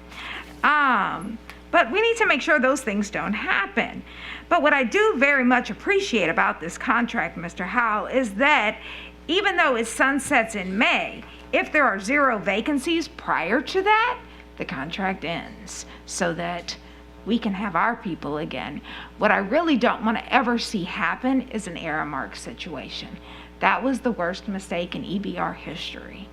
But we need to make sure those things don't happen. But what I do very much appreciate about this contract, Mr. Howell, is that even though it sunsets in May, if there are 0 vacancies prior to that, the contract ends so that we can have our people again. What I really don't want to ever see happen is an error mark situation. That was the worst mistake in EBR history.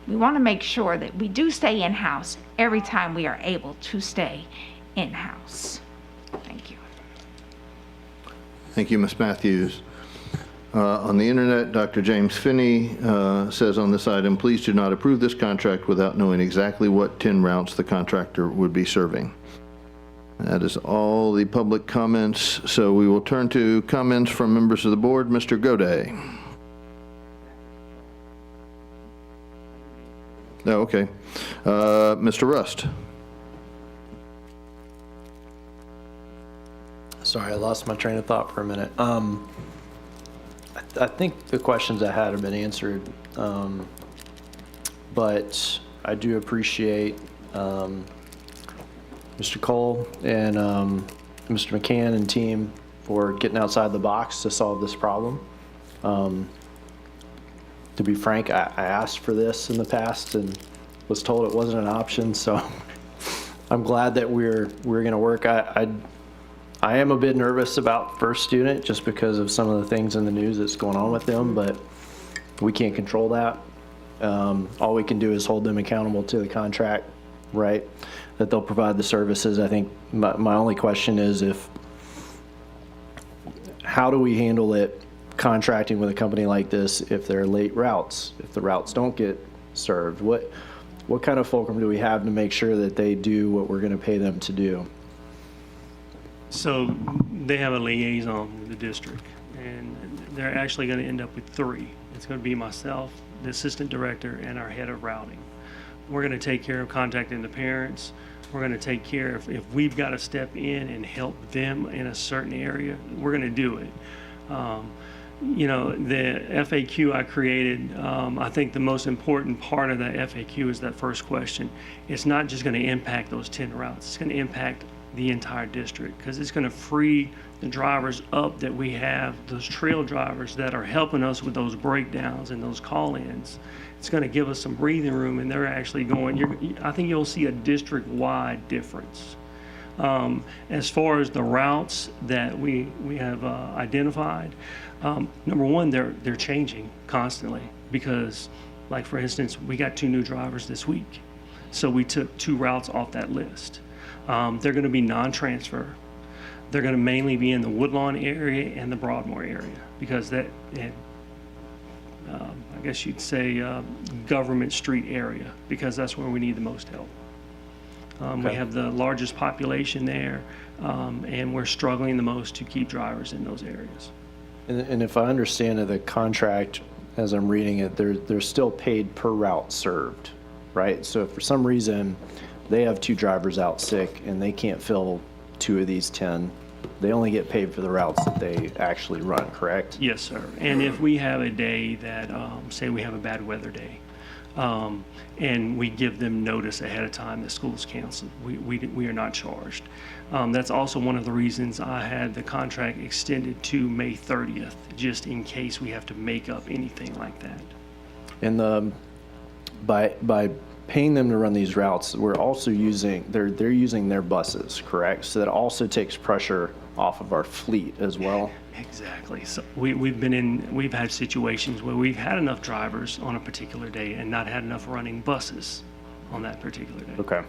We want to make sure that we do stay in-house every time we are able to stay in-house. Thank you. Thank you, Ms. Matthews. On the internet, Dr. James Finney says on this item, please do not approve this contract without knowing exactly what 10 routes the contractor would be serving. That is all the public comments, so we will turn to comments from members of the board. Mr. Goday. No, okay. Mr. Rust. Sorry, I lost my train of thought for a minute. I think the questions I had have been answered, but I do appreciate Mr. Cole and Mr. McCann and team for getting outside the box to solve this problem. To be frank, I asked for this in the past and was told it wasn't an option, so I'm glad that we're going to work. I am a bit nervous about first student just because of some of the things in the news that's going on with them, but we can't control that. All we can do is hold them accountable to the contract, right? That they'll provide the services. I think my only question is how do we handle it contracting with a company like this if there are late routes, if the routes don't get served? What kind of fulcrum do we have to make sure that they do what we're going to pay them to do? So they have a liaison with the district, and they're actually going to end up with 3. It's going to be myself, the assistant director, and our head of routing. We're going to take care of contacting the parents. We're going to take care of if we've got to step in and help them in a certain area, we're going to do it. You know, the FAQ I created, I think the most important part of that FAQ is that first question. It's not just going to impact those 10 routes. It's going to impact the entire district because it's going to free the drivers up that we have, those trail drivers that are helping us with those breakdowns and those call-ins. It's going to give us some breathing room, and they're actually going, I think you'll see a district-wide difference. As far as the routes that we have identified, number one, they're changing constantly because, like for instance, we got 2 new drivers this week. So we took 2 routes off that list. They're going to be non-transfer. They're going to mainly be in the Woodlawn area and the Broadmoor area because that, I guess you'd say, Government Street area because that's where we need the most help. Okay. We have the largest population there, and we're struggling the most to keep drivers in those areas. And if I understand it, the contract, as I'm reading it, they're still paid per route served, right? So if for some reason they have 2 drivers out sick and they can't fill 2 of these 10, they only get paid for the routes that they actually run, correct? Yes, sir. And if we have a day that, say we have a bad weather day, And we give them notice ahead of time that school's canceled. We are not charged. That's also one of the reasons I had the contract extended to May 30th, just in case we have to make up anything like that. And by paying them to run these routes, we're also using, they're using their buses, correct? So that also takes pressure off of our fleet as well. Exactly. So we've had situations where we've had enough drivers on a particular day and not had enough running buses on that particular day. Okay.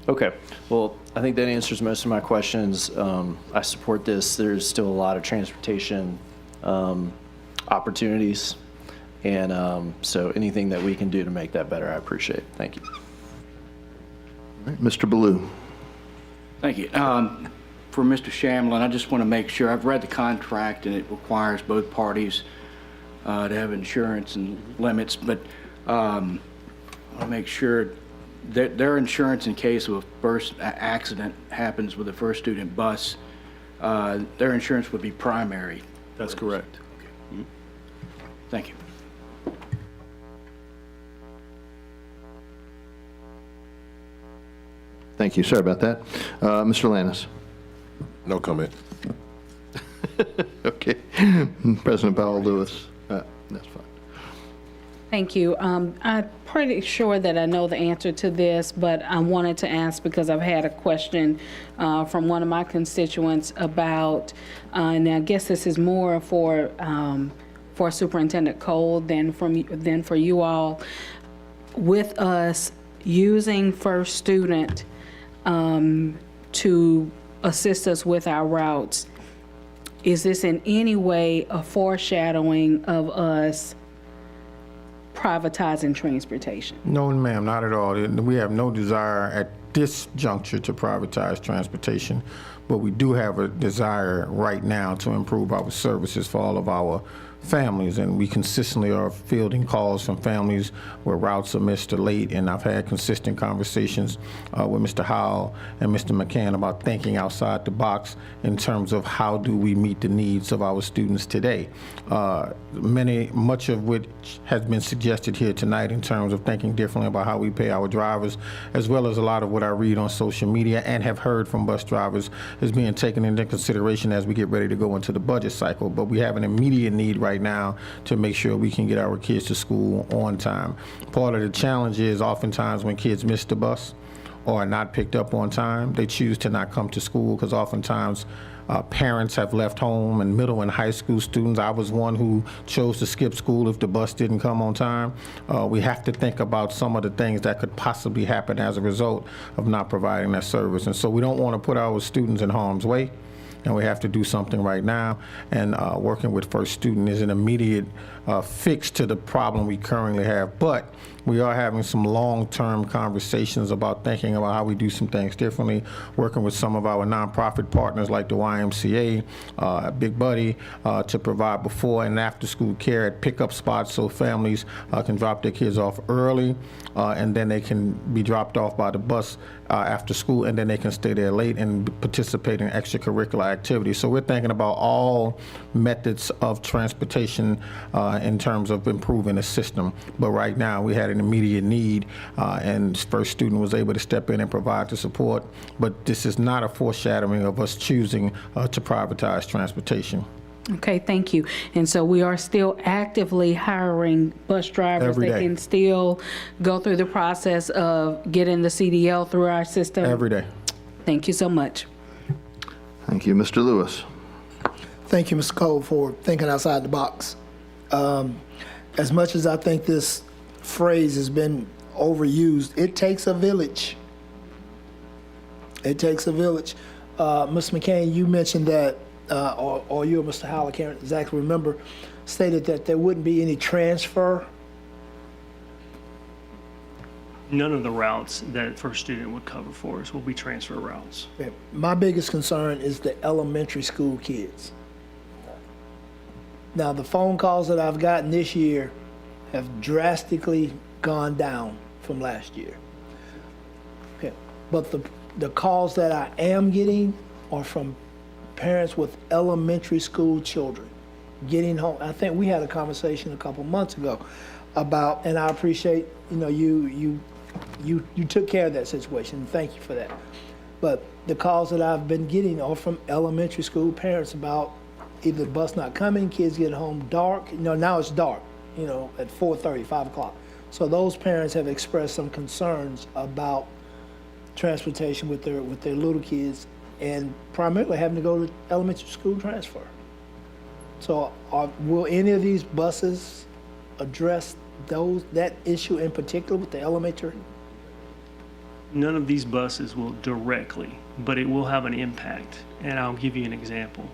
Okay. Well, I think that answers most of my questions. I support this. There's still a lot of transportation opportunities. And so anything that we can do to make that better, I appreciate. Thank you. All right, Mr. Ballou. Thank you. For Mr. Shamlin, I just want to make sure, I've read the contract and it requires both parties to have insurance and limits, but I want to make sure that their insurance in case of a first accident happens with the first student bus, their insurance would be primary. That's correct. Okay. Thank you. Thank you. Sorry about that. Mr. Lannis. No comment. Okay. President Powell Lewis. That's fine. Thank you. I'm pretty sure that I know the answer to this, but I wanted to ask because I've had a question from one of my constituents about, and I guess this is more for Superintendent Cole than for you all, with us using First Student to assist us with our routes. Is this in any way a foreshadowing of us privatizing transportation? No, ma'am, not at all. We have no desire at this juncture to privatize transportation, but we do have a desire right now to improve our services for all of our families, and we consistently are fielding calls from families where routes are missed or late, and I've had consistent conversations with Mr. Howell and Mr. McCann about thinking outside the box in terms of how do we meet the needs of our students today. Much of which has been suggested here tonight in terms of thinking differently about how we pay our drivers, as well as a lot of what I read on social media and have heard from bus drivers is being taken into consideration as we get ready to go into the budget cycle. But we have an immediate need right now to make sure we can get our kids to school on time. Part of the challenge is oftentimes when kids miss the bus or are not picked up on time, they choose to not come to school because oftentimes parents have left home, and middle and high school students. I was one who chose to skip school if the bus didn't come on time. We have to think about some of the things that could possibly happen as a result of not providing that service. And so we don't want to put our students in harm's way, and we have to do something right now. And working with First Student is an immediate fix to the problem we currently have. But we are having some long-term conversations about thinking about how we do some things differently, working with some of our nonprofit partners like the YMCA, Big Buddy, to provide before and after school care at pickup spots so families can drop their kids off early, and then they can be dropped off by the bus after school, and then they can stay there late and participate in extracurricular activities. So we're thinking about all methods of transportation in terms of improving the system. But right now we had an immediate need, and First Student was able to step in and provide the support. But this is not a foreshadowing of us choosing to privatize transportation. Okay, thank you. And so we are still actively hiring bus drivers Every that day. can still go through the process of getting the CDL through our system? Every day. Thank you so much. Thank you. Mr. Lewis. Thank you, Mr. Cole, for thinking outside the box. As much as I think this phrase has been overused, it takes a village. It takes a village. Mr. McCain, you mentioned that, or you or Mr. Howell, I can't exactly remember, stated that there wouldn't be any transfer. None of the routes that First Student would cover for us will be transfer routes. My biggest concern is the elementary school kids. Now, the phone calls that I've gotten this year have drastically gone down from last year. Okay. But the calls that I am getting are from parents with elementary school children getting home. I think we had a conversation a couple months ago. about, and I appreciate, you took care of that situation. Thank you for that. But the calls that I've been getting are from elementary school parents about either the bus not coming, kids getting home dark. Now it's dark, at 4:30, 5 o'clock. So those parents have expressed some concerns about transportation with their little kids, and primarily having to go to elementary school transfer. So will any of these buses address that issue in particular with the elementary? None of these buses will directly, but it will have an impact. And I'll give you an example.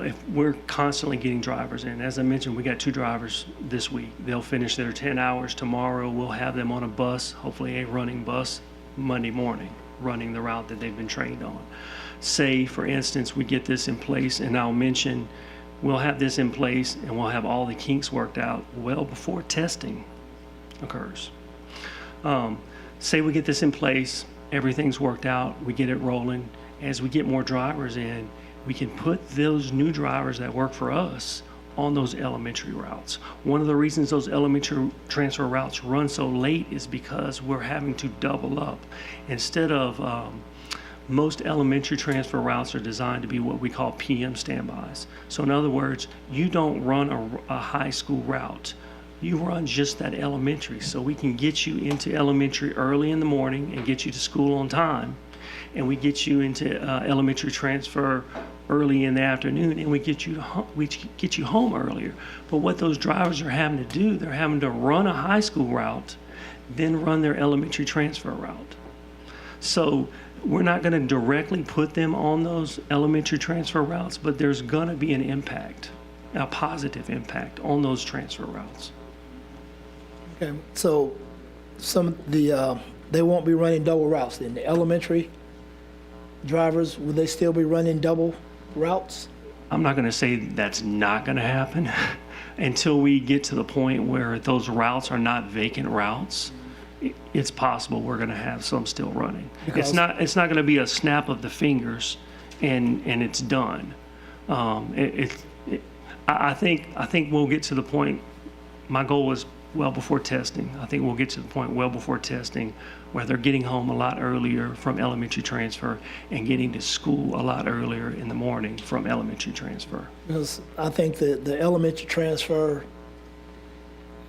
If we're constantly getting drivers in, as I mentioned, we got 2 drivers this week. They'll finish their 10 hours tomorrow. We'll have them on a bus, hopefully a running bus, Monday morning, running the route that they've been trained on. Say, for instance, we get this in place, and I'll mention we'll have this in place and we'll have all the kinks worked out well before testing occurs. Say we get this in place, everything's worked out, we get it rolling. As we get more drivers in, we can put those new drivers that work for us on those elementary routes. One of the reasons those elementary transfer routes run so late is because we're having to double up. Instead of, most elementary transfer routes are designed to be what we call PM standbys. So in other words, you don't run a high school route. You run just that elementary, so we can get you into elementary early in the morning and get you to school on time. And we get you into elementary transfer early in the afternoon, and we get you home earlier. But what those drivers are having to do, they're having to run a high school route, then run their elementary transfer route. So we're not going to directly put them on those elementary transfer routes, but there's going to be an impact, a positive impact on those transfer routes. Okay, so they won't be running double routes then. The elementary drivers, will they still be running double routes? I'm not going to say that's not going to happen until we get to the point where those routes are not vacant routes. It's possible we're going to have some still running. It's not going to be a snap of the fingers and it's done. I think we'll get to the point. My goal is well before testing. I think we'll get to the point well before testing where they're getting home a lot earlier from elementary transfer and getting to school a lot earlier in the morning from elementary transfer. Because I think that the elementary transfer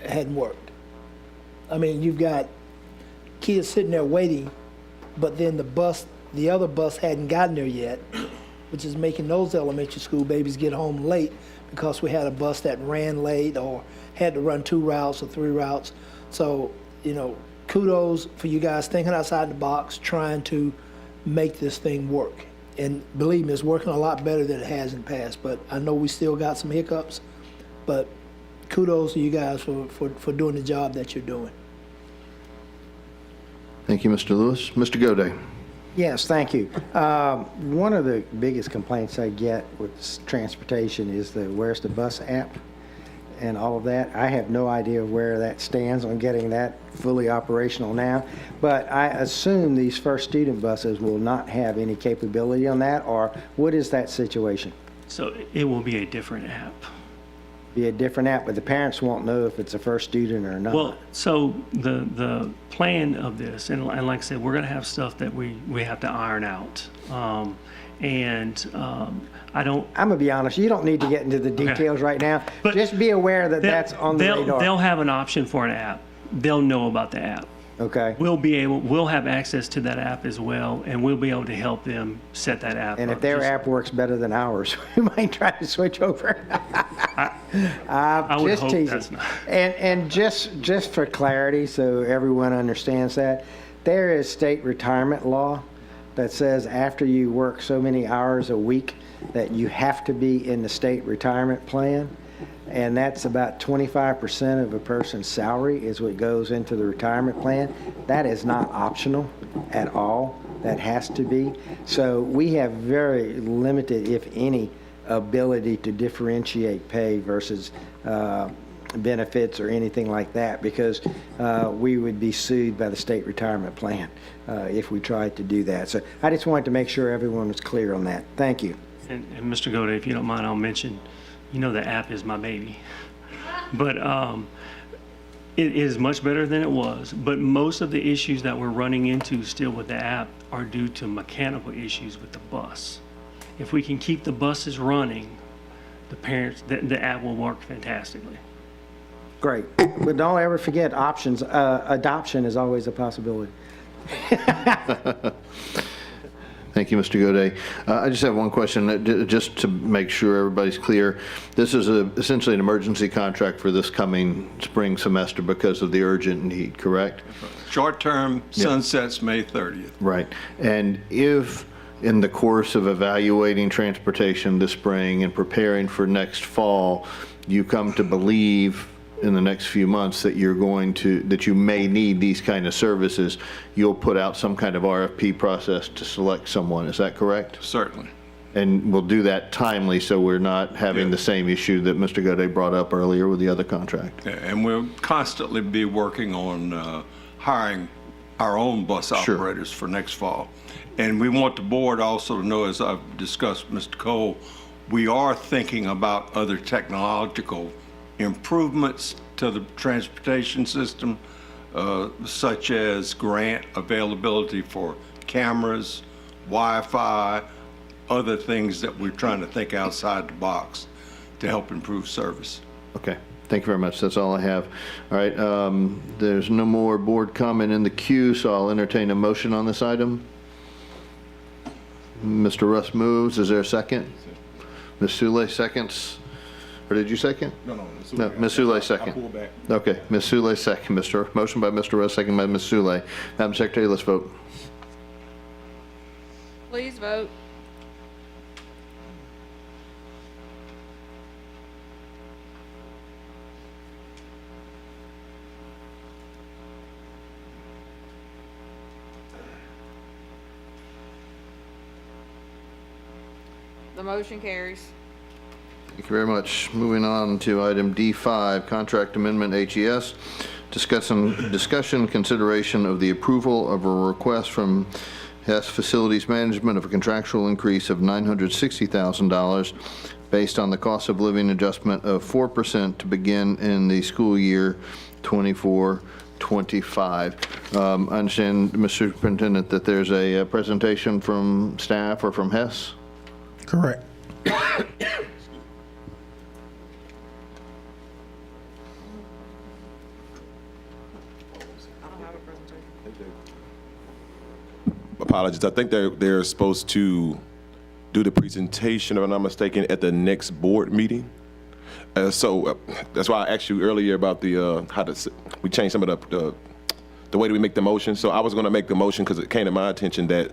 hadn't worked. I mean, you've got kids sitting there waiting, but then the other bus hadn't gotten there yet, which is making those elementary school babies get home late because we had a bus that ran late or had to run 2 routes or 3 routes. So, kudos for you guys thinking outside the box, trying to make this thing work. And believe me, it's working a lot better than it has in the past, but I know we still got some hiccups, but kudos to you guys for doing the job that you're doing. Thank you, Mr. Lewis. Mr. Goday. Yes, thank you. One of the biggest complaints I get with transportation is where's the bus app and all of that. I have no idea where that stands on getting that fully operational now, but I assume these first student buses will not have any capability on that, or what is that situation? So it will be a different app. Be a different app, but the parents won't know if it's a first student or not. Well, so the plan of this, and like I said, we're going to have stuff that we have to iron out. I'm going to be honest, you don't need to get into the details right now. But just be aware that that's on the radar. They'll have an option for an app. They'll know about the app. Okay. We'll have access to that app as well, and we'll be able to help them set that app up. And if their app works better than ours, we might try to switch over. I would just hope teasing. that's not. And just for clarity, so everyone understands that, there is state retirement law that says after you work so many hours a week that you have to be in the state retirement plan. And that's about 25% of a person's salary is what goes into the retirement plan. That is not optional at all. That has to be. So we have very limited, if any, ability to differentiate pay versus benefits or anything like that, because we would be sued by the state retirement plan if we tried to do that. So I just wanted to make sure everyone was clear on that. Thank you. And Mr. Goday, if you don't mind, I'll mention, the app is my baby. But It is much better than it was, but most of the issues that we're running into still with the app are due to mechanical issues with the bus. If we can keep the buses running, the app will work fantastically. Great. But don't ever forget options. Adoption is always a possibility. Thank you, Mr. Goday. I just have one question, just to make sure everybody's clear. This is essentially an emergency contract for this coming spring semester because of the urgent need, correct? Short-term sunsets May 30th. Right. And if in the course of evaluating transportation this spring and preparing for next fall, you come to believe in the next few months that that you may need these kind of services, you'll put out some kind of RFP process to select someone. Is that correct? Certainly. And we'll do that timely so we're not having the same issue that Mr. Goday brought up earlier with the other contract. And we'll constantly be working on hiring our own bus operators for next fall. And we want the board also to know, as I've discussed with Mr. Cole, we are thinking about other technological improvements to the transportation system, such as grant availability for cameras, Wi-Fi, other things that we're trying to think outside the box to help improve service. Okay. Thank you very much. That's all I have. All right. There's no more board comment in the queue, so I'll entertain a motion on this item. Mr. Russ moves. Is there a second? Ms. Sule seconds. Or did you second? No, Ms. Sule second. I pull back. Okay, Ms. Sule second. Motion by Mr. Russ, second by Ms. Sule. Madam Secretary, let's vote. Please vote. The motion carries. Thank you very much. Moving on to item D5, Contract Amendment HES. Discussion, consideration of the approval of a request from Hess Facilities Management of a contractual increase of $960,000 based on the cost of living adjustment of 4% to begin in the school year 24-25. I understand, Mr. Superintendent, that there's a presentation from staff or from Hess? Correct. Apologies. I think they're supposed to do the presentation, if I'm not mistaken, at the next board meeting. So that's why I asked you earlier about the we changed some of the way that we make the motion. So I was going to make the motion because it came to my attention that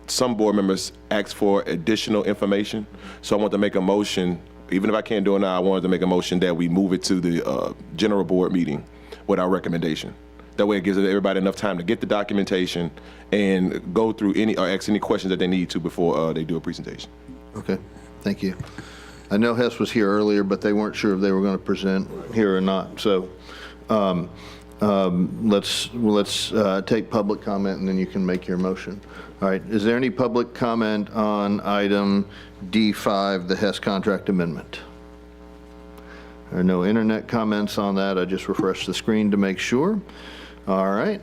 some board members asked for additional information. So I want to make a motion, even if I can't do it now, I wanted to make a motion that we move it to the general board meeting with our recommendation. That way it gives everybody enough time to get the documentation and go through or ask any questions that they need to before they do a presentation. Okay, thank you. I know Hess was here earlier, but they weren't sure if they were going to present here or not. So let's take public comment and then you can make your motion. All right, is there any public comment on item D5, the Hess contract amendment? There are no internet comments on that. I just refreshed the screen to make sure. All right.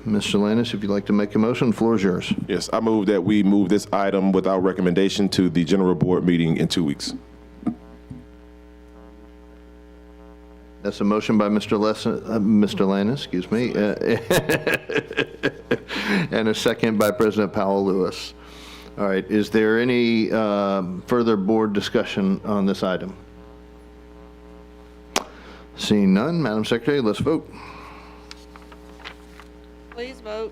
Mr. Lannis, if you'd like to make a motion, the floor is yours. Yes, I move that we move this item with our recommendation to the general board meeting in 2 weeks. That's a motion by Mr. Lannis, excuse me, and a second by President Powell Lewis. All right, is there any further board discussion on this item? Seeing none, Madam Secretary, let's vote. Please vote.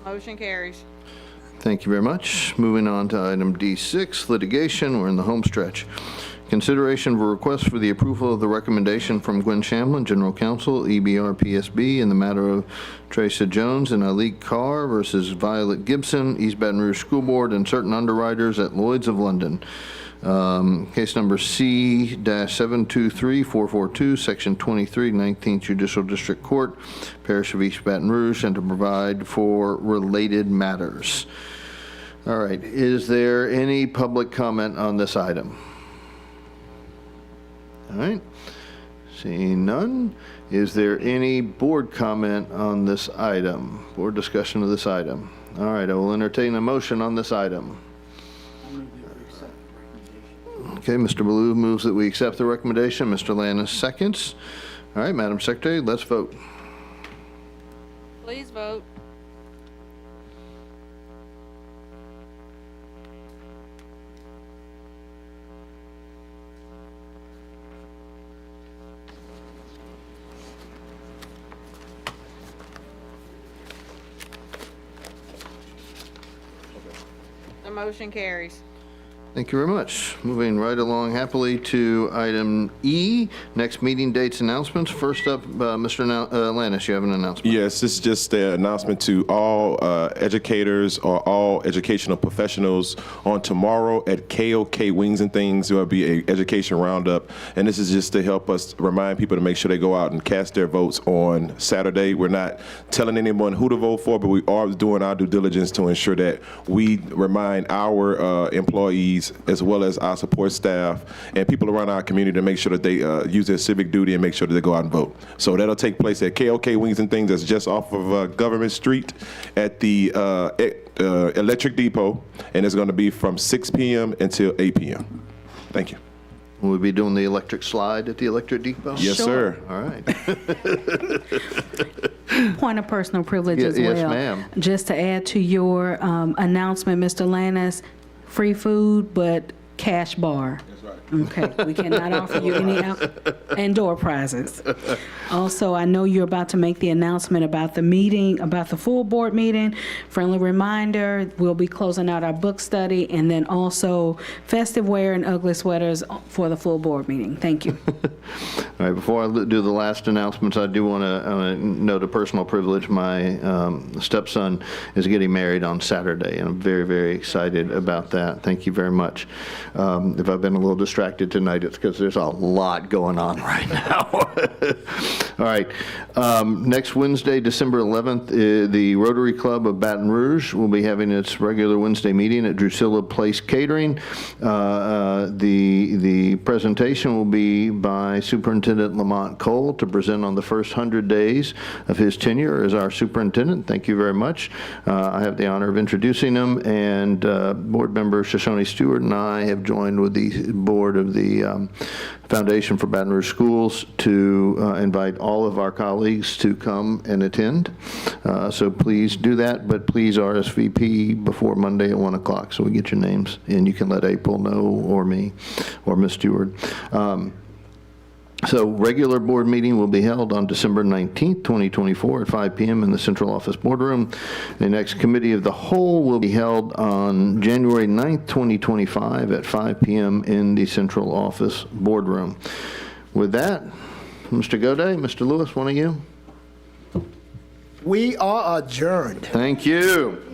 The motion carries. Thank you very much. Moving on to item D6, litigation. We're in the home stretch. Consideration of a request for the approval of the recommendation from Gwen Shamlin, General Counsel, EBR PSB, in the matter of Teresa Jones and Alik Carr versus Violet Gibson, East Baton Rouge School Board, and certain underwriters at Lloyd's of London. Case number C-723442, Section 23, 19th Judicial District Court, Parish of East Baton Rouge, and to provide for related matters. All right, is there any public comment on this item? All right, seeing none. Is there any board comment on this item? Board discussion of this item? All right, I will entertain a motion on this item. Okay, Mr. Ballou moves that we accept the recommendation. Mr. Lannis seconds. All right, Madam Secretary, let's vote. Please vote. The motion carries. Thank you very much. Moving right along happily to item E, next meeting dates announcements. First up, Mr. Lannis, you have an announcement. Yes, this is just an announcement to all educators or all educational professionals. On tomorrow at KOK Wings and Things, there will be an education roundup, and this is just to help us remind people to make sure they go out and cast their votes on Saturday. We're not telling anyone who to vote for, but we are doing our due diligence to ensure that we remind our employees as well as our support staff and people around our community to make sure that they use their civic duty and make sure that they go out and vote. So that'll take place at KOK Wings and Things. That's just off of Government Street at the Electric Depot, and it's going to be from 6 p.m. until 8 p.m. Thank you. Will we be doing the electric slide at the Electric Depot? Yes, sir. All right. Point of personal privilege as well. Yes, ma'am. Just to add to your announcement, Mr. Lannis, free food, but cash bar. That's right. Okay, we cannot offer you any indoor prizes. Also, I know you're about to make the announcement about the meeting, about the full board meeting. Friendly reminder, we'll be closing out our book study, and then also festive wear and ugly sweaters for the full board meeting. Thank you. All right, before I do the last announcements, I do want to note a personal privilege. My stepson is getting married on Saturday, and I'm very, very excited about that. Thank you very much. If I've been a little distracted tonight, it's because there's a lot going on right now. All right, next Wednesday, December 11th, the Rotary Club of Baton Rouge will be having its regular Wednesday meeting at Drusilla Place Catering. The presentation will be by Superintendent Lamont Cole to present on the first 100 days of his tenure as our superintendent. Thank you very much. I have the honor of introducing him, and board member Shoshone Stewart and I have joined with the board of the Foundation for Baton Rouge Schools to invite all of our colleagues to come and attend. So please do that, but please RSVP before Monday at 1 o'clock so we get your names, and you can let April know or me or Ms. Stewart. So regular board meeting will be held on December 19th, 2024 at 5 p.m. in the central office boardroom. The next committee of the whole will be held on January 9th, 2025 at 5 p.m. in the central office boardroom. With that, Mr. Goday, Mr. Lewis, one of you? We are adjourned. Thank you.